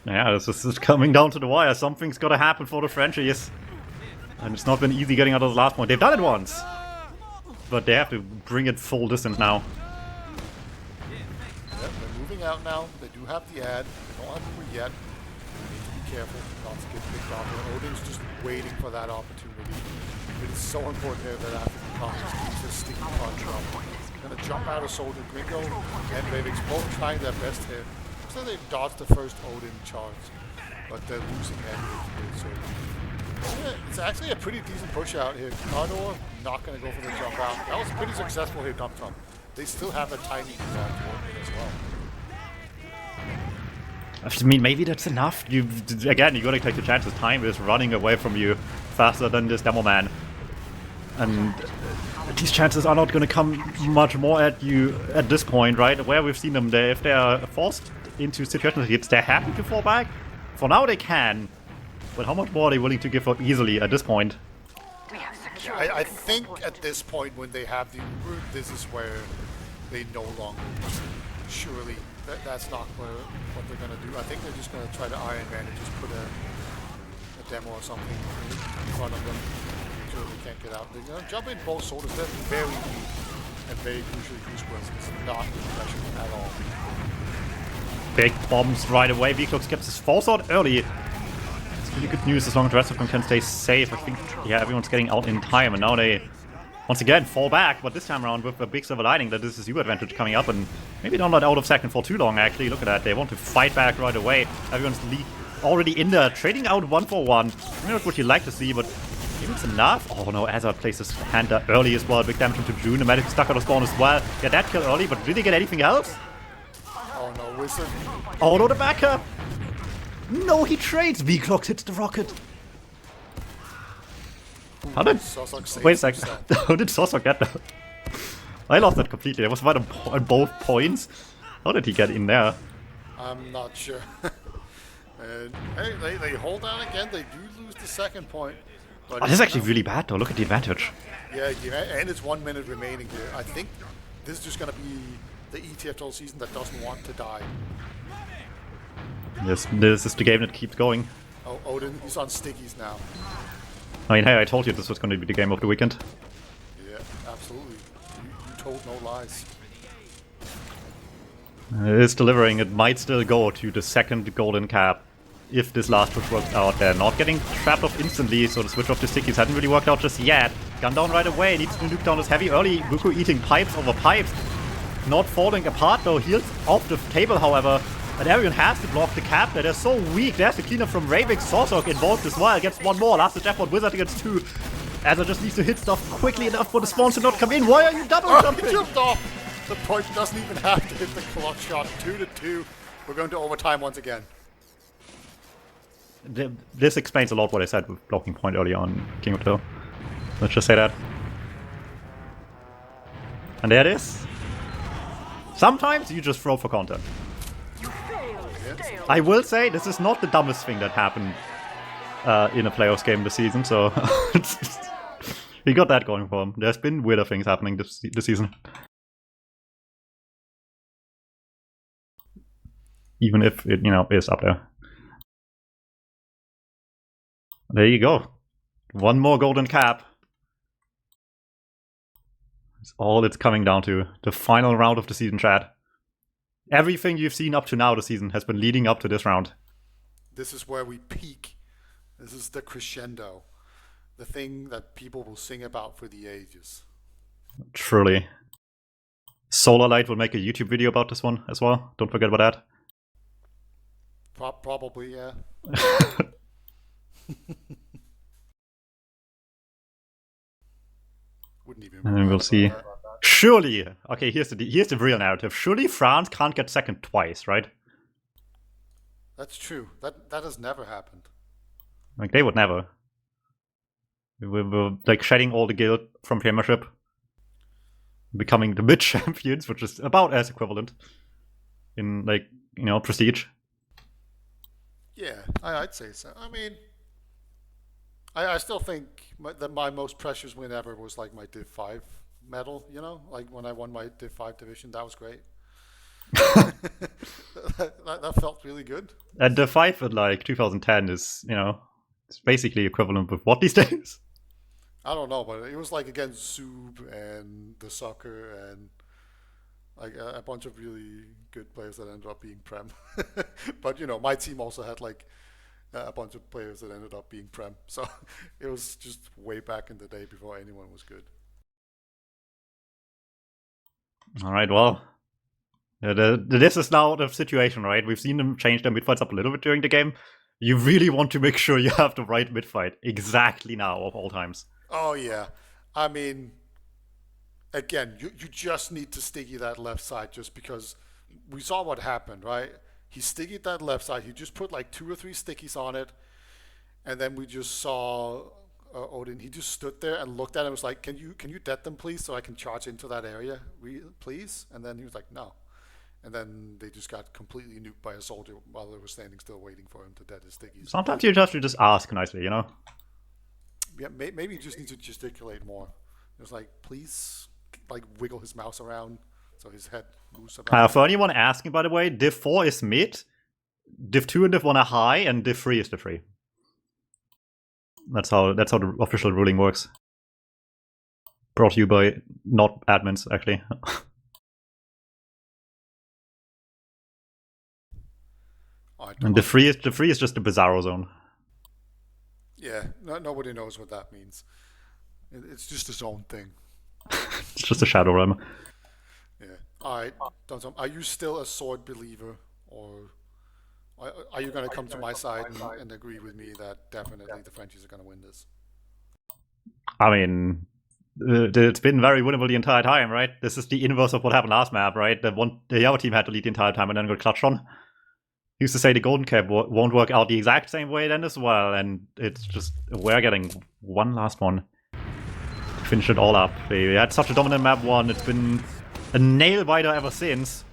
Yeah, this is coming down to the wire. Something's got to happen for the franchise. And it's not been easy getting out of the last point. They've done it once. But they have to bring it full distance now. Yep, they're moving out now. They do have the ad. They don't have Uber yet. They need to be careful not to get picked off. Odin's just waiting for that opportunity. It is so important here that after the comes, keeps a sticky punch up. Gonna jump out of Soldier Gringo and Vivix both trying their best here. So they've dodged the first Odin charge, but they're losing anyway. So yeah, it's actually a pretty decent push out here. Cardor not going to go for the jump out. That was pretty successful here, Dum Tum. They still have a tiny design to work with as well. I mean, maybe that's enough. Again, you gotta take the chances. Time is running away from you faster than this demo man. And these chances are not gonna come much more at you at this point, right? Where we've seen them, if they are forced into situational hits, they're happy to fall back. For now they can, but how much more are they willing to give up easily at this point? I think at this point when they have the Uber, this is where they no longer surely that's not what they're gonna do. I think they're just gonna try to Iron Man and just put a demo or something in front of them so they can't get out. They're gonna jump in both soldiers. They're very weak and very crucially Goosebumps. It's not good pressure at all. Big bombs right away. Vclux gets his false out early. It's really good news as long as the rest of them can stay safe. I think, yeah, everyone's getting out in time, and now they once again fall back, but this time around with a big silver lining that this is your advantage coming up, and maybe don't let out of second for too long actually. Look at that, they want to fight back right away. Everyone's already in there, trading out 1-for-1. Maybe not what you like to see, but maybe it's enough. Oh no, Azar places hand early as well. Big damage into June. The medic stuck out of spawn as well. Get that kill early, but did they get anything else? Oh no, Wizard. Oh no, the backup! No, he trades! Vclux hits the rocket. How did... Wait a second. How did Sosok get that? I lost that completely. I was right on both points. How did he get in there? I'm not sure. And hey, they hold down again. They do lose the second point. But this is actually really bad though. Look at the advantage. Yeah, and it's 1 minute remaining here. I think this is just going to be the ETF2L season that doesn't want to die. This is the game that keeps going. Oh, Odin, he's on stickies now. I mean, hey, I told you this was going to be the game of the weekend. Yeah, absolutely. You told no lies. It is delivering. It might still go to the second golden cap if this last push works out. They're not getting trapped off instantly, so the switch off to stickies hasn't really worked out just yet. Gun down right away. Needs to nuke down this heavy early. Buku eating pipes over pipes. Not falling apart though. Heals off the table, however. But everyone has to block the cap there. They're so weak. There's the cleanup from Ravik. Sosok involved as well. Gets one more. Last Jackpot Wizard gets two. Azar just needs to hit stuff quickly enough for the spawns to not come in. Why are you double jumping? He jumped off. The point doesn't even have to hit the clock shot. 2-2. We're going to overtime once again. This explains a lot what I said with blocking point earlier on King of the Hill. Let's just say that. And there it is. Sometimes you just throw for content. I will say this is not the dumbest thing that happened in a playoffs game this season, so he got that going for him. There's been weirder things happening this season. Even if it, is up there. There you go. One more golden cap. It's all it's coming down to. The final round of the season, chat. Everything you've seen up to now this season has been leading up to this round. This is where we peak. This is the crescendo. The thing that people will sing about for the ages. Truly. Solarlight will make a YouTube video about this one as well. Don't forget about that. Probably, yeah. Wouldn't even. And we'll see. Surely, okay, here's the real narrative. Surely France can't get second twice, right? That's true. That has never happened. Like, they would never. We're like shedding all the guild from Premiership, becoming the mid champions, which is about as equivalent in, like, you know, prestige. Yeah, I'd say so. I mean, I still think that my most precious win ever was like my Div 5 medal, you know? Like when I won my Div 5 division, that was great. that felt really good. And the 5 at like 2010 is, you know, it's basically equivalent with what these days? I don't know, but it was like against Zub and the soccer and like a bunch of really good players that ended up being Prem. But, you know, my team also had like a bunch of players that ended up being Prem. So it was just way back in the day before anyone was good. All right, well, this is now the situation, right? We've seen them change their midfights up a little bit during the game. You really want to make sure you have the right midfight exactly now of all times. Oh, yeah. I mean, again, you just need to sticky that left side just because we saw what happened, right? He stickied that left side. He just put like 2 or 3 stickies on it. And then we just saw Odin. He just stood there and looked at it and was like, can you dead them, please, so I can charge into that area, please? And then he was like, no. And then they just got completely nuked by a soldier while they were standing still waiting for him to dead his stickies. Sometimes you have to just ask nicely, you know? Yeah, maybe you just need to gesticulate more. It was like, please, like wiggle his mouse around so his head moves about. For anyone asking, by the way, Div 4 is mid, Div 2 and Div 1 are high, and Div 3 is Div 3. That's how the official ruling works. Brought to you by not admins, actually. And Div 3 is just the Bizarro zone. Yeah, nobody knows what that means. It's just its own thing. It's just a shadow realm. Yeah. All right, Donson, are you still a sword believer, or are you going to come to my side and agree with me that definitely the Frenchies are going to win this? I mean, it's been very winnable the entire time, right? This is the inverse of what happened last map, right? The other team had to lead the entire time and then got clutched on. Used to say the golden cap won't work out the exact same way then as well, and it's just, we're getting one last one. Finish it all up. They had such a dominant map one, it's been a nail-biter ever since,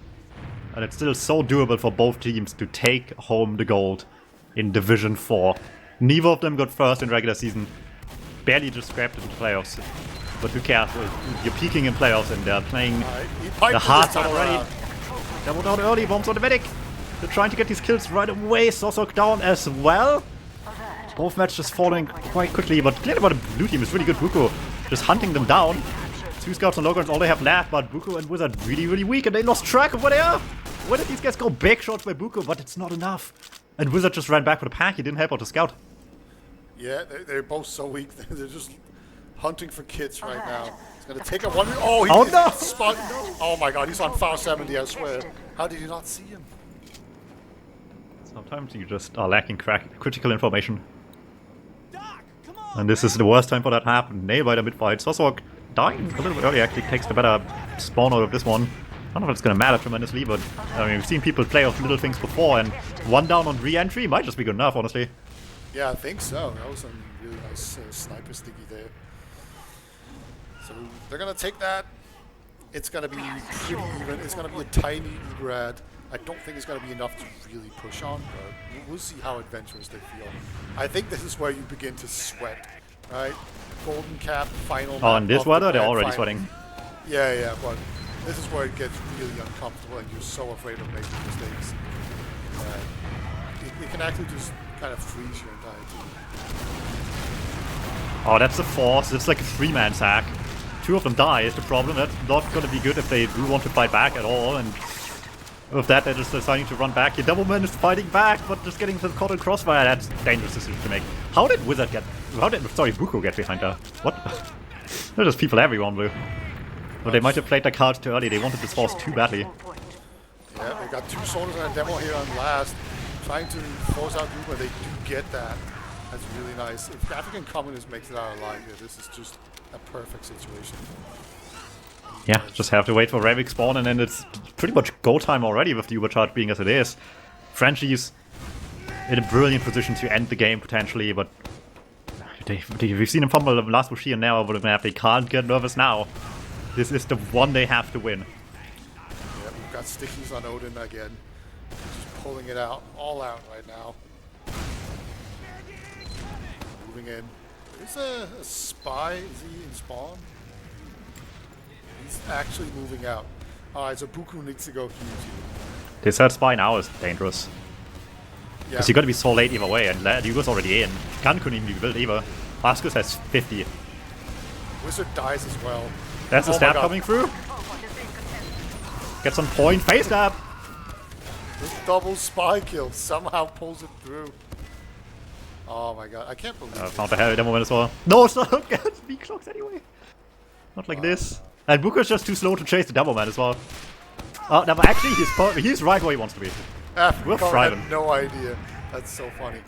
and it's still so doable for both teams to take home the gold in Division 4. Neither of them got first in regular season, barely just scrapped into playoffs. But who cares? You're peaking in playoffs and they're playing the hearts out already. Double down early, bombs on the medic. They're trying to get these kills right away. Sosok down as well. Both matches falling quite quickly, but clearly by the blue team is really good. Buko just hunting them down. 2 scouts and Logans all they have left, but Buko and Wizard really, really weak, and they lost track of where they are. Where did these guys go? Big shots by Buko, but it's not enough. And Wizard just ran back with a pack. He didn't help out the scout. Yeah, they're both so weak. They're just hunting for kids right now. He's gonna take a one. Oh, no! Spot. Oh my God, he's on foul 70. I swear. How did you not see him? Sometimes you just are lacking critical information. And this is the worst time for that to happen. Nailed by the mid-fight. Sosok dying a little bit early actually takes the better spawn out of this one. I don't know if it's going to matter tremendously, but I mean, we've seen people play off little things before, and 1 down on re-entry might just be good enough, honestly. Yeah, I think so. That was some really nice sniper sticky there. So they're going to take that. It's going to be pretty even. It's going to be a tiny Uberad. I don't think it's going to be enough to really push on, but we'll see how adventurous they feel. I think this is where you begin to sweat, right? Golden cap, final. Oh, in this weather, they're already sweating. Yeah, but this is where it gets really uncomfortable and you're so afraid of making mistakes. It can actually just kind of freeze your entire team. Oh, that's a force. It's like a 3-man sack. two of them die is the problem. That's not gonna be good if they do want to fight back at all, and with that they're just deciding to run back. Your Doubleman is fighting back, but just getting caught in crossfire. That's a dangerous decision to make. How did Wizard get... sorry, Buko get behind her? What? There's just people everywhere on blue. But they might have played their cards too early. They wanted this force too badly. Yeah, they got two soldiers and a demo here on last, trying to force out blue, but they do get that. That's really nice. If African Communist makes it out alive here, this is just a perfect situation. Yeah, just have to wait for Ravik spawn, and then it's pretty much go time already with the Ubercharge being as it is. Frenchie's in a brilliant position to end the game potentially, but we've seen him fumble the last Bushi and now over the map. They can't get nervous now. This is the one they have to win. Yeah, we've got stickies on Odin again. Just pulling it out, all out right now. Moving in. There's a spy. Is he in spawn? He's actually moving out. Alright, so Buku needs to go huge. This third spy now is dangerous. Yeah. Because you gotta be so late either way, and Hugo's already in. Gun couldn't even be built either. Askus has 50. Wizard dies as well. That's a stab coming through. Gets on point, face stab! This double spy kill somehow pulls it through. Oh my god, I can't believe it. Found the heavy demo as well. No, it's not good. V-clocks anyway. Not like this. And Buko's just too slow to chase the double man as well. Oh, no, but actually he's right where he wants to be. We're thriving. I have no idea. That's so funny.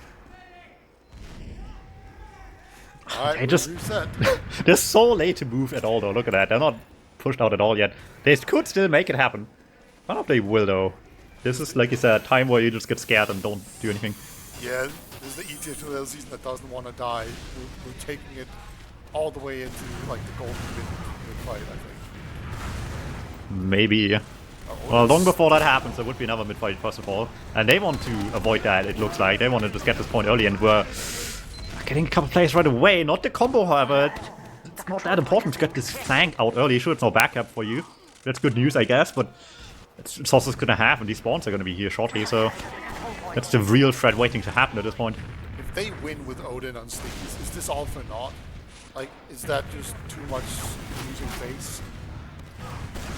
Alright, reset. They're so late to move at all though, look at that. They're not pushed out at all yet. They could still make it happen. I don't know if they will though. This is, like you said, a time where you just get scared and don't do anything. Yeah, this is the ETF2L season that doesn't want to die. We're taking it all the way into like the Golden Mid fight, I think. Maybe. Well, long before that happens, there would be another mid-fight first of all. And they want to avoid that, it looks like. They want to just get this point early, and we're getting a couple plays right away. Not the combo, however. It's not that important to get this flank out early. Sure, it's no backup for you. That's good news, I guess, but it's also gonna happen. These spawns are gonna be here shortly, so that's the real threat waiting to happen at this point. If they win with Odin on stickies, is this all for naught? Like, is that just too much losing face?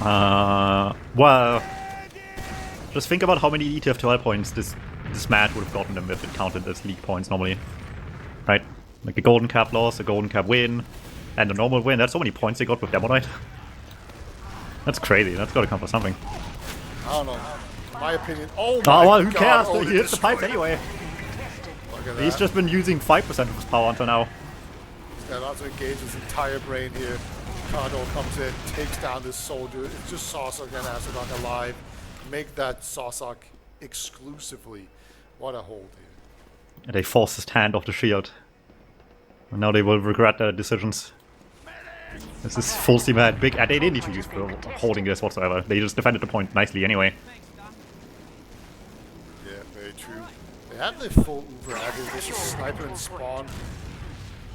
Well, just think about how many ETF2L points this match would have gotten them if it counted as league points normally. Right? Like a golden cap loss, a golden cap win, and a normal win. That's so many points they got with Demonite. That's crazy. That's gotta come for something. I don't know. In my opinion. Oh my well, who god, cares? He hits the pipes anyway. Look at He's that. just been using 5% of his power until now. He's got lots to engage his entire brain here. Cardo comes in, takes down this soldier. It's just Sawsuck and Asadok alive. Make that Sawsuck exclusively. What a hold here. And they forced his hand off the shield. And now they will regret their decisions. This is full steam ahead. Big. They didn't need to use for holding this whatsoever. They just defended the point nicely anyway. Yeah, very true. They have the full Uber aggro. They should sniper and spawn.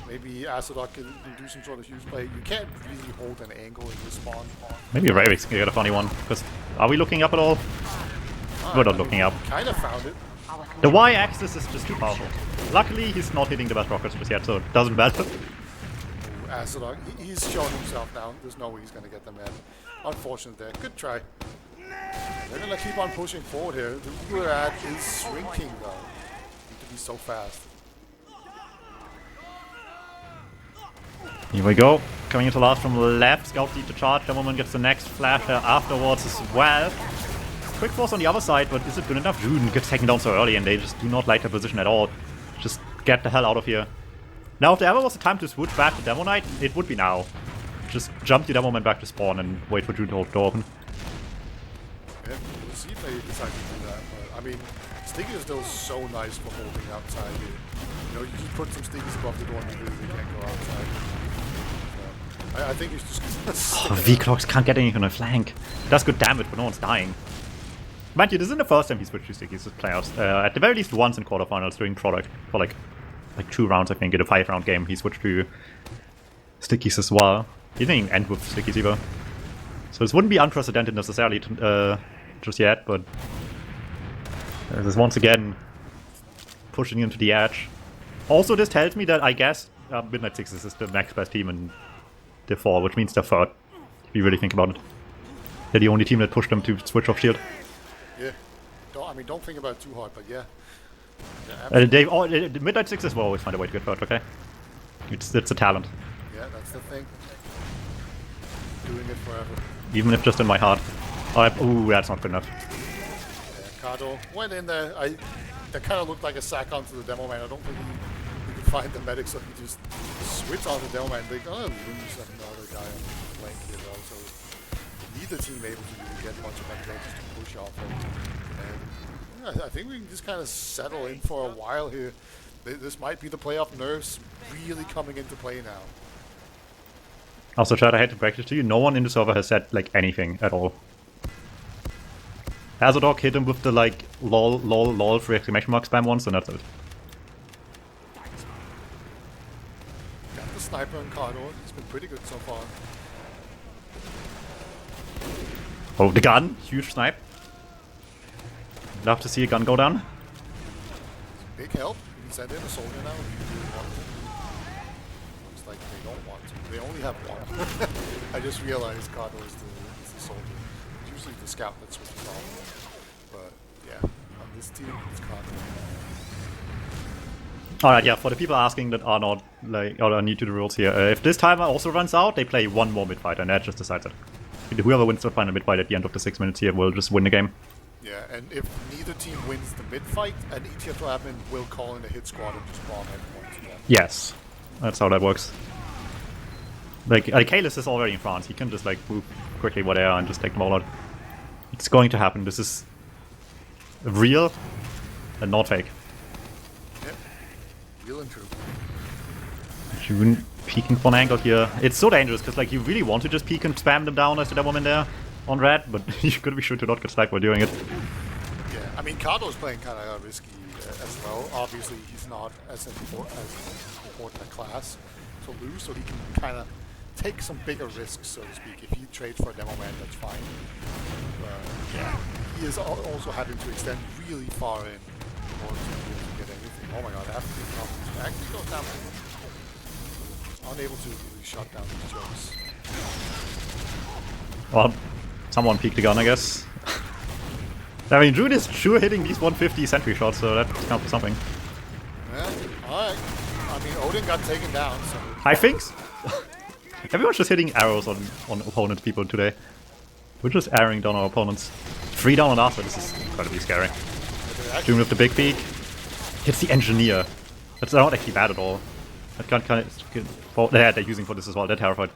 Maybe Asadok can do some sort of huge play. You can't really hold an angle in this spawn. Maybe Ravik's gonna get a funny one. Because are we looking up at all? We're not looking up. Kind of found it. The Y-axis is just too powerful. Luckily, he's not hitting the best rockets just yet, so it doesn't matter. Asadok, he's shown himself now. There's no way he's going to get them in. Unfortunate there. Good try. They're going to keep on pushing forward here. The Uber ad is shrinking though. Need to be so fast. Here we go. Coming into last from left. Scout lead to charge. The moment gets the next flash afterwards as well. Quick force on the other side, but is it good enough? June gets taken down so early and they just do not like their position at all. Just get the hell out of here. Now, if there ever was a time to switch back to Demo Knight, it would be now. Just jump the Demo Man back to spawn and wait for June to hold the door open. Yeah, we'll see if they decide to do that. But, I mean, Sticky is still so nice for holding outside here. You know, you just put some Stickies above the door and you really can't go outside. So, I think he's just gonna V-Clocks can't get anything on the flank. It does good damage, but no one's dying. Mind you, this isn't the first time he switched to Stickies with players. At the very least once in quarterfinals during Product. For like 2 rounds, I think. In a 5-round game, he switched to Stickies as well. He didn't end with Stickies either. So this wouldn't be unprecedented necessarily just yet, but this is once again pushing into the edge. Also, this tells me that I guess Midnight Sixes is the next best team in they're 4, which means they're 3rd, if you really think about it. They're the only team that pushed them to switch off shield. Yeah. Don't think about it too hard, but yeah. The Midnight Sixes will always find a way to get 3rd, okay? It's a talent. Yeah, that's the thing. Doing it forever. Even if just in my heart. Ooh, that's not good enough. Yeah, Cardo went in there. That kind of looked like a sack onto the demo man. I don't think he could find the medic, so he just switched on the demo man. They gotta lose another guy on the flank here, though. So neither team able to really get much of advantage to push off of. And I think we can just kind of settle in for a while here. This might be the playoff nerves really coming into play now. Also, Chad, I hate to break this to you. No one in the server has said like anything at all. Hazardog hit him with the like lol lol lol for exclamation mark spam once, and that's it. Got the sniper on Cardo. He's been pretty good so far. Oh, the gun! Huge snipe. Love to see a gun go down. Big help. You can send in a soldier now if you really want to. Looks like they don't want to. They only have one. I just realized Cardo is the soldier. It's usually the scout that switches off. But yeah, on this team, it's Cardo. Alright, yeah, for the people asking that are not like or are new to the rules here, if this timer also runs out, they play one more mid fight, and that just decides it. Whoever wins the final mid fight at the end of the 6 minutes here will just win the game. Yeah, and if neither team wins the mid fight, an ETF2L admin will call in a hit squad and just bomb everyone together. Yes, that's how that works. Like, Kalis is already in France. He can just like move quickly whatever and just take them all out. It's going to happen. This is real and not fake. Yep, real and true. June peeking for an angle here. It's so dangerous because like you really want to just peek and spam them down as the demo in there on red, but you gotta be sure to not get sniped while doing it. Yeah, I mean Cardo's playing kind of risky as well. Obviously, he's not as important a class to lose, so he can kind of take some bigger risks, so to speak. If he trades for a demo man, that's fine. Yeah, he is also having to extend really far in order to be able to get anything. Oh my god, after actually goes down. Unable to really shut down these jokes. Well, someone peeked the gun, I guess. I mean, June is sure hitting these 150 sentry shots, so that counts for something. Yeah, alright. I mean, Odin got taken down, so... I think so. Everyone's just hitting arrows on opponent people today. We're just arrowing down our opponents. 3 down on Arthur, this is incredibly scary. June with the big peek. Hits the engineer. That's not actually bad at all. That gun kind of... Yeah, they're using for this as well, they're terrified.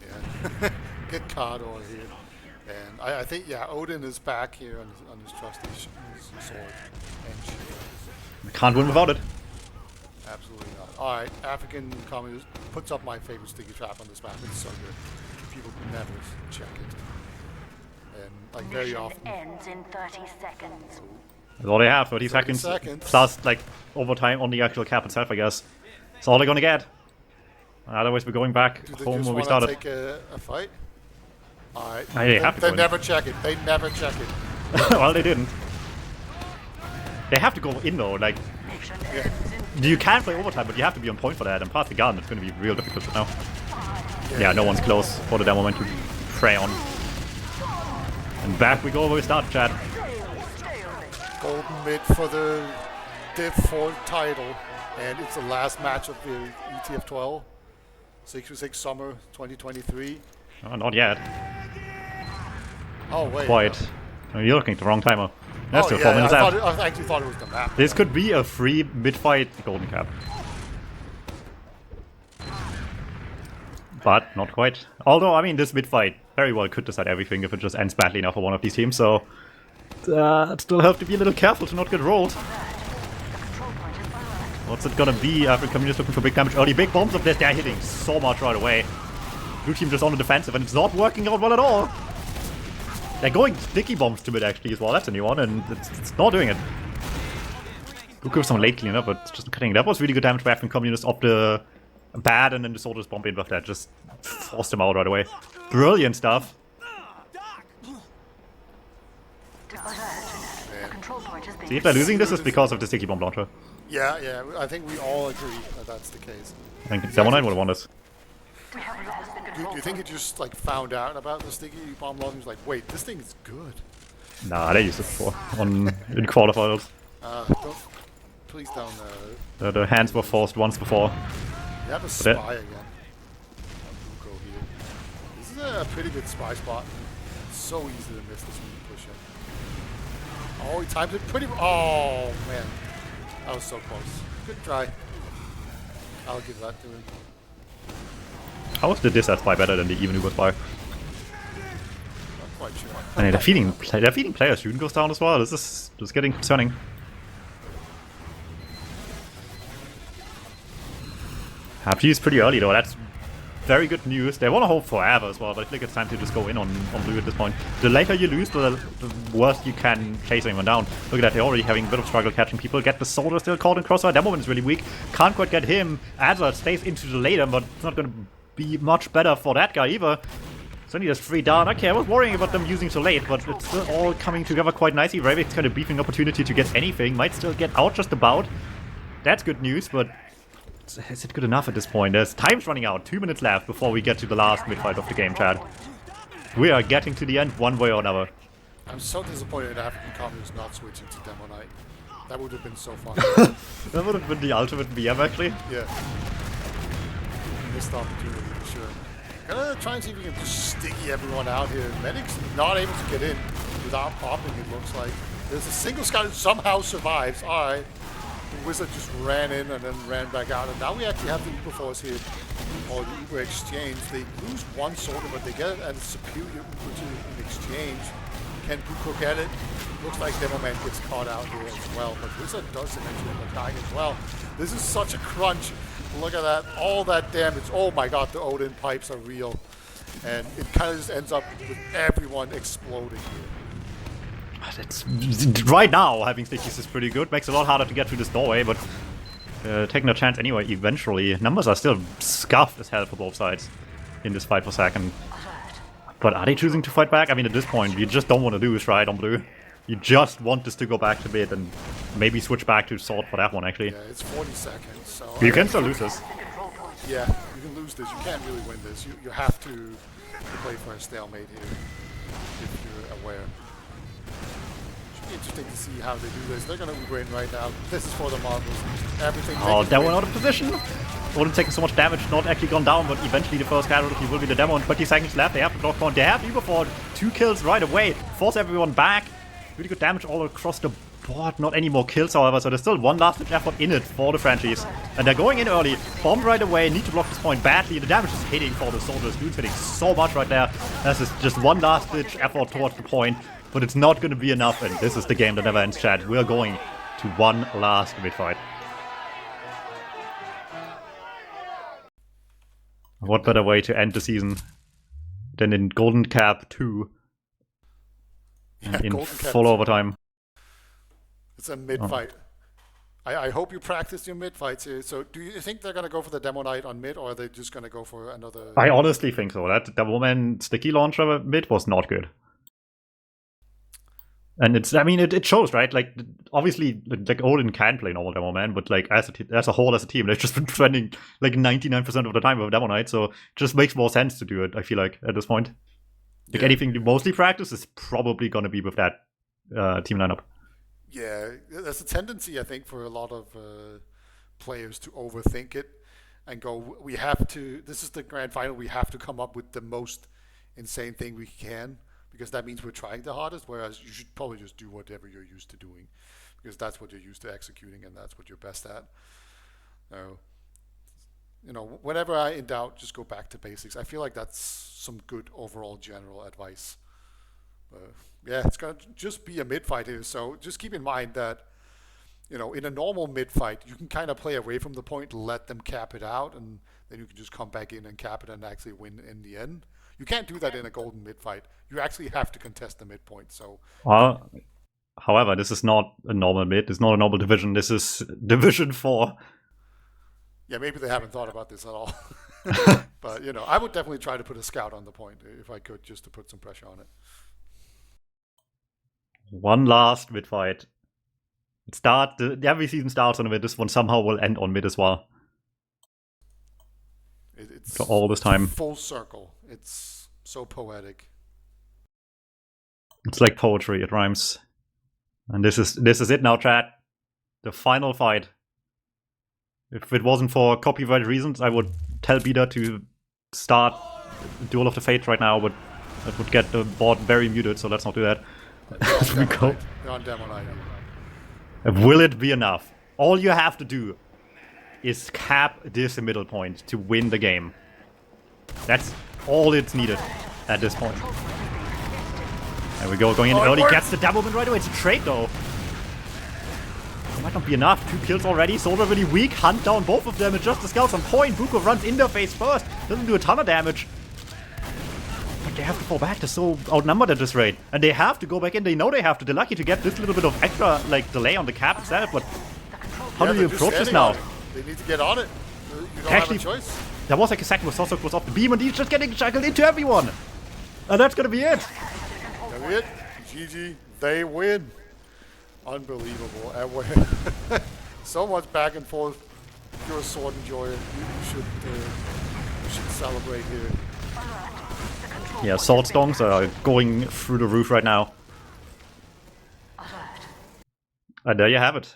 Yeah. Get card over here. And I think, yeah, Odin is back here on his trusty sword and shield. Can't win without it. Absolutely not. Alright, African Communist puts up my favorite sticky trap on this map. It's so good. People never check it. And like very often. Ends in 30 seconds. That's all they have, 30 seconds. Plus, like, overtime on the actual cap itself, I guess. That's all they're gonna get. Otherwise, we're going back home where we started. Take a fight? Alright. They never check it. They never check it. Well, they didn't. They have to go in though, like... Yeah. You can play overtime, but you have to be on point for that, and past the gun, it's gonna be real difficult right now. Yeah, no one's close for the demo moment to prey on. And back we go where we started, Chad. Golden Mid for the Div 4 title, and it's the last match of the ETF2L 6v6 Summer 2023. Oh, not yet. Oh wait. Quite. No. You're looking at the wrong timer. That's still 4 minutes out. I actually thought it was the map. This could be a free mid-fight golden cap. But not quite. Although, I mean, this mid-fight very well could decide everything if it just ends badly enough for one of these teams, so... still have to be a little careful to not get rolled. What's it gonna be? African Communist looking for big damage early. Big bombs of this, they're hitting so much right away. Blue team just on the defensive, and it's not working out well at all. They're going sticky bombs to mid actually as well, that's a new one, and it's not doing it. Good give some late cleanup, but it's just cutting. That was really good damage by African Communist off the bad, and then the soldiers bomb in with that, just forced him out right away. Brilliant stuff. See, if they're losing this, it's because of the sticky bomb launcher. Yeah, I think we all agree that that's the case. I think Demo 9 would have won this. Do you think he just like found out about the sticky bomb load and was like, wait, this thing is good? Nah, they used it before in quarterfinals. Don't, please don't. The hands were forced once before. You have a spy again on Buko here. This is a pretty good spy spot. It's so easy to miss this when you push it. Oh, he timed it pretty. Oh man, that was so close. Good try. I'll give that to him. How was the Dissat spy better than the even Uber spy? Not quite sure. I mean, they're feeding players. Shooting goes down as well. This is getting concerning. PG is pretty early though. That's very good news. They want to hold forever as well, but I think it's time to just go in on blue at this point. The later you lose, the worse you can chase anyone down. Look at that, they're already having a bit of struggle catching people. Get the soldier still caught in crossfire. That moment is really weak. Can't quite get him. Adler stays into the later, but it's not going to be much better for that guy either. Suddenly there's 3 down. Okay, I was worrying about them using so late, but it's still all coming together quite nicely. Reivik's got a beefing opportunity to get anything. Might still get out just about. That's good news, but is it good enough at this point? There's time's running out. 2 minutes left before we get to the last mid-fight of the game, Chad. We are getting to the end one way or another. I'm so disappointed that African Common is not switching to Demo Knight. That would have been so fun. That would have been the ultimate VM, actually. Yeah. Missed opportunity for sure. Gonna try and see if we can just sticky everyone out here. Medic's not able to get in without popping, it looks like. There's a single scout who somehow survives. Alright. The Wizard just ran in and then ran back out. And now we actually have the Uber Force here, or the Uber Exchange. They lose one soldier, but they get a superior Uber in exchange. Can Buko get it? Looks like Demo Man gets caught out here as well, but Wizard does eventually end up dying as well. This is such a crunch. Look at that, all that damage. Oh my god, the Odin pipes are real. And it kind of just ends up with everyone exploding here. It's, right now, having stickies is pretty good. Makes it a lot harder to get through this doorway, but taking a chance anyway, eventually. Numbers are still scuffed as hell for both sides in this fight for second. But are they choosing to fight back? I mean, at this point, you just don't want to lose, right, on blue. You just want this to go back to mid and maybe switch back to sword for that one, actually. Yeah, it's 40 seconds, so... You can still lose this. Yeah, you can lose this. You can't really win this. You have to play for a stalemate here, if you're aware. Should be interesting to see how they do this. They're going to Uber in right now. This is for the marbles. Everything. Oh, that one out of position. Wouldn't take so much damage, not actually gone down, but eventually the first casualty will be the demo. 20 seconds left. They have the block point. They have Uber for 2 kills right away. Force everyone back. Really good damage all across the board. Not any more kills, however, so there's still one last effort in it for the franchise. And they're going in early. Bomb right away. Need to block this point badly. The damage is hitting for the soldiers. Dude's hitting so much right there. This is just one last ditch effort towards the point, but it's not going to be enough. And this is the game that never ends, Chad. We're going to one last mid-fight. What better way to end the season than in Golden Cap 2 and in full overtime. It's a mid-fight. I hope you practice your mid-fights here. So do you think they're going to go for the Demo Knight on mid, or are they just going to go for another... I honestly think so. That Devilman sticky launcher mid was not good. And it's, I mean, it shows, right? Like, obviously, like Odin can play normal Demo Man, but like as a whole, as a team, they've just been trending like 99% of the time with Demo Knight, so it just makes more sense to do it, I feel like, at this point. Like, anything you mostly practice is probably going to be with that team lineup. Yeah, there's a tendency, I think, for a lot of players to overthink it and go, we have to, this is the grand final, we have to come up with the most insane thing we can, because that means we're trying the hardest, whereas you should probably just do whatever you're used to doing, because that's what you're used to executing and that's what you're best at. You know, whenever I in doubt, just go back to basics. I feel like that's some good overall general advice. Yeah, it's going to just be a mid-fight here, so just keep in mind that, you know, in a normal mid-fight, you can kind of play away from the point, let them cap it out, and then you can just come back in and cap it and actually win in the end. You can't do that in a golden mid-fight. You actually have to contest the midpoint, so... However, this is not a normal mid, it's not a normal division, this is Division 4. Yeah, maybe they haven't thought about this at all. But, you know, I would definitely try to put a scout on the point, if I could, just to put some pressure on it. One last mid fight. Every season starts on a mid. This one somehow will end on mid as well. It's for all this time. full circle. It's so poetic. It's like poetry, it rhymes. And this is it now, chat. The final fight. If it wasn't for copyright reasons, I would tell Beta to start Duel of the Fates right now, but that would get the board very muted, so let's not do that. As we go. You're on demo night. Will it be enough? All you have to do is cap this middle point to win the game. That's all it's needed at this point. There we go, going in early, gets the doublemint right away. It's a trade though. It might not be enough. 2 kills already. Soldier really weak. Hunt down both of them. It's just the scouts on point. Buko runs in their face first. Doesn't do a ton of damage. But they have to fall back. They're so outnumbered at this rate. And they have to go back in. They know they have to. They're lucky to get this little bit of extra like delay on the cap itself. But how do you approach this now? They need to get on it. You don't Actually, have a choice. There was like a second where Sosok was off the beam and he's just getting juggled into everyone. And that's gonna be it. That's it. GG. They win. Unbelievable. And so much back and forth. You're a sword enjoyer. You should celebrate here. Yeah, sword stonks are going through the roof right now. And there you have it.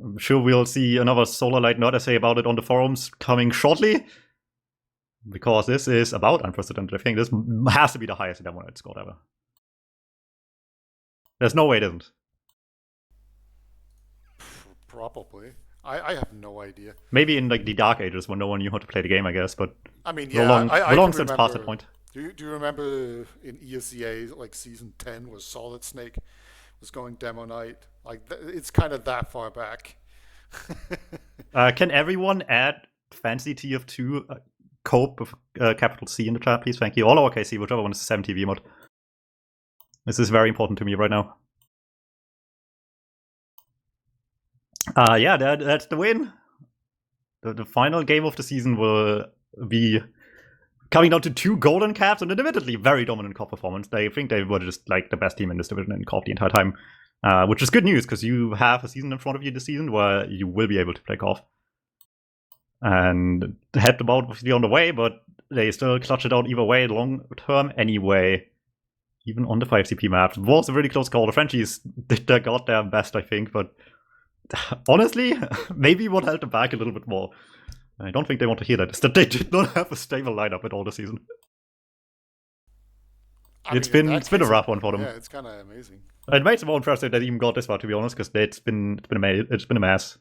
I'm sure we'll see another Solar Light Nerd essay about it on the forums coming shortly. Because this is about unprecedented. I think this has to be the highest Demo Night score ever. There's no way it isn't. Probably. I have no idea. Maybe in like the Dark Ages when no one knew how to play the game, I guess, but I mean, we're long since past that point. Do you remember in ESCA like season 10 where Solid Snake was going demo night? Like it's kind of that far back. Can everyone add fancy TF2 cope with capital C in the chat, please? Thank you. All lowercase c, whichever one is the 7TV mod. This is very important to me right now. Yeah, that's the win. The final game of the season will be coming down to 2 golden caps and an admittedly very dominant core performance. I think they were just like the best team in this division in Corp the entire time, which is good news because you have a season in front of you this season where you will be able to play Corp. And had the bout obviously on the way, but they still clutch it out either way, long term anyway. Even on the 5CP maps, it was a really close call. The Frenchies did their goddamn best, I think, but honestly, maybe what held them back a little bit more. I don't think they want to hear that. Is that they did not have a stable lineup at all this season. It's been a rough one for them. Yeah, it's kind of amazing. It makes them more impressive that they even got this far, to be honest, because it's been a mess.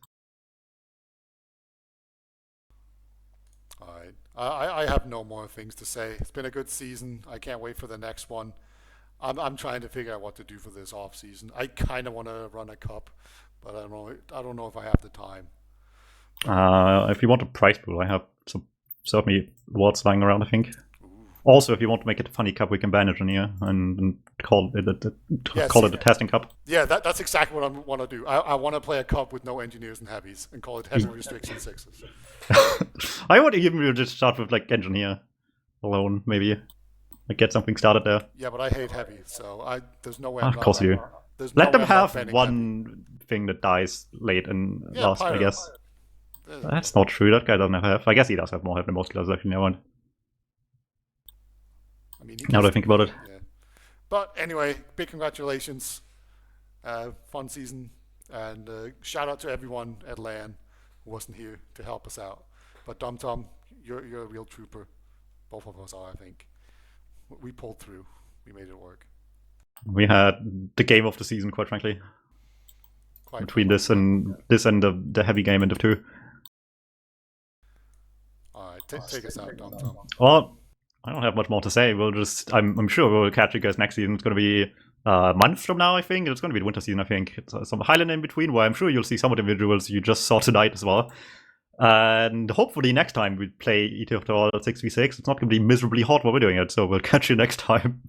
All right, I have no more things to say. It's been a good season. I can't wait for the next one. I'm trying to figure out what to do for this off season. I kind of want to run a cup, but I don't know if I have the time. If you want a prize pool, I have some certainly rewards lying around, I think. Ooh. Also, if you want to make it a funny cup, we can ban engineer and call it a testing cup. Yeah, that's exactly what I want to do. I want to play a cup with no engineers and heavies and call it heavy restriction 6s. I would even just start with like engineer alone, maybe. Like get something started there. Yeah, but I hate heavy, so there's no way. Of course you. Let them have one thing that dies late and last, I guess. That's not true. That guy doesn't have. I guess he does have more health than most classes actually. Never mind. I mean, now that I think about it. Yeah. But anyway, big congratulations. Fun season, and shout out to everyone at LAN who wasn't here to help us out. But Tom, you're a real trooper. Both of us are, I think. We pulled through. We made it work. We had the game of the season, quite frankly. Between this and the heavy game end of 2. All right, take us out, Tom. Well, I don't have much more to say. I'm sure we'll catch you guys next season. It's going to be a month from now, I think. It's going to be the winter season, I think. It's some Highland in between, where I'm sure you'll see some of the individuals you just saw tonight as well. And hopefully next time we play ETF2L 6v6. It's not going to be miserably hot while we're doing it, so we'll catch you next time.